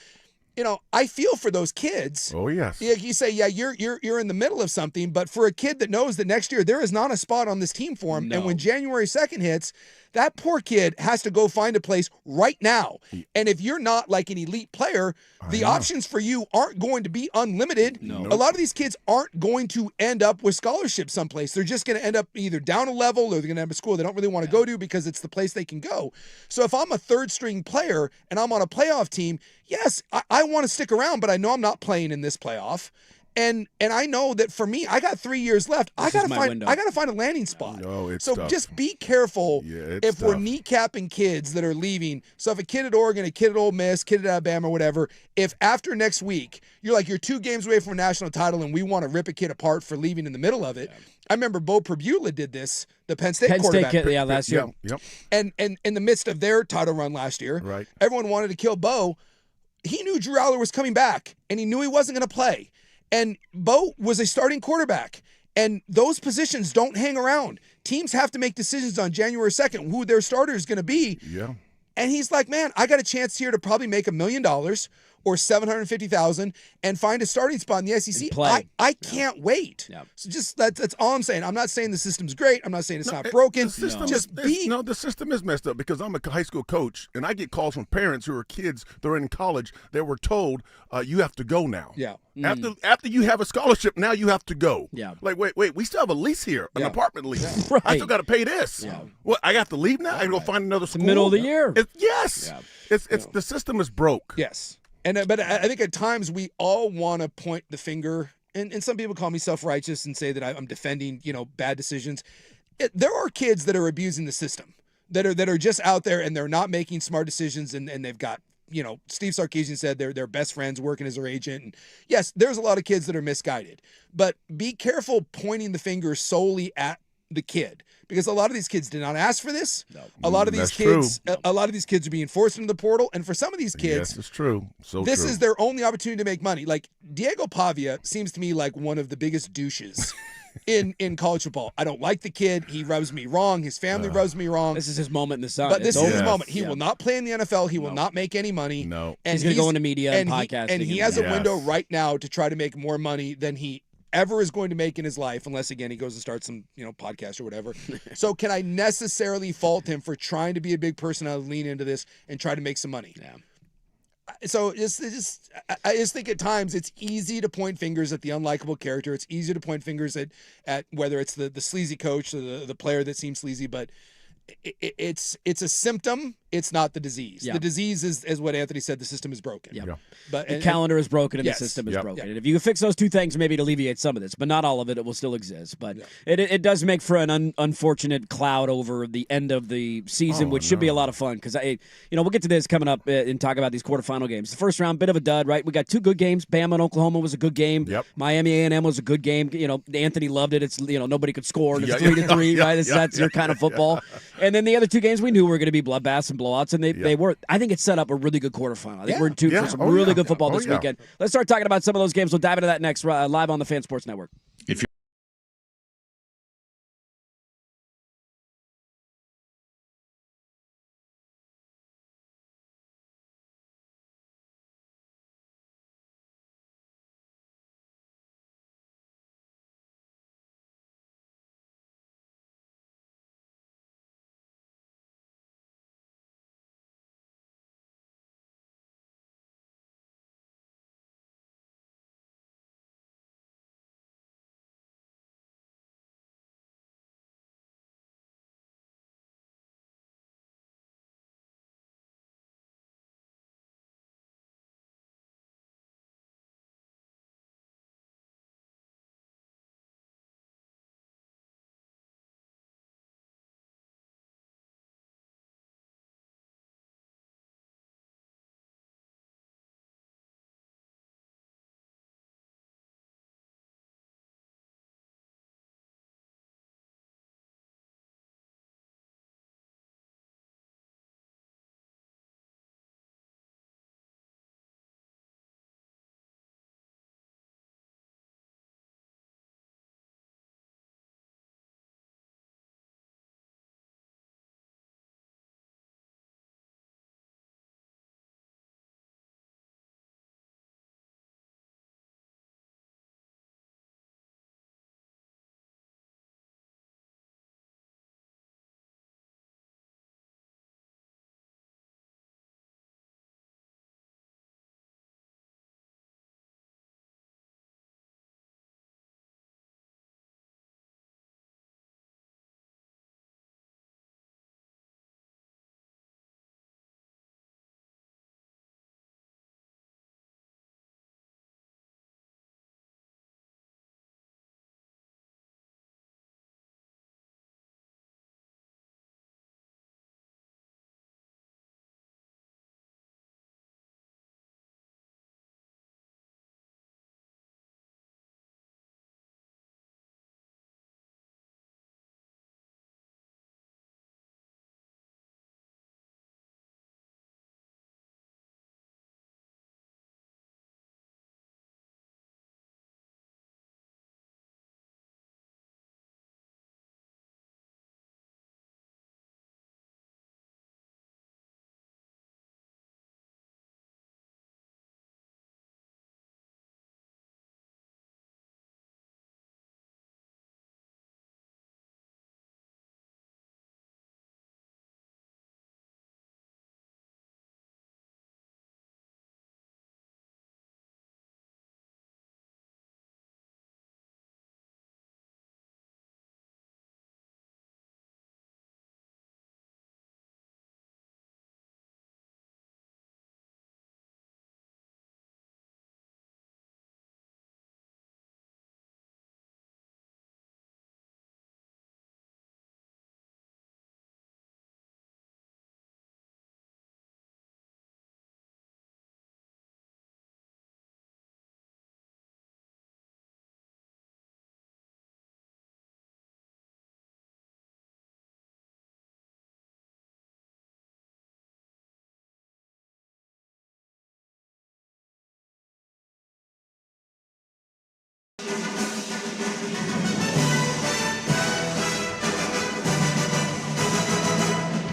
I feel for those kids. Oh yes. Yeah, you say, you're in the middle of something, but for a kid that knows that next year there is not a spot on this team for him, No. and when January 2nd hits, that poor kid has to go find a place right now. And if you're not like an elite player, the options for you aren't going to be unlimited. No. A lot of these kids aren't going to end up with scholarships someplace. They're just going to end up either down a level or they're going to have a school they don't really want to go to because it's the place they can go. So if I'm a third string player and I'm on a playoff team, yes, I want to stick around, but I know I'm not playing in this playoff. And I know that for me, I got 3 years left. I gotta find a landing spot. No, it's so tough. just be careful Yeah, if it's we're tough. kneecapping kids that are leaving. So if a kid at Oregon, a kid at Ole Miss, kid at Alabama, or whatever, if after next week you're 2 games away from a national title and we want to rip a kid apart for leaving in the middle of it, I remember Bo Prabula did this, the Penn State quarterback. last year. Yep. And in the midst of their title run last year, Right. everyone wanted to kill Bo. He knew Drew Aller was coming back, and he knew he wasn't going to play. And Bo was a starting quarterback, and those positions don't hang around. Teams have to make decisions on January 2nd who their starter is going to be. Yeah. And he's like, man, I got a chance here to probably make $1 million or $750,000 and find a starting spot in the SEC. And play. I can't wait. Yeah. So just that's all I'm saying. I'm not saying the system's great. I'm not saying it's not broken. The system the system is messed up because I'm a high school coach and I get calls from parents who are kids that are in college that were told you have to go now. Yeah. After you have a scholarship, now you have to go. Yeah. Like wait, we still have a lease here, an apartment lease. Right. I still got to pay this. Yeah. What? I got to leave now. I go find another school. Middle of the year. Yes. Yeah. It's the system is broke. Yes. And but I think at times we all want to point the finger, and some people call me self-righteous and say that I'm defending, bad decisions. There are kids that are abusing the system, that are just out there and they're not making smart decisions, and they've got, Steve Sarkisian said they're best friends working as their agent. And yes, there's a lot of kids that are misguided, but be careful pointing the finger solely at the kid, because a lot of these kids did not ask for this. No. A lot of these kids, a lot of these kids are being forced into the portal, and for some of these kids, Yes, it's true. this true. is their only opportunity to make money. Like Diego Pavia seems to me like one of the biggest douches in college football. I don't like the kid. He rubs me wrong. His family rubs me wrong. This is his moment in the sun. But this is his Yes. moment. He will not play in the NFL. He will not make any money. No. And He's gonna go into media and he- podcasting And he and- has a Yes. window right now to try to make more money than he ever is going to make in his life, unless again he goes and starts some podcast or whatever. So can I necessarily fault him for trying to be a big personality, lean into this, and try to make some money? Yeah. So I just think at times it's easy to point fingers at the unlikable character. It's easy to point fingers at whether it's the sleazy coach or the player that seems sleazy, but it's a symptom. It's not the disease. Yeah. The disease is what Anthony said. The system is broken. Yeah. But The calendar is broken and Yes. the system is Yep. broken. And if you can fix those two things, maybe it alleviates some of this, but not all of it. It will still exist. But it does make for an unfortunate cloud over the end of the season, which should be a lot of fun because we'll get to this coming up and talk about these quarterfinal games. The first round, bit of a dud, right? We got two good games. Bama and Oklahoma was a good game. Yep. Miami A&M was a good game. Anthony loved it. It's nobody could score. And it's Yeah, 3-3, yeah, right? That's your kind of football. And then the other two games we knew were going to be bloodbaths and blowouts, and they were. I think it set up a really good quarterfinal. I think we're in tune for some really good football this weekend. Let's start talking about some of those games. We'll dive into that next, live on the Fan Sports Network.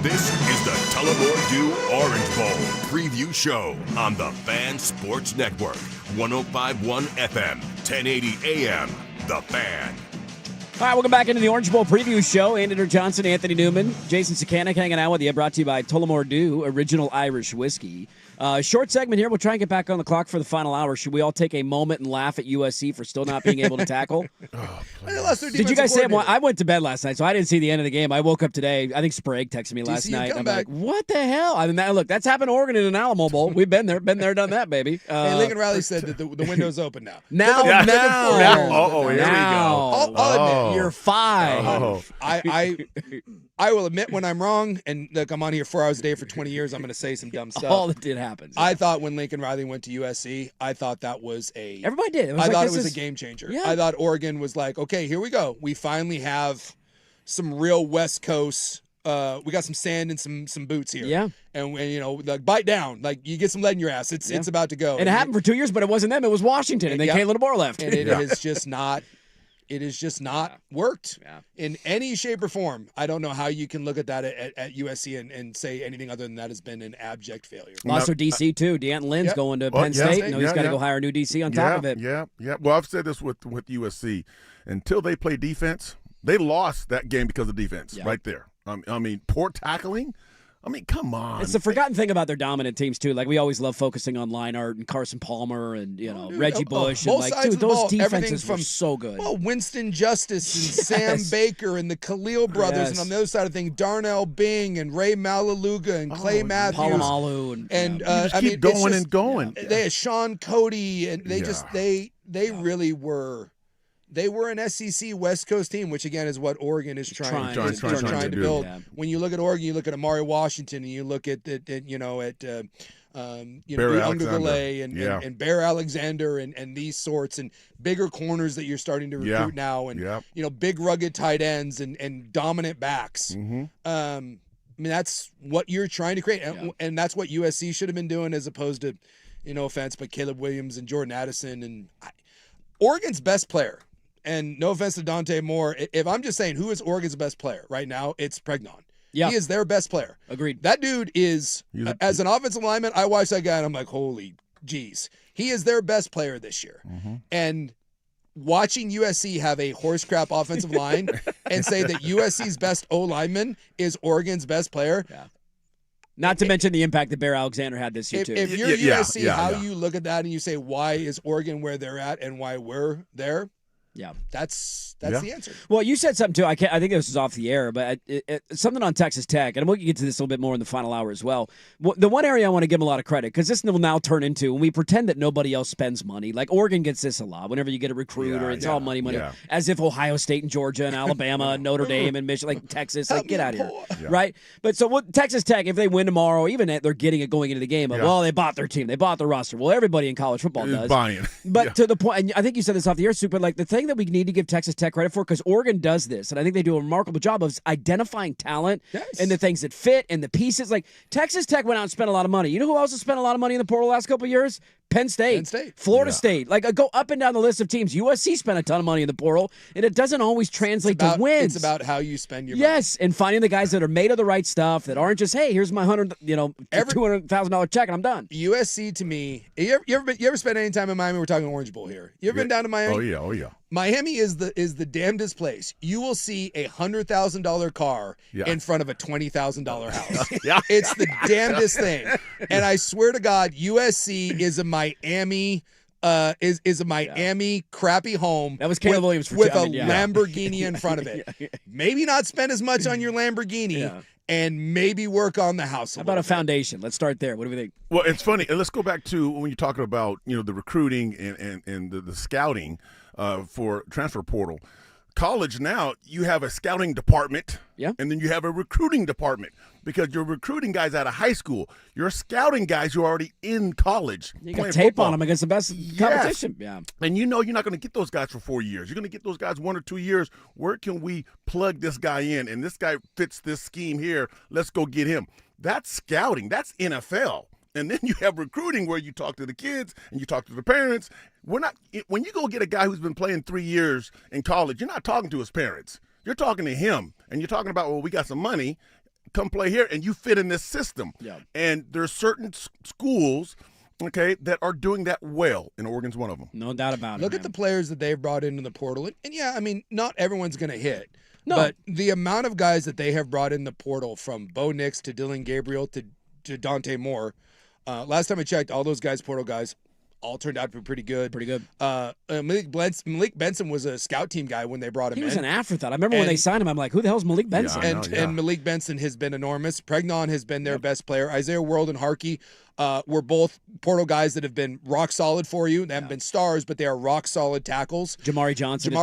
This is the Tullamore Dew Orange Bowl preview show on the Fan Sports Network, 105.1 FM, 1080 AM, The Fan. All right, welcome back into the Orange Bowl preview show. Andy Johnson, Anthony Newman, Jason Sukanik hanging out with you. Brought to you by Tullamore Dew, original Irish whiskey. Short segment here. We'll try and get back on the clock for the final hour. Should we all take a moment and laugh at USC for still not being able to tackle? Did you guys say I went to bed last night, so I didn't see the end of the game. I woke up today. I think Sprague texted me last night. I'm like, what the hell? I mean, look, that's happened to Oregon in an Alamo Bowl. We've been there, done that, baby. Hey, Lincoln Riley said that the window's open now. Here we go. I'll admit, you're 5. I will admit when I'm wrong, and look, I'm on here 4 hours a day for 20 years. I'm going to say some dumb stuff. All that did happen. I thought when Lincoln Riley went to USC, I thought that was everybody did. I thought it was a game changer. Yeah. I thought Oregon was like, okay, here we go. We finally have some real West Coast. We got some sand and some boots here. Yeah. And like bite down. Like you get some lead in your ass. It's about to go. And it happened for 2 years, but it wasn't them. It was Washington, and then Kalen DeBoer left. And it has just not. It has just not worked in any shape or form. I don't know how you can look at that at USC and say anything other than that has been an abject failure. Lost their DC, too. D'Anton Lynn's going to Penn State. He's got to go hire a new DC on top of it. Yeah. Well, I've said this with USC. Until they play defense, they lost that game because of defense right there. I mean, poor tackling. I mean, come on. It's the forgotten thing about their dominant teams, too. Like, we always love focusing on Leinart and Carson Palmer and, Reggie Bush. Both and, sides of the those ball, defenses were so good. Well, Winston Justice and Sam Baker and the Khalil brothers. And on the other side of things, Darnell Bing and Ray Malaluga and Clay Matthews. Palomalu. And keep going and going. They had Sean Cody, and they really were. They were an SEC West Coast team, which again is what Oregon is trying to build. Yeah. When you look at Oregon, you look at Amari Washington, and you look at Unger and Bear Alexander and these sorts and bigger corners that you're starting to recruit now, and big rugged tight ends and dominant backs. Mm-hmm. I mean, that's what you're trying to create, and that's what USC should have been doing, as opposed to, no offense, but Caleb Williams and Jordan Addison and Oregon's best player. And no offense to Dante Moore, if I'm just saying who is Oregon's best player right now, it's Pregnon. Yeah. He is their best player. Agreed. That dude is, as an offensive lineman, I watch that guy and I'm like, holy geez. He is their best player this year. Mm-hmm. And watching USC have a horse crap offensive line and say that USC's best O-lineman is Oregon's best player. Yeah. Not to mention the impact that Bear Alexander had this year, too. If you're USC, you look at that and you say, why is Oregon where they're at and why we're there? Yeah, that's the answer. Well, you said something too. I think this was off the air, but something on Texas Tech, and we'll get to this a little bit more in the final hour as well. The one area I want to give them a lot of credit, because this will now turn into when we pretend that nobody else spends money. Like Oregon gets this a lot. Whenever you get a recruiter, it's all money, as if Ohio State and Georgia and Alabama and Notre Dame and Michigan, like Texas, get out of here, right? But so what? Texas Tech, if they win tomorrow, even they're getting it going into the game. Well, they bought their team, they bought their roster. Well, everybody in college football does. Buying. But to the point, and I think you said this off the air, Super. Like the thing that we need to give Texas Tech credit for, because Oregon does this, and I think they do a remarkable job of identifying talent and the things that fit and the pieces. Like Texas Tech went out and spent a lot of money. You know who else has spent a lot of money in the portal the last couple of years? Penn State. Florida State. Like go up and down the list of teams. USC spent a ton of money in the portal, and it doesn't always translate to wins. It's about how you spend your money. Yes, and finding the guys that are made of the right stuff, that aren't just, hey, here's my $200,000 check and I'm done. USC to me, you ever spent any time in Miami? We're talking Orange Bowl here. You ever been down to Miami? Oh yeah. Miami is the damnedest place. You will see a $100,000 car in front of a $20,000 house. It's the damnedest thing. And I swear to God, USC is a Miami is a Miami crappy home. That was Caleb Williams with a Lamborghini in front of it. Maybe not spend as much on your Lamborghini. And maybe work on the house. How about a foundation? Let's start there. What do we think? Well, it's funny. And let's go back to when you're talking about the recruiting and the scouting for transfer portal. College now, you have a scouting department, and then you have a recruiting department, because you're recruiting guys out of high school. You're scouting guys who are already in college. You got tape football on them against the best competition. Yeah. And you're not going to get those guys for 4 years. You're going to get those guys 1 or 2 years. Where can we plug this guy in? And this guy fits this scheme here. Let's go get him. That's scouting. That's NFL. And then you have recruiting, where you talk to the kids and you talk to the parents. When you go get a guy who's been playing 3 years in college, you're not talking to his parents. You're talking to him, and you're talking about, well, we got some money, come play here, and you fit in this system. Yeah. And there's certain schools okay, that are doing that well, and Oregon's one of them. No doubt about it. Look at the players that they've brought into the portal. And yeah, I mean, not everyone's going to hit. No. But the amount of guys that they have brought in the portal, from Bo Nix to Dylan Gabriel to Dante Moore, last time I checked, all those guys, portal guys, all turned out to be pretty good. Pretty good. Malik Benson was a scout team guy when they brought him in. He was an afterthought. I remember when they signed him, I'm like, who the hell is Malik Benson? And Malik Benson has been enormous. Pregnon has been their best player. Isaiah World and Harkey were both portal guys that have been rock solid for you. They haven't been stars, but they are rock solid tackles. Jamari Johnson,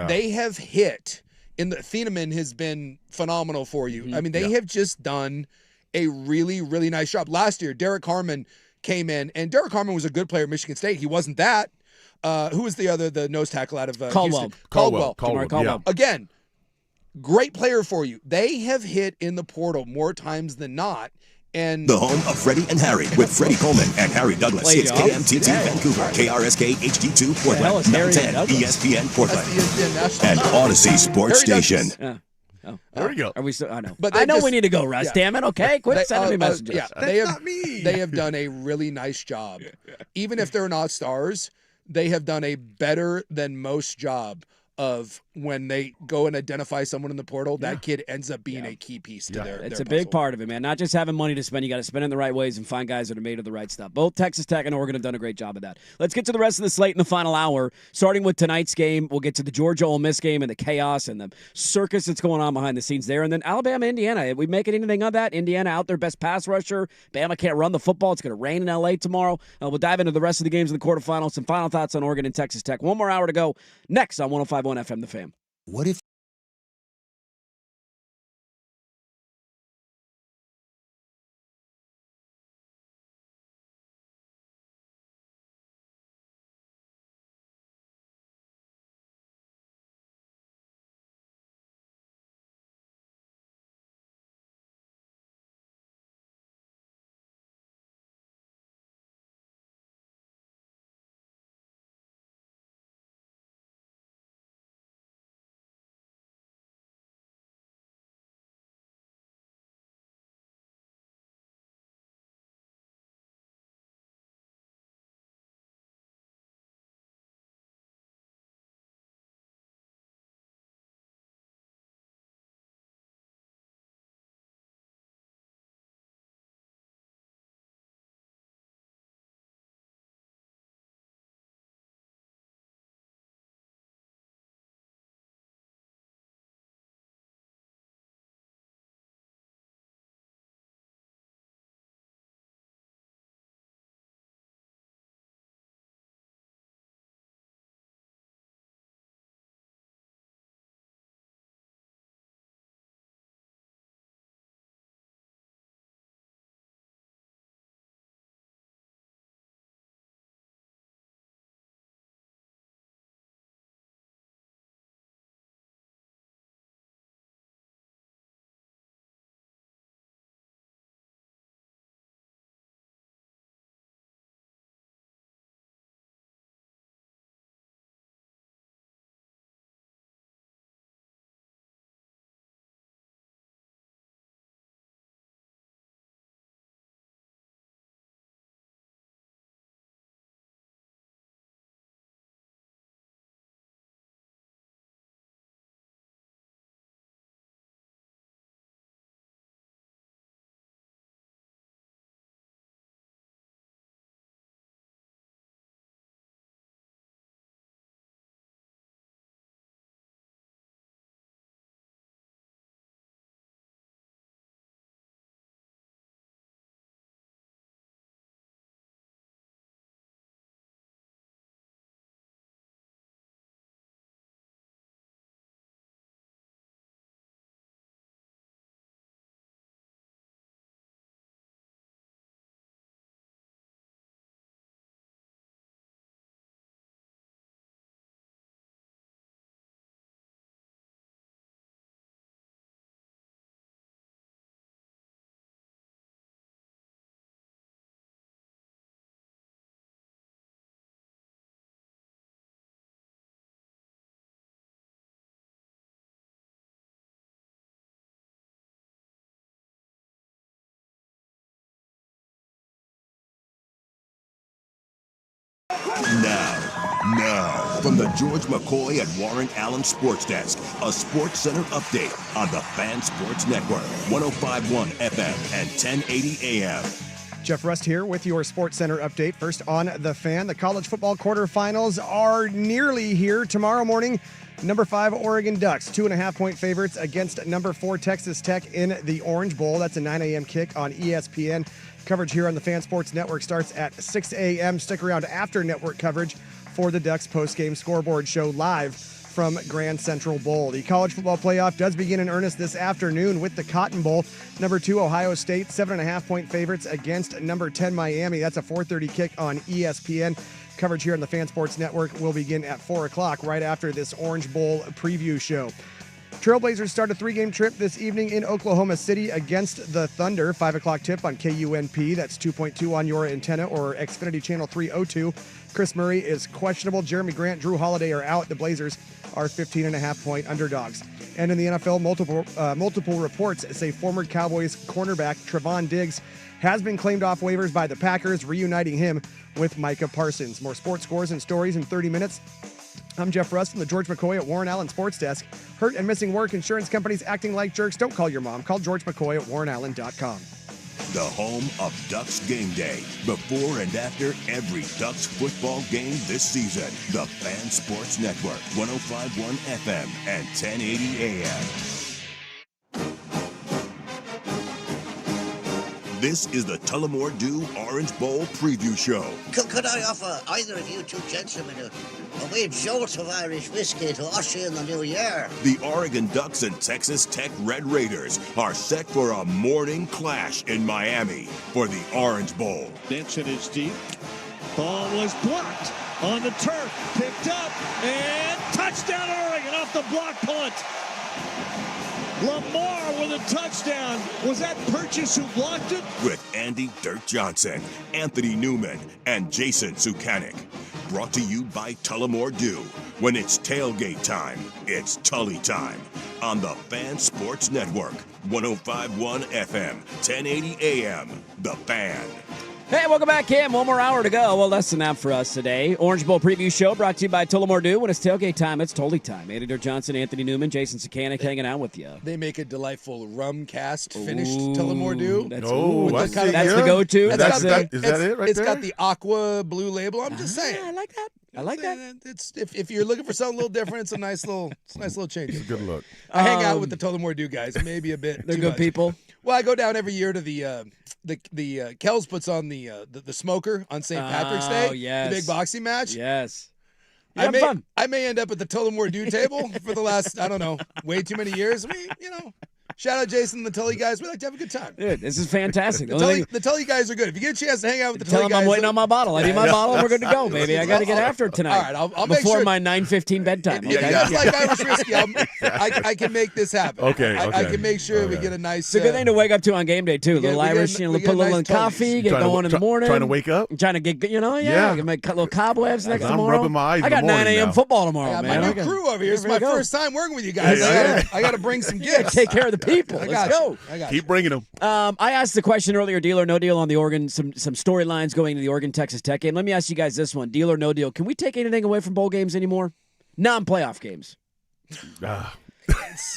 they have hit. And the Thieneman has been phenomenal for you. I mean, they have just done a really, really nice job. Last year, Derek Harmon came in, and Derek Harmon was a good player at Michigan State. He wasn't that. Who was the nose tackle out of Caldwell? Houston? Caldwell. Caldwell. Again, great player for you. They have hit in the portal more times than not. And the home of Freddie and Harry with Freddie Coleman and Harry Douglas. It's KMTT Vancouver, KRSK HD2 Portland, 910 ESPN Portland, and Odyssey Sports Station. There we go. Are we still? I know. But I know we need to go, Russ. Damn it. Okay, quit sending me messages. That's not me. They have done a really nice job. Even if they're not stars, they have done a better than most job of when they go and identify someone in the portal, that kid ends up being a key piece to their It's their a big puzzle. part of it, man. Not just having money to spend. You got to spend it in the right ways and find guys that are made of the right stuff. Both Texas Tech and Oregon have done a great job of that. Let's get to the rest of the slate in the final hour. Starting with tonight's game, we'll get to the Georgia Ole Miss game and the chaos and the circus that's going on behind the scenes there. And then Alabama, Indiana. Are we making anything of that? Indiana out their best pass rusher. Bama can't run the football. It's going to rain in L.A. tomorrow. We'll dive into the rest of the games in the quarterfinals. Some final thoughts on Oregon and Texas Tech. One more hour to go. Next on 105.1 FM, The Fan. What if Now, from the George McCoy and Warren Allen Sports Desk, a Sports Center update on the Fan Sports Network, 105.1 FM and 1080 AM. Jeff Rust here with your Sports Center update. First on The Fan, the college football quarterfinals are nearly here. Tomorrow morning, number 5 Oregon Ducks, 2.5-point favorites against number 4 Texas Tech in the Orange Bowl. That's a 9 a.m. kick on ESPN. Coverage here on the Fan Sports Network starts at 6 a.m. Stick around after network coverage for the Ducks postgame scoreboard show live from Grand Central Bowl. The college football playoff does begin in earnest this afternoon with the Cotton Bowl. Number 2 Ohio State, 7.5-point favorites against number 10 Miami. That's a 4:30 kick on ESPN. Coverage here on the Fan Sports Network will begin at 4 o'clock right after this Orange Bowl preview show. Trailblazers start a 3-game trip this evening in Oklahoma City against the Thunder. 5 o'clock tip on KUNP. That's 2.2 on your antenna or Xfinity Channel 302. Chris Murray is questionable. Jeremy Grant, Drew Holiday are out. The Blazers are 15.5-point underdogs. And in the NFL, multiple reports say former Cowboys cornerback Trevon Diggs has been claimed off waivers by the Packers, reuniting him with Micah Parsons. More sports scores and stories in 30 minutes. I'm Jeff Rust from the George McCoy at Warren Allen Sports Desk. Hurt and missing work, insurance companies acting like jerks. Don't call your mom. Call George McCoy at warrenallen.com. The home of Ducks Game Day. Before and after every Ducks football game this season. The Fan Sports Network, 105.1 FM and 1080 AM. This is the Tullamore Dew Orange Bowl preview show. Could I offer either of you two gentlemen a wee jolt of Irish whiskey to usher in the new year? The Oregon Ducks and Texas Tech Red Raiders are set for a morning clash in Miami for the Orange Bowl. Benson is deep. Ball was blocked on the turf. Picked up and touchdown Oregon off the block punt. Lamar with a touchdown. Was that Purchase who blocked it? With Andy Dirt Johnson, Anthony Newman, and Jason Sukanik. Brought to you by Tullamore Dew. When it's tailgate time, it's Tully time. On the Fan Sports Network, 105.1 FM, 1080 AM. The Fan. Hey, welcome back, Cam. One more hour to go. Well, less than that for us today. Orange Bowl preview show brought to you by Tullamore Dew. When it's tailgate time, it's totally time. Andy Dirt Johnson, Anthony Newman, Jason Sukanik hanging out with you. They make a delightful rum cast finished Tullamore Dew. That's the go-to. Is that it right It's there? got the aqua blue label. I'm just saying. I like that. I like that. It's if you're looking for something a little different, it's a nice little change. It's a good look. I hang out with the Tullamore Dew guys, maybe a bit. They're too good much. people. Well, I go down every year to the Kells puts on the smoker on St. Patrick's Day. Oh, yes. The big boxing match. Yes. You fun. I may end up at the Tullamore Dew table for the last, I don't know, way too many years. Shout out Jason and the Tully guys. We like to have a good time. Dude, this is fantastic. The Tully guys are good. If you get a chance to hang out with the Tell Tully them guys, I'm waiting on my bottle. I need my bottle and we're good to go, baby. I got to get after it tonight. All right, I'll make before sure. my 9:15 bedtime. If Okay? you guys like Irish whiskey, I can make this happen. Okay. I can make sure we get a nice. It's a good thing to wake up to on game day, too. A little Irish, put a little in coffee, get going in the morning. Trying to wake up? Trying to get, get my little cobwebs next I'm tomorrow. rubbing my eyes I got in the 9 morning a.m. now. football tomorrow, man. My new crew over here. It's my first time working with you guys. Yeah. I got to bring some gifts. Take care of the people. Let's go. Keep bringing them. I asked the question earlier, deal or no deal on the Oregon, some storylines going into the Oregon-Texas Tech game. Let me ask you guys this one. Deal or no deal? Can we take anything away from bowl games anymore? Non-playoff games.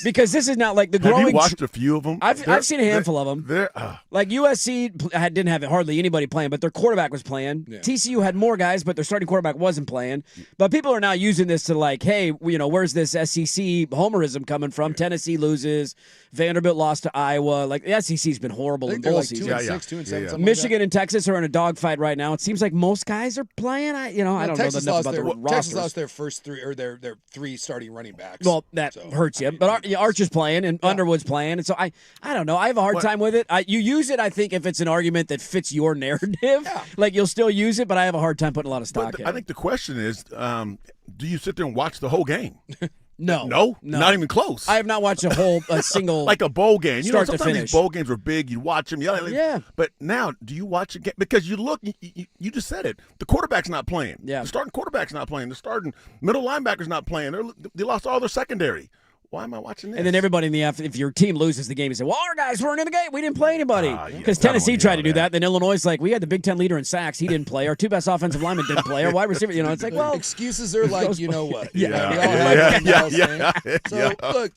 Because this is not like the growing... Have you watched a few of them? I've seen a handful of them. Like USC didn't have hardly anybody playing, but their quarterback was playing. Yeah. TCU had more guys, but their starting quarterback wasn't playing. But people are now using this to like, hey, where's this SEC homerism coming from? Tennessee loses. Vanderbilt lost to Iowa. Like the SEC's been horrible in bowl season. 2-6, 2-7. Michigan and Texas are in a dogfight right now. It seems like most guys are playing. I don't know enough about the rosters. Texas lost their first three or their three starting running backs. Well, that hurts you. But Archer's playing and Underwood's playing, and so I don't know. I have a hard time with it. You use it, I think, if it's an argument that fits your narrative. Yeah. Like you'll still use it, but I have a hard time putting a lot of stock in it. I think the question is, do you sit there and watch the whole game? No, not even close. I have not watched a single like a bowl game. Sometimes these bowl games were big. You watch them, yeah. But now, do you watch a game? Because you look, you just said it. The quarterback's not playing. Yeah, the starting quarterback's not playing. The starting middle linebacker's not playing. They lost all their secondary. why am I watching this? And then everybody in the if your team loses the game, you say, well, our guys weren't in the game. We didn't play anybody. Yeah, Because I don't Tennessee wanna tried hear to do all that. Then Illinois is like, we had the Big Ten leader in sacks. He didn't play. Our 2 best offensive linemen didn't play. Our wide receiver, it's like, well. Excuses are like, you know what? Yeah. We all have them, Yeah. So look,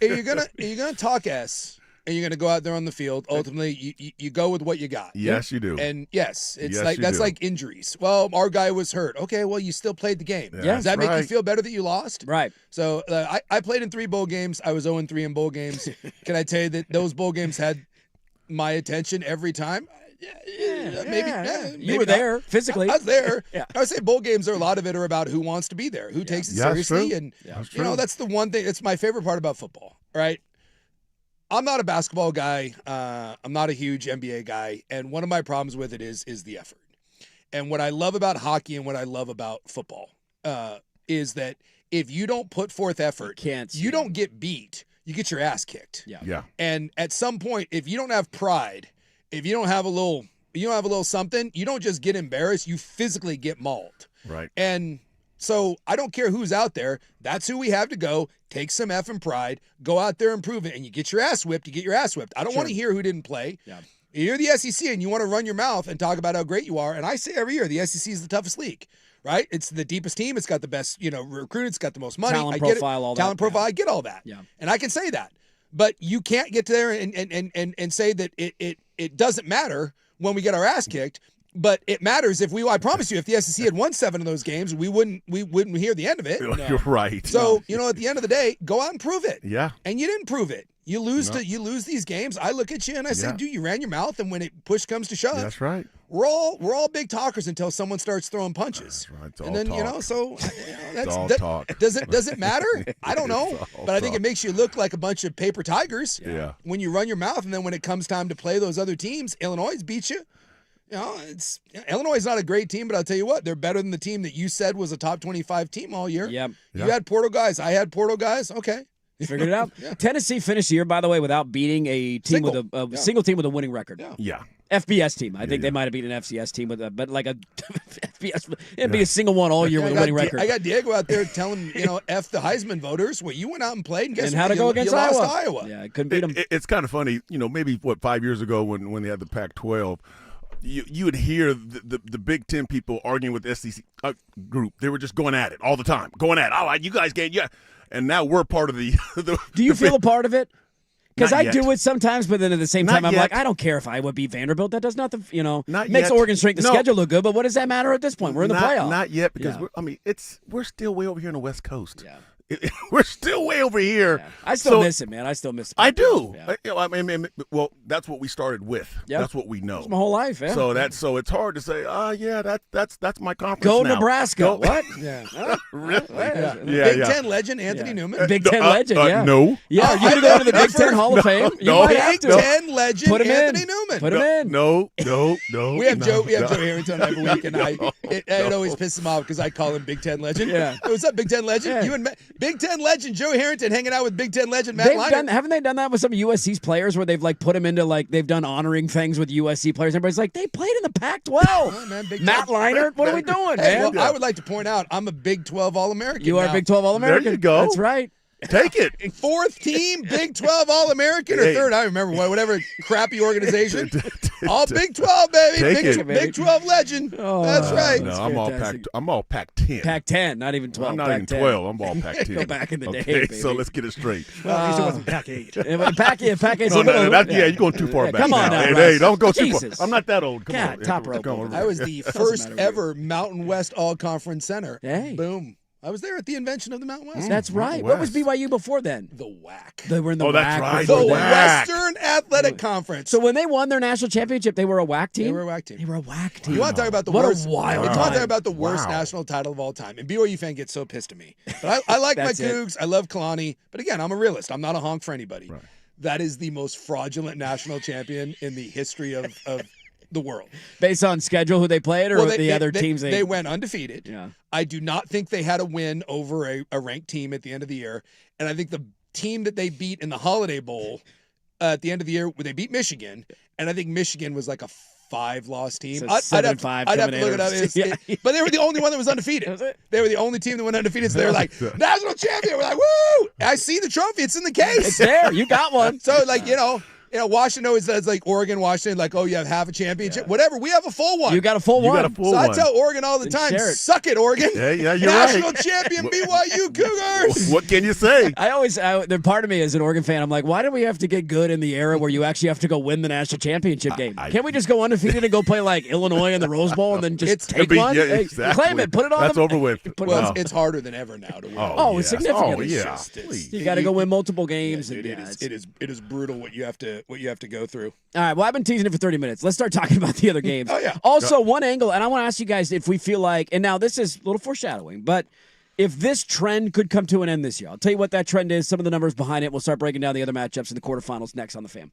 if you're gonna talk S and you're gonna go out there on the field, ultimately you go with what you got. Yes, you do. And yes, it's Yes, like you that's do. like injuries. Well, our guy was hurt. Okay, well you still played the game. Yeah, Does that make you right. feel better that you lost? Right. So I played in 3 bowl games. I was 0-3 in bowl games. Can I tell you that those bowl games had my attention every time? Maybe You were there physically. I was there. Yeah. I would say bowl games a lot of it are about who wants to be there, who takes it Yeah, that's seriously, true. and That's you know true. that's the one thing. It's my favorite part about football. Right? I'm not a basketball guy. I'm not a huge NBA guy, and one of my problems with it is the effort. And what I love about hockey and what I love about football is that if you don't put forth effort, you don't get beat. You get your ass kicked. Yeah. And at some point, if you don't have pride, if you don't have a little something, you don't just get embarrassed, you physically get mauled. Right. And so I don't care who's out there. That's who we have to go. Take some effing pride. Go out there and prove it. And you get your ass whipped, you get your ass whipped. I don't want to hear who didn't play. Yeah. You're the SEC and you want to run your mouth and talk about how great you are. And I say every year, the SEC is the toughest league, right? It's the deepest team. It's got the best, recruit. It's got the most money. Talent I get profile, it. all that. Talent profile. I get all that. Yeah. And I can say that. But you can't get there and say that it doesn't matter when we get our ass kicked. But it matters if I promise you, if the SEC had won 7 of those games, we wouldn't hear the end of it. You're right. So, at the end of the day, go out and prove it. Yeah. And you didn't prove it. You lose these games. I look at you and I say, dude, you ran your mouth, and when push comes to shove, That's right. we're all big talkers until someone starts throwing punches. That's right. It's And all then talk. that's all talk. Does it matter? I don't know, It's all but I think talk. it makes you look like a bunch of paper tigers. Yeah. When you run your mouth, and then when it comes time to play those other teams, Illinois beats you. Illinois is not a great team, but I'll tell you what, they're better than the team that you said was a top 25 team all year. Yep. You had Porto guys. I had Porto guys. Okay. Figured it out. Tennessee finished the year, by the way, without beating a team with a single team with a winning record. Yeah. FBS team. I think they might have beaten an FCS team but like a FBS. It'd be a single one all year with a winning record. I got Diego out there telling F the Heisman voters. Well, you went out and played, and guess And what? how to go against you Iowa. lost Iowa. Yeah, couldn't beat them. It's kind of funny, maybe 5 years ago when they had the Pac-12, you would hear the Big Ten people arguing with the SEC group. They were just going at it all the time, going at it. Oh, you guys get and now we're part of the. Do you feel a part of it? Because Not I yet. do it sometimes, but then at the same Not time, I'm yet. like, I don't care if I would beat Vanderbilt. That does nothing, Not makes yet. Oregon strength the No. schedule look good, but what does that matter at this point? We're in the playoff. Not yet, because Yeah. we're still way over here on the West Coast. Yeah. We're still way over here. Yeah. I still So- miss it, man. I still miss it. I do. Yeah. I mean, well, that's what we started with. Yep. That's what we know. It's my whole life, yeah. So it's hard to say. That's my conference. Go now. Nebraska. Go- What? Yeah. Really? Yeah. Big Ten legend Anthony Newman. Big Ten legend, yeah. No. Yeah, are you going to go to the Big Ten Hall of Fame? You No. might have Big to. Ten legend Put him Anthony in. Newman. Put him in. No. We have no, Joe no. Harrington every week, and it always pisses him off because I call him Big Ten legend. Yeah. Hey, what's up, Big Ten legend? Yeah. You and Big Ten legend Joe Harrington hanging out with Big Ten legend Matt Leinart. Haven't they done that with some of USC's players where they've put them into they've done honoring things with USC players? Everybody's like, they played in the Pac-12. Oh, man, Big Matt Ten. Leinart, what are we doing, Hey, man? well, I would like to point out I'm a Big 12 All-American. You are a now. Big 12 All-American. There you go. That's right. Take it. 4th team Big 12 All-American or Hey. 3rd? I remember whatever crappy organization. All Big 12, baby. Take Big, it. Big 12 legend. Oh, That's right. No, That's I'm fantastic. all Pac-10. Pac-10, not even 12. I'm not even Pac-10. 12. I'm all Pac-10. Go back in the day, Okay, baby. so let's get it straight. Well, at least it wasn't Pac 8. Pac-8's No, a little. you're going too far Yeah, back. come on now, Hey, Russ. don't go too Jesus. far. I'm not that old. Come God, on. top rope Come over on. there. I was the Doesn't first matter, ever Mountain West All-Conference center. Hey. Boom. I was there at the invention of the Mountain West. That's right. West. What was BYU before then? The WAC. They were in the Oh, that's WAC right. The before The that. WAC. Western Athletic Conference. So when they won their national championship, they were a WAC team? They were a WAC team. They were a WAC team. You want to talk about the What a worst? wild You want to time. talk about the worst Wow. national title of all time? And BYU fan gets so pissed at me. But I like my That's it. Cougs. I love Kalani. But again, I'm a realist. I'm not a honk for anybody. Right. That is the most fraudulent national champion in the history of the world. Based on schedule, who they played, or Well, the other teams they went undefeated. Yeah. I do not think they had a win over a ranked team at the end of the year. And I think the team that they beat in the Holiday Bowl at the end of the year, they beat Michigan. And I think Michigan was like a 5-loss team. So I'd have 7-5 to coming look in, it up. yeah. But they were the only one that was undefeated. Was it? They were the only team that went undefeated. So they were like, national champion. We're like, woo! I see the trophy. It's in the case. It's there. You got one. So, like, Washington always says, like, Oregon, Washington, like, oh, you have half a championship. Whatever. We have a full one. You got a full one. You got a full So one. I tell Oregon all the Then time, share it. suck it, Oregon. Yeah, you're National right. champion BYU Cougars. What can you say? The part of me as an Oregon fan, I'm like, why do we have to get good in the era where you actually have to go win the national championship game? Can't we just go undefeated and go play like Illinois in the Rose Bowl and then just take one? Yeah, Hey, exactly. claim it. Put it on. That's over with. Put it Well, on. it's harder than ever now to win. Oh, it's significant. Oh, It's yeah. just- Please. You got to go win multiple games. Dude, and, it is brutal what you have to go through. All right, well, I've been teasing it for 30 minutes. Let's start talking about the other games. Oh, yeah. Also, one angle, and I want to ask you guys if we feel like, and now this is a little foreshadowing, but if this trend could come to an end this year, I'll tell you what that trend is, some of the numbers behind it. We'll start breaking down the other matchups in the quarterfinals next on The Fan.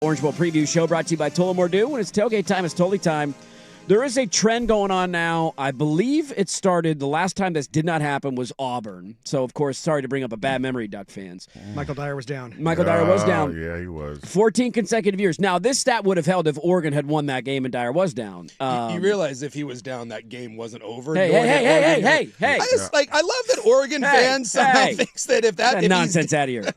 Orange Bowl preview show brought to you by Tullamore Dew. When it's tailgate time, it's totally time. There is a trend going on now. I believe it started, the last time this did not happen was Auburn. So, of course, sorry to bring up a bad memory, Duck fans. Michael Dyer was down. Michael Dyer was down. Yeah, he was. 14 consecutive years. Now, this stat would have held if Oregon had won that game and Dyer was down. You realize if he was down, that game wasn't over. Hey. I just I love that Oregon fans somehow thinks that if that nonsense out of here.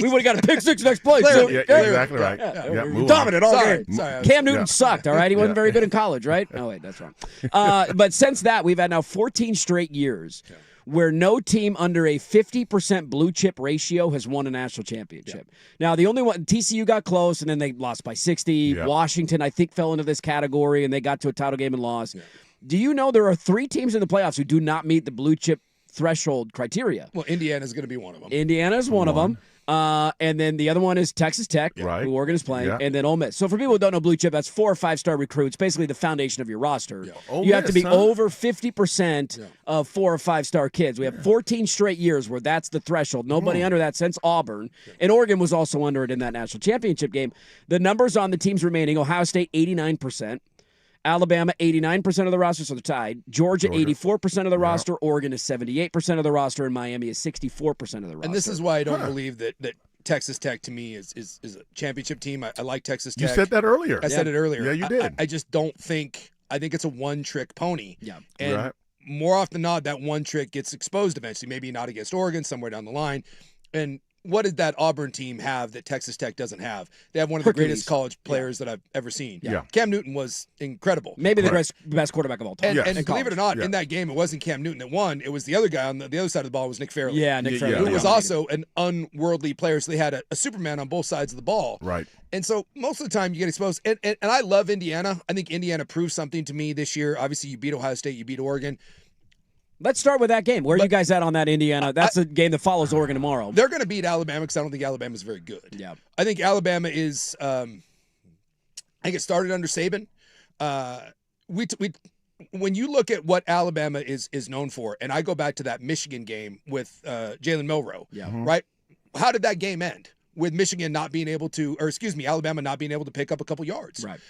We would have got a pick six next play. Yeah, exactly right. Yeah, move on. Dominant all Sorry. game. Sorry. Cam Newton sucked, all right? He wasn't very good in college, right? Oh, wait, that's wrong. But since that, we've had now 14 straight years where no team under a 50% blue chip ratio has won a national championship. Now, the only one, TCU got close, and then they lost by 60. Yeah. Washington, I think, fell into this category, and they got to a title game and lost. Do you know there are 3 teams in the playoffs who do not meet the blue chip threshold criteria? Well, Indiana's going to be one of them. Indiana is one of them. And then the other one is Texas Tech, Right. who Oregon is playing, Yeah. and then Ole Miss. So for people who don't know blue chip, that's 4 or 5 star recruits, basically the foundation of your roster. Ole You have to Miss, be huh? over 50% of 4 or 5 star kids. We have 14 straight years where that's the threshold. Nobody under that since Auburn. And Oregon was also under it in that national championship game. The numbers on the teams remaining: Ohio State 89%. Alabama, 89% of the roster, so they're tied. Georgia, 84% of the roster. Oregon is 78% of the roster, and Miami is 64% of the roster. And this is why I don't believe that Texas Tech, to me, is a championship team. I like Texas Tech. You said that earlier. I said it earlier. Yeah, you did. I just don't think – I think it's a one-trick pony. Yeah. And Right. more often than not, that one trick gets exposed eventually, maybe not against Oregon, somewhere down the line. And what did that Auburn team have that Texas Tech doesn't have? They have one of the Hercules. greatest college players that I've ever seen. Yeah. Cam Newton was incredible. Maybe the Correct. best quarterback of all time. And, Yes. and in believe it or college. not, in that game, it wasn't Cam Newton that won. It was the other guy on the other side of the ball was Nick Fairley. Yeah, Nick Fairley. Who Yeah. was also an unworldly player. So they had a Superman on both sides of the ball. Right. And so most of the time you get exposed. And I love Indiana. I think Indiana proved something to me this year. Obviously, you beat Ohio State, you beat Oregon. Let's start with that game. Where are you guys at on that, Indiana? That's a game that follows Oregon tomorrow. They're going to beat Alabama because I don't think Alabama's very good. Yeah. I think Alabama is. I think it started under Saban. When you look at what Alabama is known for, and I go back to that Michigan game with Jalen Milroe. Yeah. Right. How did that game end? With Michigan not being able to, or excuse me, Alabama not being able to pick up a couple yards. Right.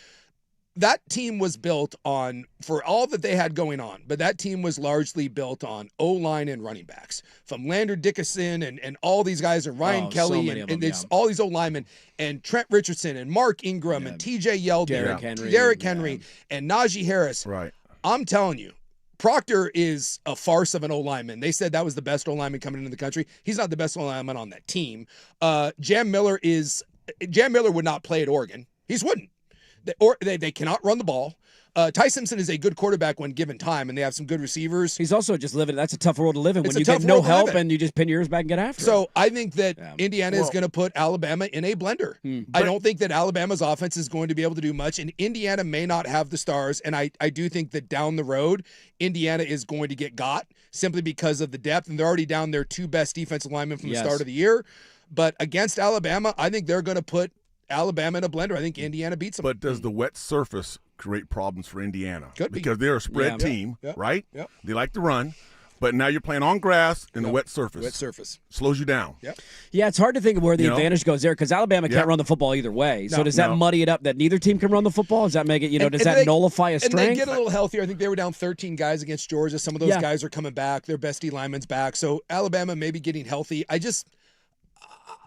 That team was built on, for all that they had going on, but that team was largely built on O-line and running backs. From Lander Dickinson and all these guys, and Ryan so Kelly, many of and them, it's all these O-linemen, and Trent Richardson, and Mark Ingram, and TJ Yeldon, Derrick Henry, and Najee Harris. Right. I'm telling you, Proctor is a farce of an O-lineman. They said that was the best O-lineman coming into the country. He's not the best O-lineman on that team. Jam Miller would not play at Oregon. He just wouldn't. They cannot run the ball. Ty Simpson is a good quarterback when given time, and they have some good receivers. He's also just living. That's a tough world to live in It's when a you tough get no world to live help in. and you just pin your ears back and get after it. So I think that Indiana is going to put Alabama in a blender. I don't think that Alabama's offense is going to be able to do much, and Indiana may not have the stars. And I do think that down the road, Indiana is going to get got simply because of the depth, and they're already down their 2 best defensive linemen from the start of the year. But against Alabama, I think they're going to put Alabama in a blender. I think Indiana beats them. But does the wet surface create problems for Indiana? Could be. Because they're a spread team, right? Yep. They like to run. But now you're playing on grass in a wet surface. Wet surface. Slows you down. Yep. Yeah, it's hard to think of where the advantage goes there because Alabama can't Yeah. run the football either way. So No. does that muddy it up that neither team can run the football? Does that make it, does that nullify a strength? And they get a little healthier. I think they were down 13 guys against Georgia. Some of those guys are coming back. Their best D lineman's back. So Alabama may be getting healthy.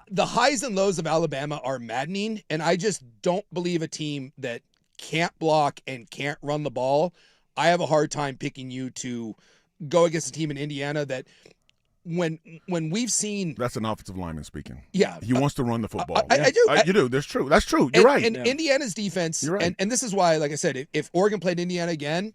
The highs and lows of Alabama are maddening, and I just don't believe a team that can't block and can't run the ball. I have a hard time picking you to go against a team in Indiana that when we've seen That's an offensive lineman speaking. Yeah. He wants to run the football. I do. You do. That's true. That's true. You're right. And Indiana's defense, You're right. and this is why, like I said, if Oregon played Indiana again,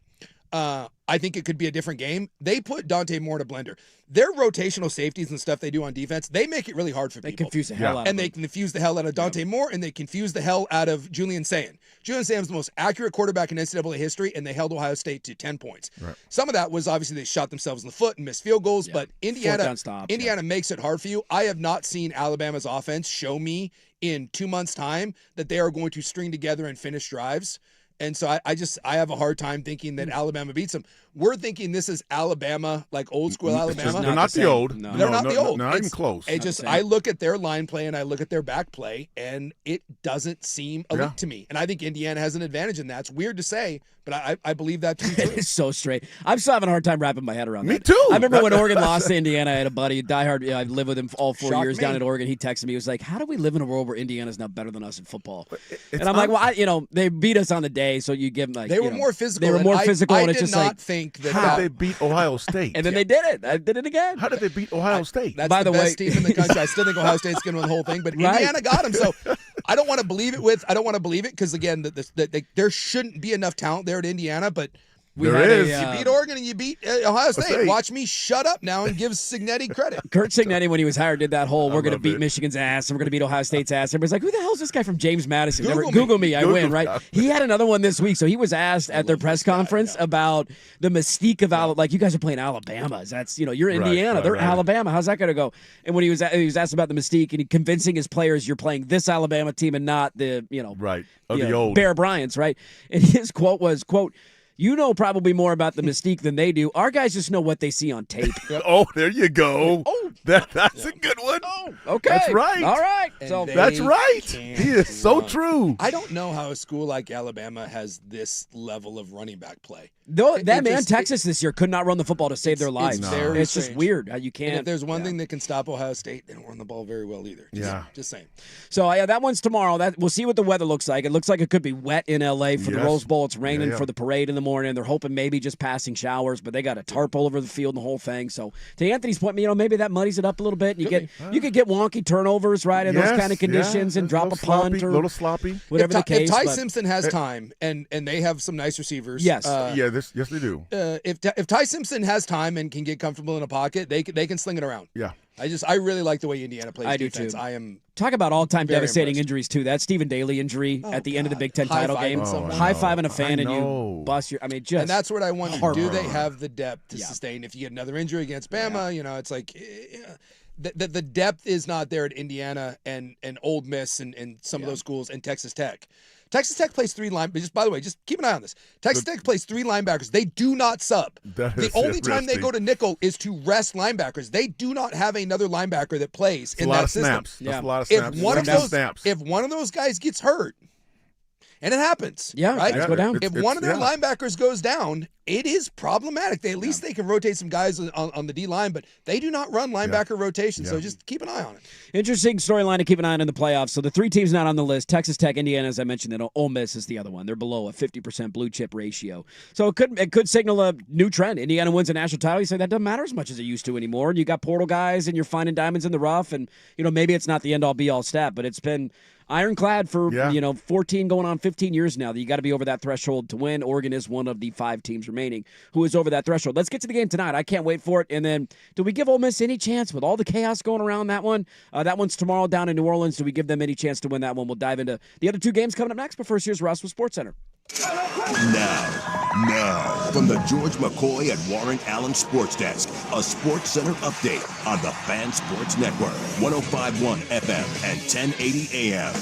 I think it could be a different game. They put Dante Moore in a blender. Their rotational safeties and stuff they do on defense, they make it really hard for They people. confuse the hell out of And them. they confuse the hell out of Dante Moore, and they confuse the hell out of Julian Sayin. Julian Sayin's the most accurate quarterback in NCAA history, and they held Ohio State to 10 points. Right. Some of that was obviously they shot themselves in the foot and missed field goals, but Indiana down stops, makes it hard for you. I have not seen Alabama's offense show me in 2 months' time that they are going to string together and finish drives. And so I have a hard time thinking that Alabama beats them. We're thinking this is Alabama, like old school Alabama. They're not the old. No. They're not the old. Not even close. It just I look at their line play and I look at their back play, and it doesn't seem elite to me. And I think Indiana has an advantage in that. It's weird to say, but I believe that to be true. It is so straight. I'm still having a hard time wrapping my head around that. Me too. I remember when Oregon lost to Indiana. I had a buddy, diehard. I lived with him all 4 years down at Oregon. He texted me. He was like, "How do we live in a world where Indiana's not better than us in football?" And I'm like, "Well, they beat us on the day, so you give them like they were more physical. They were more physical, I and it's did just not like think that. How did they beat Ohio State? And then they did it. I did it again. How did they beat Ohio State? That's By the the best way- team in the country. I still think Ohio State's going to win the whole thing, but Right. Indiana got them. So I don't want to believe it because again, there shouldn't be enough talent there at Indiana, but. There had is. You beat Oregon and you beat Ohio State. Watch me shut up now and give Cignetti credit. Kurt Cignetti, when he was hired, did that whole "we're going to love beat it. Michigan's ass and we're going to beat Ohio State's ass." Everybody's like, "Who the hell is this guy from James Madison?" Google me, I Google win, me. right? He had another one this week, so he was asked at their press conference about the mystique of Alabama. Like, you guys are playing Alabama. That's you're Indiana, they're Alabama. How's that going to go? And when he was asked about the mystique and he convincing his players, you're playing this Alabama team and not the Right. Of the old. Bear Bryant's, right? And his quote was, "quote, you know probably more about the mystique than they do. Our guys just know what they see on tape." Oh, there you go. That's a good one. Okay. That's right. All right. And So they That's right. can't He is so run. true. I don't know how a school like Alabama has this level of running back play. though It that man, just- Texas this year could not run the football to save their lives. very It's just strange. weird how you And can't. if there's one thing that can stop Ohio State, they don't run the ball very well either. Just saying. So yeah, that one's tomorrow. That we'll see what the weather looks like. It looks like it could be wet in LA for the Yes. Rose Bowl. It's raining Yeah. for the parade in the morning. They're hoping maybe just passing showers, but they got a tarp all over the field and the whole thing. So to Anthony's point, maybe that muddies it up a little bit. And you could get wonky turnovers right in those Yes, kind of conditions yeah. and drop a little punt sloppy, or little sloppy. whatever the case. If Ty but- Simpson has time and they have some nice receivers, Yes. Yes, they do. If Ty Simpson has time and can get comfortable in a pocket, they can sling it around. Yeah. I really like the way Indiana plays I do defense. too. I am Talk about all-time very devastating impressed. injuries too. That Stephen Daly injury at the end of the Big Ten title High-fiving game, someone. high-fiving a fan I and you know. bust your. Just and that's what I wonder. Do heartbreaking. they have the depth to sustain? If you get another injury against Bama, it's like the depth is not there at Indiana and Ole Miss and some of those schools and Texas Tech. Texas Tech plays three linebackers. Just by the way, just keep an eye on this. Texas Tech plays three linebackers. They do not sub. That The is only time they interesting. go to nickel is to rest linebackers. They do not have another linebacker that plays It's in a lot that of system. snaps. That's Yeah. a lot of If snaps. one of Snaps. those, snaps. if one of those guys gets hurt, and it happens, Yeah, right? guys go down. If one of their linebackers goes down, it is problematic. At least they can rotate some guys on the D line, but they do not run linebacker rotation. So just keep an eye on it. Interesting storyline to keep an eye on in the playoffs. So the three teams not on the list: Texas Tech, Indiana, as I mentioned, and Ole Miss is the other one. They're below a 50% blue chip ratio. So it could signal a new trend. Indiana wins a national title. You say that doesn't matter as much as it used to anymore. And you got portal guys, and you're finding diamonds in the rough. And maybe it's not the end all be all stat, but it's been ironclad for 14 going on 15 years now that you got to be over that threshold to win. Oregon is one of the 5 teams remaining who is over that threshold. Let's get to the game tonight. I can't wait for it. And then, do we give Ole Miss any chance with all the chaos going around that one? That one's tomorrow down in New Orleans. Do we give them any chance to win that one? We'll dive into the other 2 games coming up next. But first, here's Russ with SportsCenter. Now, from the George McCoy and Warren Allen Sports Desk, a Sports Center update on the Fan Sports Network, 105.1 FM and 1080 AM.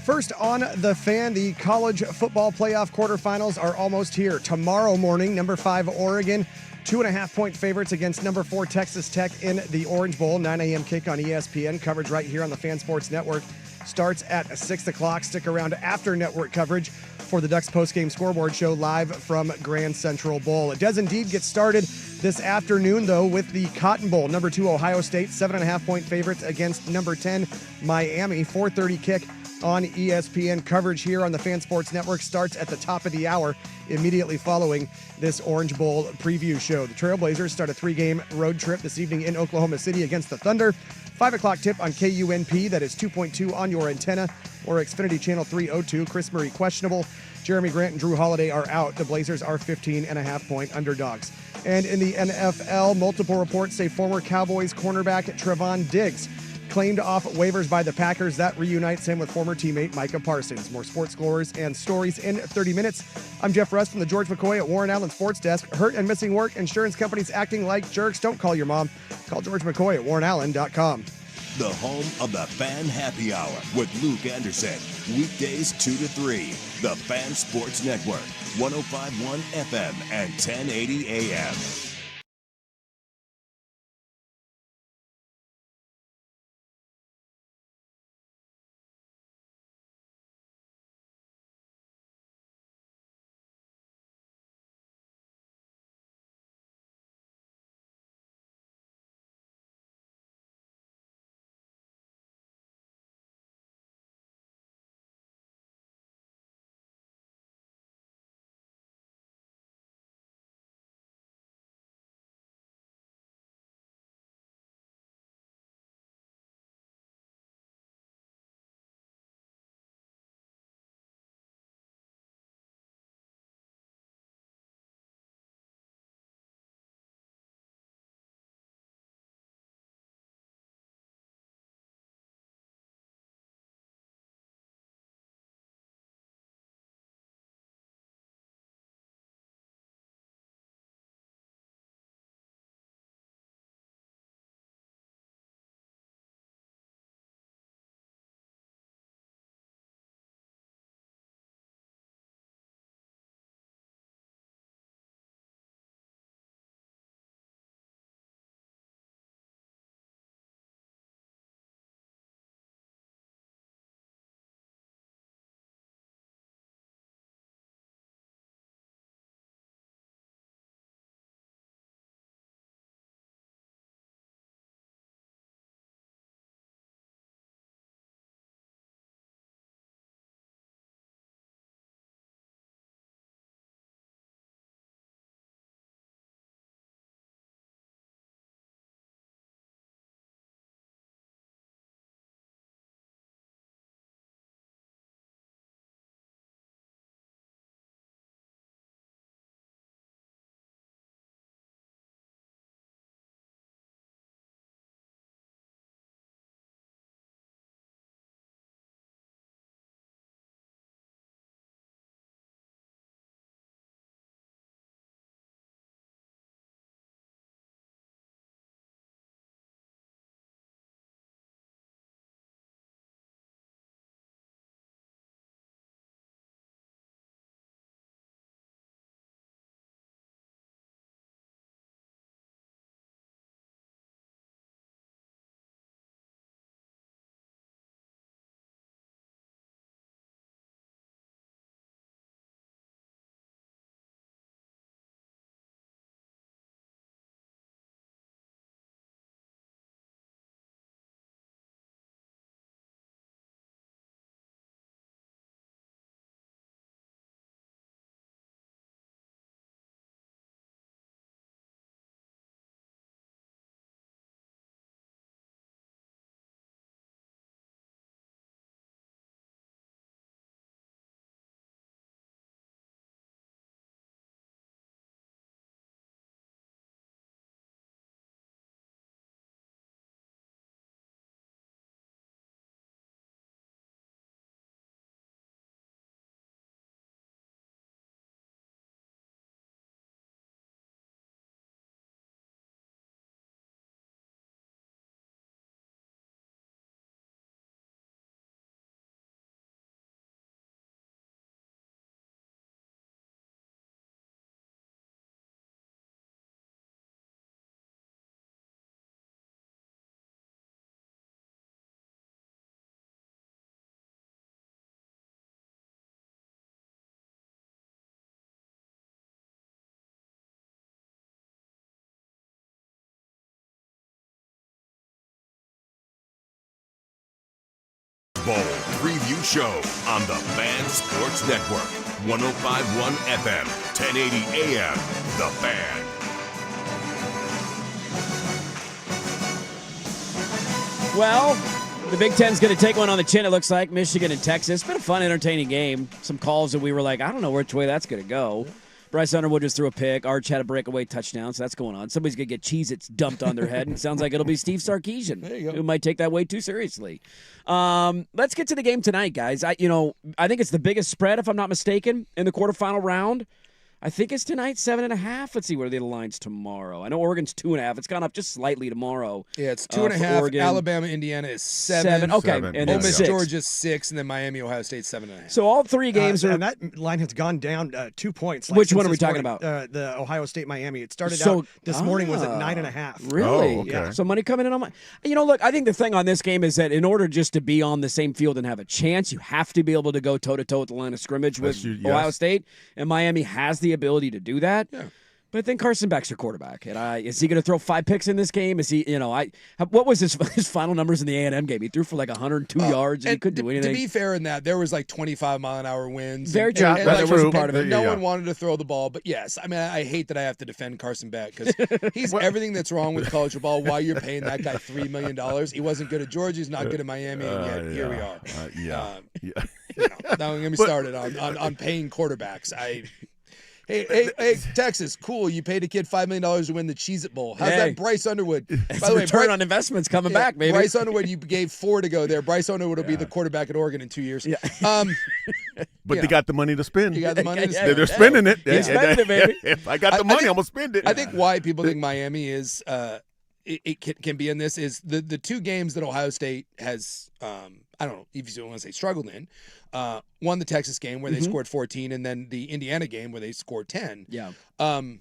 First on the Fan, the college football playoff quarterfinals are almost here. Tomorrow morning, number 5 Oregon, 2.5-point favorites against number 4 Texas Tech in the Orange Bowl. 9 a.m. kick on ESPN. Coverage right here on the Fan Sports Network starts at 6 o'clock. Stick around after network coverage for the Ducks postgame scoreboard show live from Grand Central Bowl. It does indeed get started this afternoon, though, with the Cotton Bowl. Number 2 Ohio State, 7.5-point favorites against number 10 Miami. 4:30 kick on ESPN. Coverage here on the Fan Sports Network starts at the top of the hour immediately following this Orange Bowl preview show. The Trailblazers start a 3-game road trip this evening in Oklahoma City against the Thunder. 5 o'clock tip on KUNP, that is 2.2 on your antenna, or Xfinity Channel 302. Chris Murray questionable. Jeremy Grant and Drew Holiday are out. The Blazers are 15.5-point underdogs. And in the NFL, multiple reports say former Cowboys cornerback Trevon Diggs claimed off waivers by the Packers. That reunites him with former teammate Micah Parsons. More sports scores and stories in 30 minutes. I'm Jeff Russ from the George McCoy at Warren Allen Sports Desk. Hurt and missing work, insurance companies acting like jerks. Don't call your mom. Call George McCoy at warrenallen.com. the home of the Fan Happy Hour with Luke Anderson. Weekdays 2 to 3. The Fan Sports Network, 105.1 FM and 1080 AM. Bowl preview show on the Fan Sports Network, 105.1 FM, 1080 AM. The Fan. Well, the Big Ten's going to take one on the chin, it looks like. Michigan and Texas. It's been a fun, entertaining game. Some calls that we were like, I don't know which way that's going to go. Bryce Underwood just threw a pick. Arch had a breakaway touchdown, so that's going on. Somebody's going to get Cheez-Its dumped on their head, and it sounds like it'll be Steve Sarkisian, who might take that way too seriously. Let's get to the game tonight, guys. I think it's the biggest spread, if I'm not mistaken, in the quarterfinal round. I think it's tonight, 7.5. Let's see, what are the lines tomorrow? I know Oregon's 2.5. It's gone up just slightly tomorrow. Yeah, it's 2.5. Oregon. Alabama, Indiana is 7. Okay, Seven. and Ole then Ole Miss, 6. Georgia 6, and then Miami, Ohio State 7.5. So all 3 games are. and that line has gone down 2 points. Which since one are we this talking morning. about? The Ohio State Miami. It started So- out this morning was at 9.5. Really? Oh, okay. Yeah. So money coming in on my. Look, I think the thing on this game is that in order just to be on the same field and have a chance, you have to be able to go toe to toe at the line of scrimmage with Yes. Ohio State, and Miami has the ability to do that. Yeah. But I think Carson Beck's your quarterback, and is he going to throw 5 picks in this game? Is he? What was his final numbers in the A&M game? He threw for like 102 yards, and he couldn't do anything. To be fair in that, there was like 25-mile-an-hour winds. Very true. And That's like, true. Part of it. No Yeah. one wanted to throw the ball, but yes, I mean, I hate that I have to defend Carson Beck because he's everything that's wrong with college football. Why you're paying that guy $3 million? He wasn't good at Georgia. He's not good at Miami, and yet here we are. Now get me started on paying quarterbacks. Hey, Texas, cool. You paid a kid $5 million to win the Cheez-It Bowl. How's that Bryce Underwood? By the way, return on investment's coming back, baby. Bryce Underwood, you gave 4 to go there. Bryce Underwood will be the quarterback at Oregon in 2 years. Yeah. But they got the money to spend. You got the money to Yeah, spend. They're spending it. He's spending it, baby. If I got the money, I'm gonna spend it. I think why people think Miami is it can be in this is the 2 games that Ohio State has I don't know if you want to say struggled in. One, the Texas game where they scored 14, and then the Indiana game where they scored 10. Yeah. In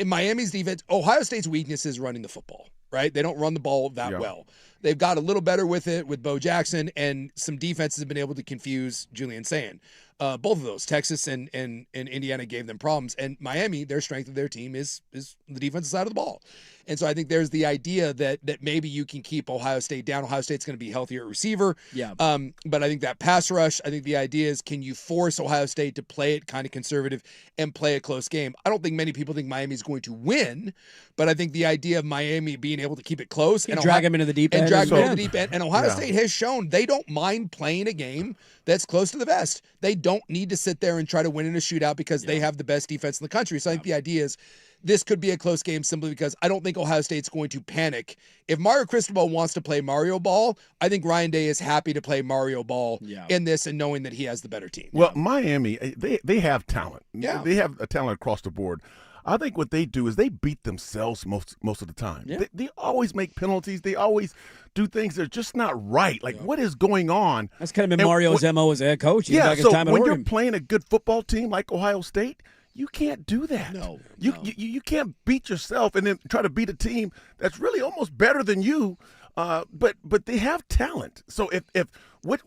Miami's defense, Ohio State's weakness is running the football, right? They don't run the ball that well. They've got a little better with it with Bo Jackson, and some defenses have been able to confuse Julian Sayin. Both of those, Texas and Indiana, gave them problems. And Miami, their strength of their team is the defensive side of the ball. And so I think there's the idea that maybe you can keep Ohio State down. Ohio State's going to be healthier at receiver. Yeah. But I think that pass rush, I think the idea is, can you force Ohio State to play it kind of conservative and play a close game? I don't think many people think Miami's going to win, but I think the idea of Miami being able to keep it close and drag him into the deep end. and drag them Yeah. into the deep end. And Ohio State has shown they don't mind playing a game that's close to the best. They don't need to sit there and try to win in a shootout because they have the best defense in the country. So I think the idea is this could be a close game simply because I don't think Ohio State's going to panic. If Mario Cristobal wants to play Mario Ball, I think Ryan Day is happy to play Mario Ball in this and knowing that he has the better team. Well, Miami, they have talent. Yeah. They have a talent across the board. I think what they do is they beat themselves most of the time. Yeah. They always make penalties. They always do things that are just not right. Like, what is going on? That's kind of been Mario's MO as a head coach. Yeah, His so time at when you're Oregon. playing a good football team like Ohio State, you can't do that. No, You can't beat yourself and then try to beat a team that's really almost better than you. But they have talent. So if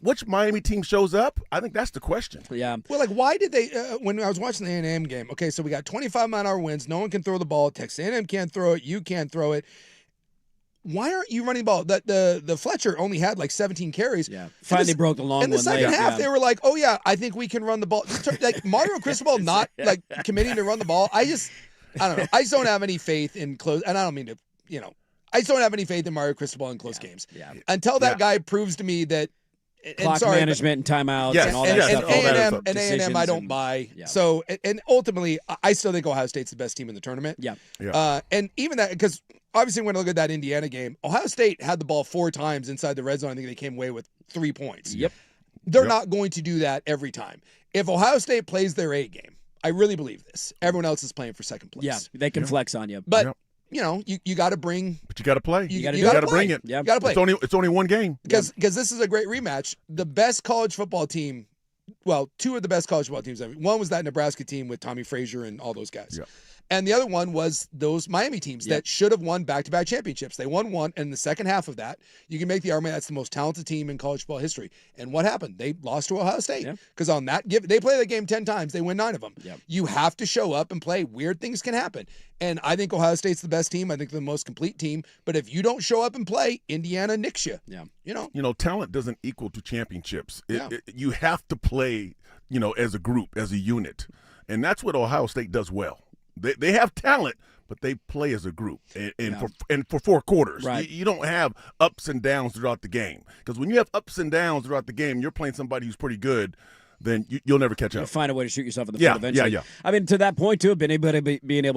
which Miami team shows up, I think that's the question. Yeah. Well, like, why did they, when I was watching the A&M game, okay, so we got 25-mile-an-hour winds. No one can throw the ball. Texas A&M can't throw it. You can't throw it. Why aren't you running the ball? The Fletcher only had like 17 carries. Yeah. Finally broke the long one. In the second late. half, Yeah. they were like, oh, yeah, I think we can run the ball. Like, Mario Cristobal not, like, committing to run the ball. I don't know. I just don't have any faith in close, and I don't mean to, I just don't have any faith in Mario Cristobal in close games. Yeah. Until that guy proves to me that, Clock management and timeouts Yes, and all that yes, stuff. all that A&M, stuff. and A&M I don't buy. So, and ultimately, I still think Ohio State's the best team in the tournament. Yeah. And even that, because obviously when I look at that Indiana game, Ohio State had the ball 4 times inside the red zone. I think they came away with 3 points. Yep. They're not going to do that every time. If Ohio State plays their A game, I really believe this. Everyone else is playing for second place. Yeah, they can flex on you. But, you got to bring. But you got to play. You got gotta to play. bring it. Yeah. You got to play. It's only one game. Because this is a great rematch. The best college football team, well, 2 of the best college football teams. One was that Nebraska team with Tommy Frazier and all those guys. Yeah. And the other one was those Miami teams that should have won back-to-back championships. They won one, and in the second half of that, you can make the argument that's the most talented team in college football history. And what happened? They lost to Ohio State. Because on that they play that game 10 times, they win 9 of them. Yep. You have to show up and play. Weird things can happen. And I think Ohio State's the best team. I think they're the most complete team. But if you don't show up and play, Indiana nicks you. Yeah. Talent doesn't equal to championships. You have to play, as a group, as a unit. And that's what Ohio State does well. They have talent, but they play as a group and for 4 quarters. Right. You don't have ups and downs throughout the game. Because when you have ups and downs throughout the game, you're playing somebody who's pretty good, then you'll never catch You'll up. find a way to shoot yourself in the foot eventually. Yeah. I mean, to that point, too, being able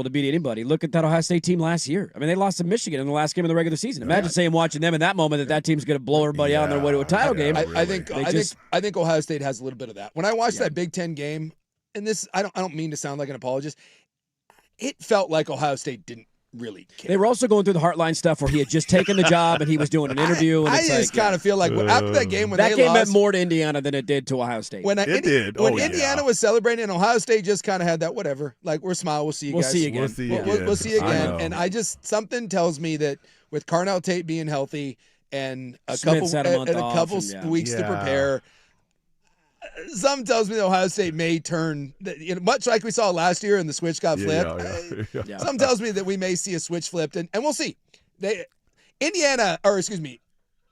to beat anybody. Look at that Ohio State team last year. I mean, they lost to Michigan in the last game of the regular season. Imagine watching them in that moment that team's going to blow everybody out on their way to a title game. I think Ohio State has a little bit of that. When I watched that Big Ten game, and this I don't mean to sound like an apologist. It felt like Ohio State didn't really care. They were also going through the Heartline stuff where he had just taken the job and he was doing an interview. And I it's just kind of feel like after that game when that they game lost, meant more to Indiana than it did to Ohio State. When Indiana was celebrating and Ohio State just kind of had that whatever, like we'll smile, we'll see you guys. See you again. We'll see you again. And I just something tells me that with Carnell Tate being healthy and a Smith's couple had a month and off, weeks to prepare. Something tells me that Ohio State may turn, much like we saw last year and the switch got flipped. Something tells me that we may see a switch flipped, and we'll see.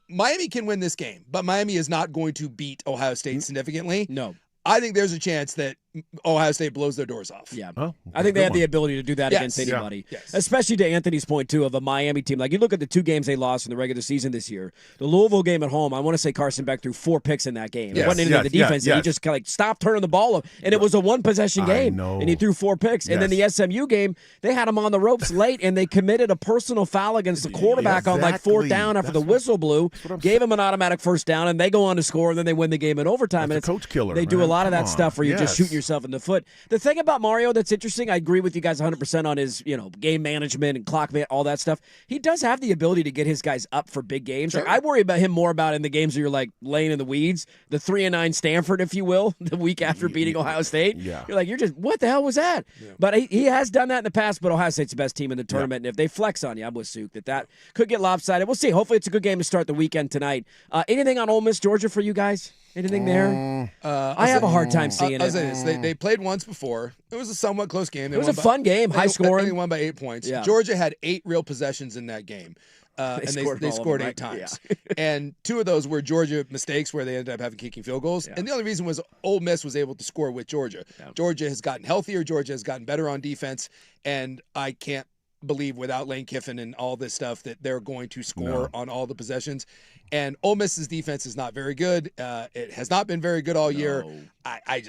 Miami can win this game, but Miami is not going to beat Ohio State significantly. No. I think there's a chance that Ohio State blows their doors off. Yeah. I think they have the ability to do that against anybody. Yes. Especially to Anthony's point, too, of a Miami team. Like, you look at the 2 games they lost in the regular season this year. The Louisville game at home, I want to say Carson Beck threw 4 picks in that game. It wasn't anything the defense. He just kind of stopped turning the ball up. And it was a 1-possession game. And he threw 4 picks. And then the SMU game, they had him on the ropes late, and they committed a personal foul against the quarterback on, like, 4th down after the whistle blew. Gave him an automatic first down, and they go on to score, and then they win the game in overtime. That's and a coach killer. They do a lot of that stuff where you're just shooting yourself in the foot. The thing about Mario that's interesting, I agree with you guys 100% on his, game management and clock man, all that stuff. He does have the ability to get his guys up for big games. Sure. Like, I worry about him more about in the games where you're like laying in the weeds, the 3-9 Stanford, if you will, the week after beating Ohio State. Yeah. You're like, what the hell was that? Yeah. But he has done that in the past, but Ohio State's the best team in the tournament. And if they flex on you, I'm with Suk, that could get lopsided. We'll see. Hopefully it's a good game to start the weekend tonight. Anything on Ole Miss, Georgia for you guys? Anything there? I have a hard time seeing it. I'll say this. They played once before. It was a somewhat close game. It was a fun game, high scoring. They won by 8 points. Yeah. Georgia had 8 real possessions in that game. They scored 8 times. Yeah. And 2 of those were Georgia mistakes where they ended up having kicking field goals. Yeah. And the only reason was Ole Miss was able to score with Georgia. Yeah. Georgia has gotten healthier. Georgia has gotten better on defense. And I can't believe without Lane Kiffin and all this stuff that they're going to score on all the possessions. And Ole Miss's defense is not very good. It has not been very good all year. I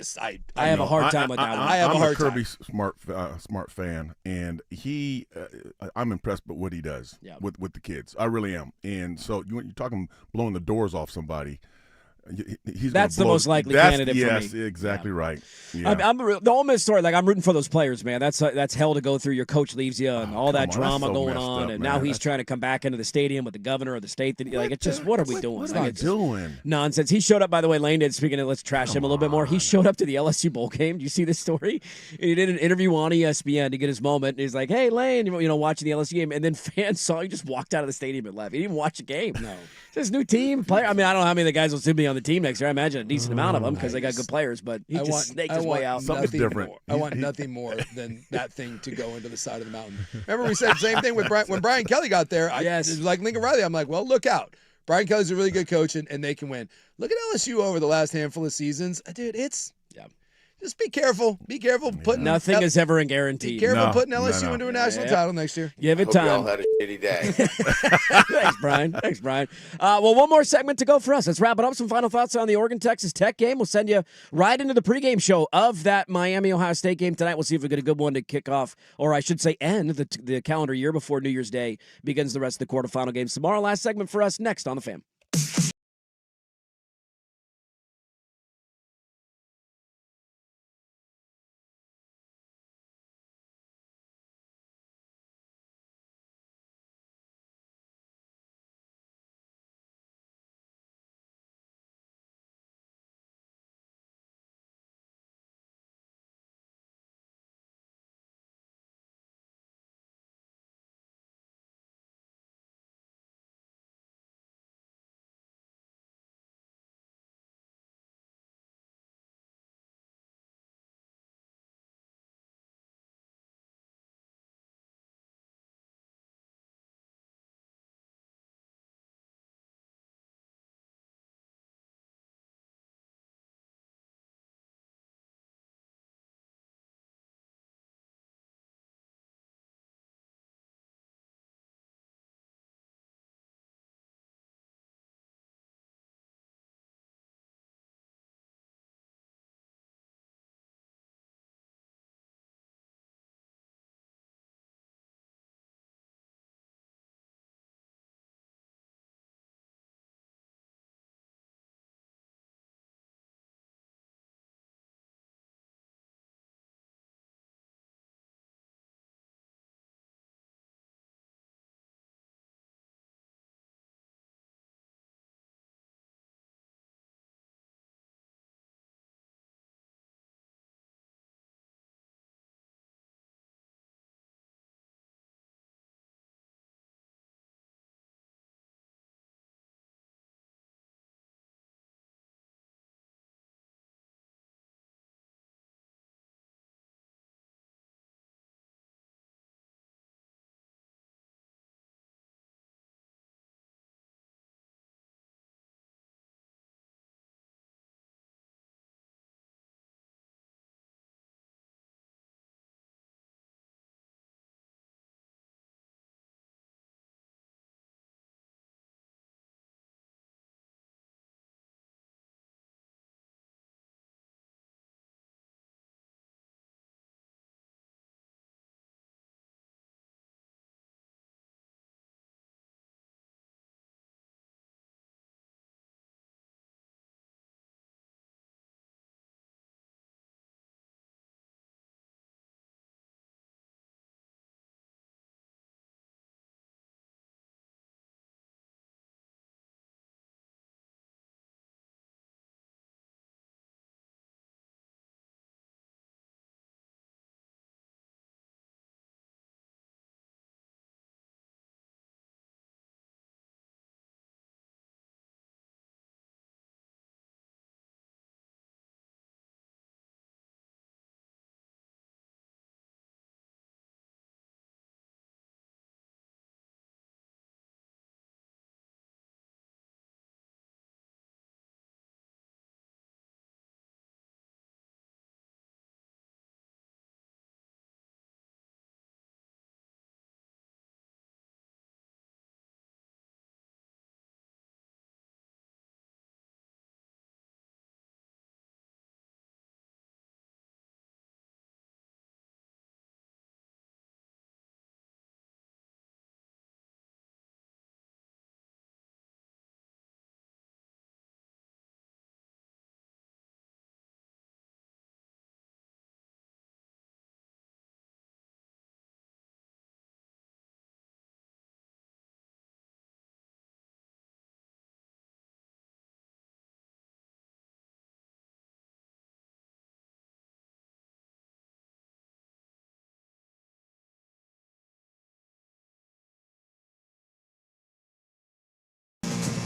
have a hard time with that one. I'm a Kirby Smart fan, and I'm impressed with what he does with the kids. I really am. And so you're talking blowing the doors off somebody. That's the most likely candidate for me. Yes, exactly right. Yeah. The Ole Miss story, like I'm rooting for those players, man. That's hell to go through. Your coach leaves you, and all that drama going on, and now he's trying to come back into the stadium with the governor of the state. It's just what are we doing? What are we doing? Nonsense. He showed up, by the way. Lane did. Speaking of, let's trash him a little bit more. He showed up to the LSU bowl game. Do you see this story? He did an interview on ESPN to get his moment. And he's like, "Hey, Lane, watching the LSU game," and then fans saw he just walked out of the stadium and left. He didn't even watch the game. No, this new team player. I mean, I don't know how many of the guys will still be on the team next year. I imagine a decent amount of them because they got good players, but he just snaked his way out. Something's different. I want nothing more than that thing to go into the side of the mountain. Remember we said the same thing with when Brian Kelly got there. It was like Lincoln Riley. I'm like, well, look out. Brian Kelly's a really good coach, and they can win. Look at LSU over the last handful of seasons. Dude, just be careful. Be careful putting nothing is ever a guarantee. Be careful putting LSU into a national title next year. Give it time. Y'all had a shitty day. Thanks, Brian. Well, one more segment to go for us. Let's wrap it up. Some final thoughts on the Oregon-Texas Tech game. We'll send you right into the pregame show of that Miami-Ohio State game tonight. We'll see if we get a good one to kick off, or I should say end the calendar year before New Year's Day begins the rest of the quarterfinal games tomorrow. Last segment for us next on The Fan.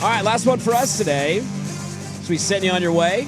All right, last one for us today. So we send you on your way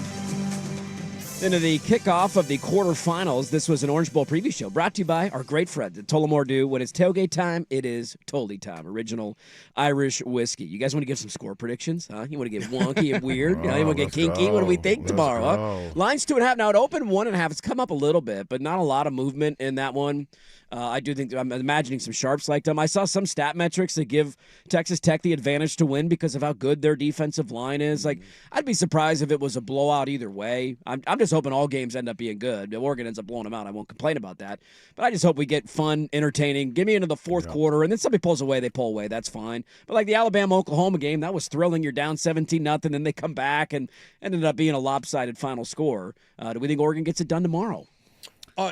into the kickoff of the quarterfinals. This was an Orange Bowl preview show brought to you by our great friends at Tullamore Dew. When it's tailgate time, it is Tully time. Original Irish whiskey. You guys want to give some score predictions? Huh? You want to get wonky and weird? You want to get kinky? What do we think tomorrow? Huh? Line's 2.5. Now it opened 1.5. It's come up a little bit, but not a lot of movement in that one. I do think I'm imagining some sharps like them. I saw some stat metrics that give Texas Tech the advantage to win because of how good their defensive line is. Like, I'd be surprised if it was a blowout either way. I'm just hoping all games end up being good. If Oregon ends up blowing them out, I won't complain about that. But I just hope we get fun, entertaining. Give me into the fourth quarter, and then somebody pulls away, they pull away. That's fine. But like the Alabama-Oklahoma game, that was thrilling. You're down 17-0, then they come back and ended up being a lopsided final score. Do we think Oregon gets it done tomorrow?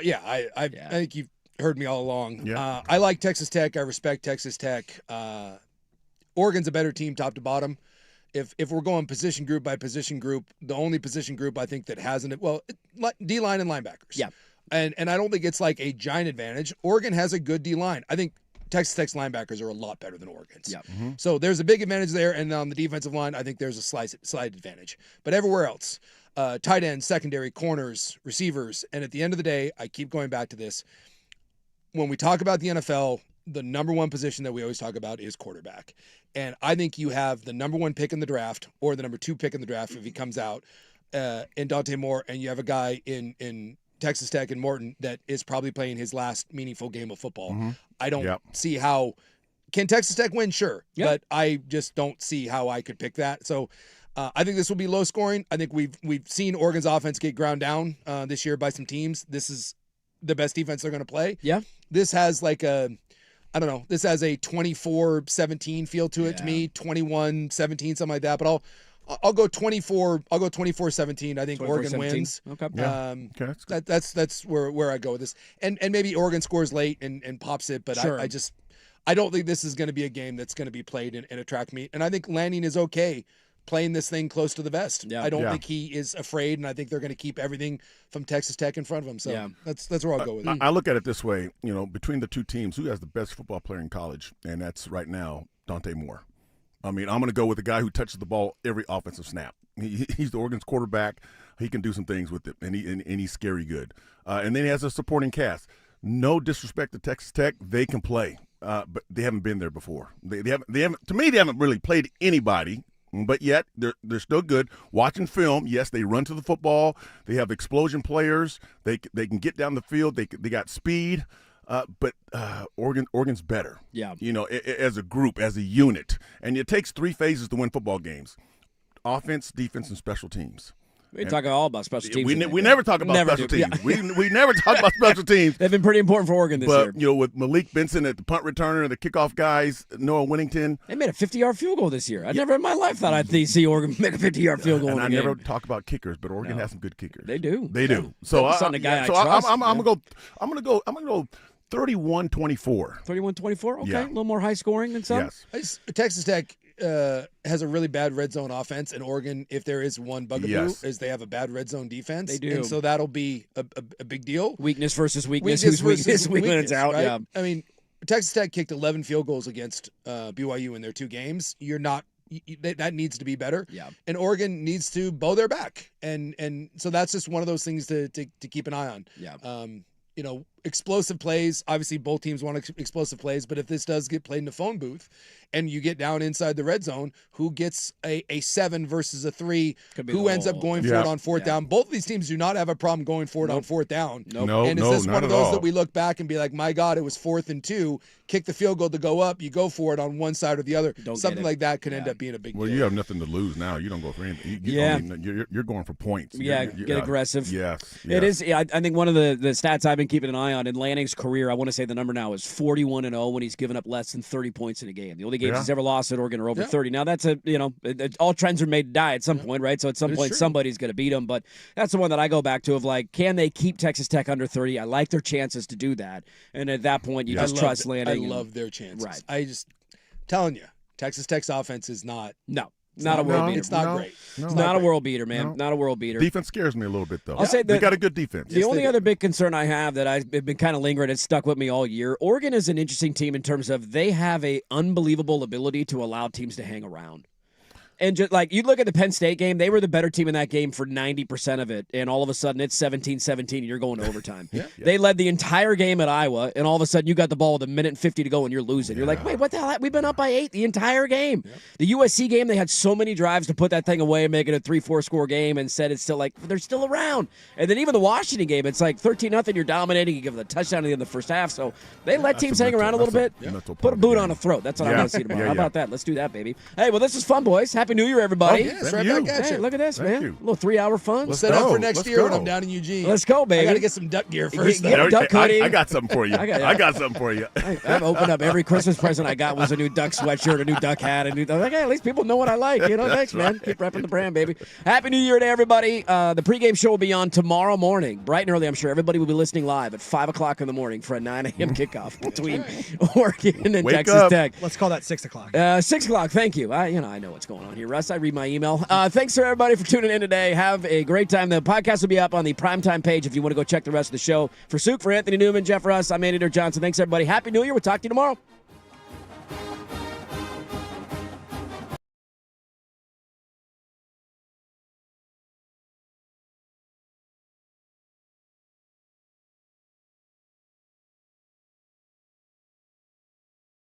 Yeah, I think you've heard me all along. Yeah. I like Texas Tech. I respect Texas Tech. Oregon's a better team top to bottom. If we're going position group by position group, the only position group I think that hasn't, D-line and linebackers. Yeah. And I don't think it's like a giant advantage. Oregon has a good D-line. I think Texas Tech's linebackers are a lot better than Oregon's. Yeah. Mm-hmm. So there's a big advantage there, and on the defensive line, I think there's a slight advantage. But everywhere else, tight ends, secondary, corners, receivers, and at the end of the day, I keep going back to this. When we talk about the NFL, the number one position that we always talk about is quarterback. And I think you have the number one pick in the draft or the number two pick in the draft if he comes out in Dante Moore, and you have a guy in Texas Tech and Morton that is probably playing his last meaningful game of football. Mm-hmm. I don't see how – can Texas Tech win? Sure. Yep. But I just don't see how I could pick that. So I think this will be low scoring. I think we've seen Oregon's offense get ground down this year by some teams. This is the best defense they're going to play. Yeah. This has this has a 24-17 feel to it to me, 21-17, something like that. But I'll go 24. I'll go 24-17. I think Oregon wins. Okay. Okay. That's where I go with this. And maybe Oregon scores late and pops it, but sure. I don't think this is going to be a game that's going to be played in a track meet. And I think Lanning is okay playing this thing close to the vest. Yeah. I don't think he is afraid, and I think they're going to keep everything from Texas Tech in front of him. So that's where I'll go with it. I look at it this way, between the two teams, who has the best football player in college? And that's right now Dante Moore. I mean, I'm going to go with the guy who touches the ball every offensive snap. He's the Oregon's quarterback. He can do some things with it, and he's scary good. And then he has a supporting cast. No disrespect to Texas Tech, they can play, but they haven't been there before. They haven't. To me, they haven't really played anybody. But yet, they're still good. Watching film, yes, they run to the football. They have explosion players. They can get down the field. They got speed. But Oregon's better. Yeah. As a group, as a unit. And it takes three phases to win football games: offense, defense, and special teams. We talk all about special teams. We never talk about special teams. Yeah. We never talk about special teams. They've been pretty important for Oregon this year. But, with Malik Benson at the punt returner, the kickoff guys, Noah Winnington. They made a 50-yard field goal this year. I never in my life thought I'd see Oregon make a 50-yard field goal. And in I a game. never talk about kickers, but Oregon has some good kickers. They do. They do. So I'm gonna go 31-24. 31-24. Okay, a little more high scoring than some. Yes. Texas Tech has a really bad red zone offense, and Oregon, if there is one bugaboo, is they have a bad red zone defense. They do. And so that'll be a big deal. Weakness versus weakness. Whose weakness when it's out? Right? Yeah. I mean, Texas Tech kicked 11 field goals against BYU in their two games. You're not. That needs to be better. Yeah. And Oregon needs to bow their back, and so that's just one of those things to keep an eye on. Yeah. Explosive plays. Obviously, both teams want explosive plays, but if this does get played in the phone booth and you get down inside the red zone, who gets a 7 versus a 3? Who ends up going for it on fourth down? Both of these teams do not have a problem going for it on fourth down. And it's just one of those that we look back and be like, my God, it was 4th and 2. Kick the field goal to go up. You go for it on one side or the other. Something like that could end up being a big deal. Well, you have nothing to lose now. You don't go for anything. You're going for points. Get aggressive. Yes. It is. I think one of the stats I've been keeping an eye on in Lanning's career, I want to say the number now is 41-0 when he's given up less than 30 points in a game. The only games he's ever lost at Oregon are over 30. Now that's all trends are made to die at some point, right? So at some point somebody's going to beat them. But that's the one that I go back to of like, can they keep Texas Tech under 30? I like their chances to do that. And at that point, you just trust Lanning. I love their chances. Right. I just telling you, Texas Tech's offense is not. Not a world beater. It's not great. It's not a world beater, man. Not a world beater. Defense scares me a little bit, though. I'll say they got a good defense. The only other big concern I have that I've been kind of lingering, it's stuck with me all year. Oregon is an interesting team in terms of they have a unbelievable ability to allow teams to hang around. And just like you look at the Penn State game, they were the better team in that game for 90% of it. And all of a sudden it's 17-17 and you're going to overtime. They led the entire game at Iowa, and all of a sudden you got the ball with 1:50 to go and you're losing. You're like, wait, what the hell? We've been up by 8 the entire game. The USC game, they had so many drives to put that thing away and make it a 3-4 score game, and said it's still like they're still around. And then even the Washington game, it's like 13-0, you're dominating, you give the touchdown at the end of the first half. So they let teams hang around a little bit. Put a boot on the throat. That's what I want to see tomorrow. How about that? Let's do that, baby. Hey, well, this is fun, boys. Happy New Year, everybody. Right back at Hey, you. look at this, Thank man. you. A little 3-hour fun. We'll set up for next Let's year when go. I'm down in Eugene. Let's go, baby. I got to get some duck gear first. Get though. a duck hoodie. I got something for you. I got something for you. I've opened up every Christmas present I got was a new duck sweatshirt, a new duck hat, a new. I'm like, hey, at least people know what I like. You know, thanks, man. Keep repping the brand, baby. Happy New Year to everybody. The pregame show will be on tomorrow morning, bright and early. I'm sure everybody will be listening live at 5:00 in the morning for a 9 a.m. kickoff between Oregon and Wake Texas up. Tech. Let's call that 6 o'clock. 6 o'clock. Thank you. I know what's going on here, Russ. I read my email. Thanks for everybody for tuning in today. Have a great time. The podcast will be up on the primetime page if you want to go check the rest of the show. For Suk, for Anthony Newman, Jeff Russ, I'm Andy Dirk Johnson. Thanks, everybody. Happy New Year. We'll talk to you tomorrow.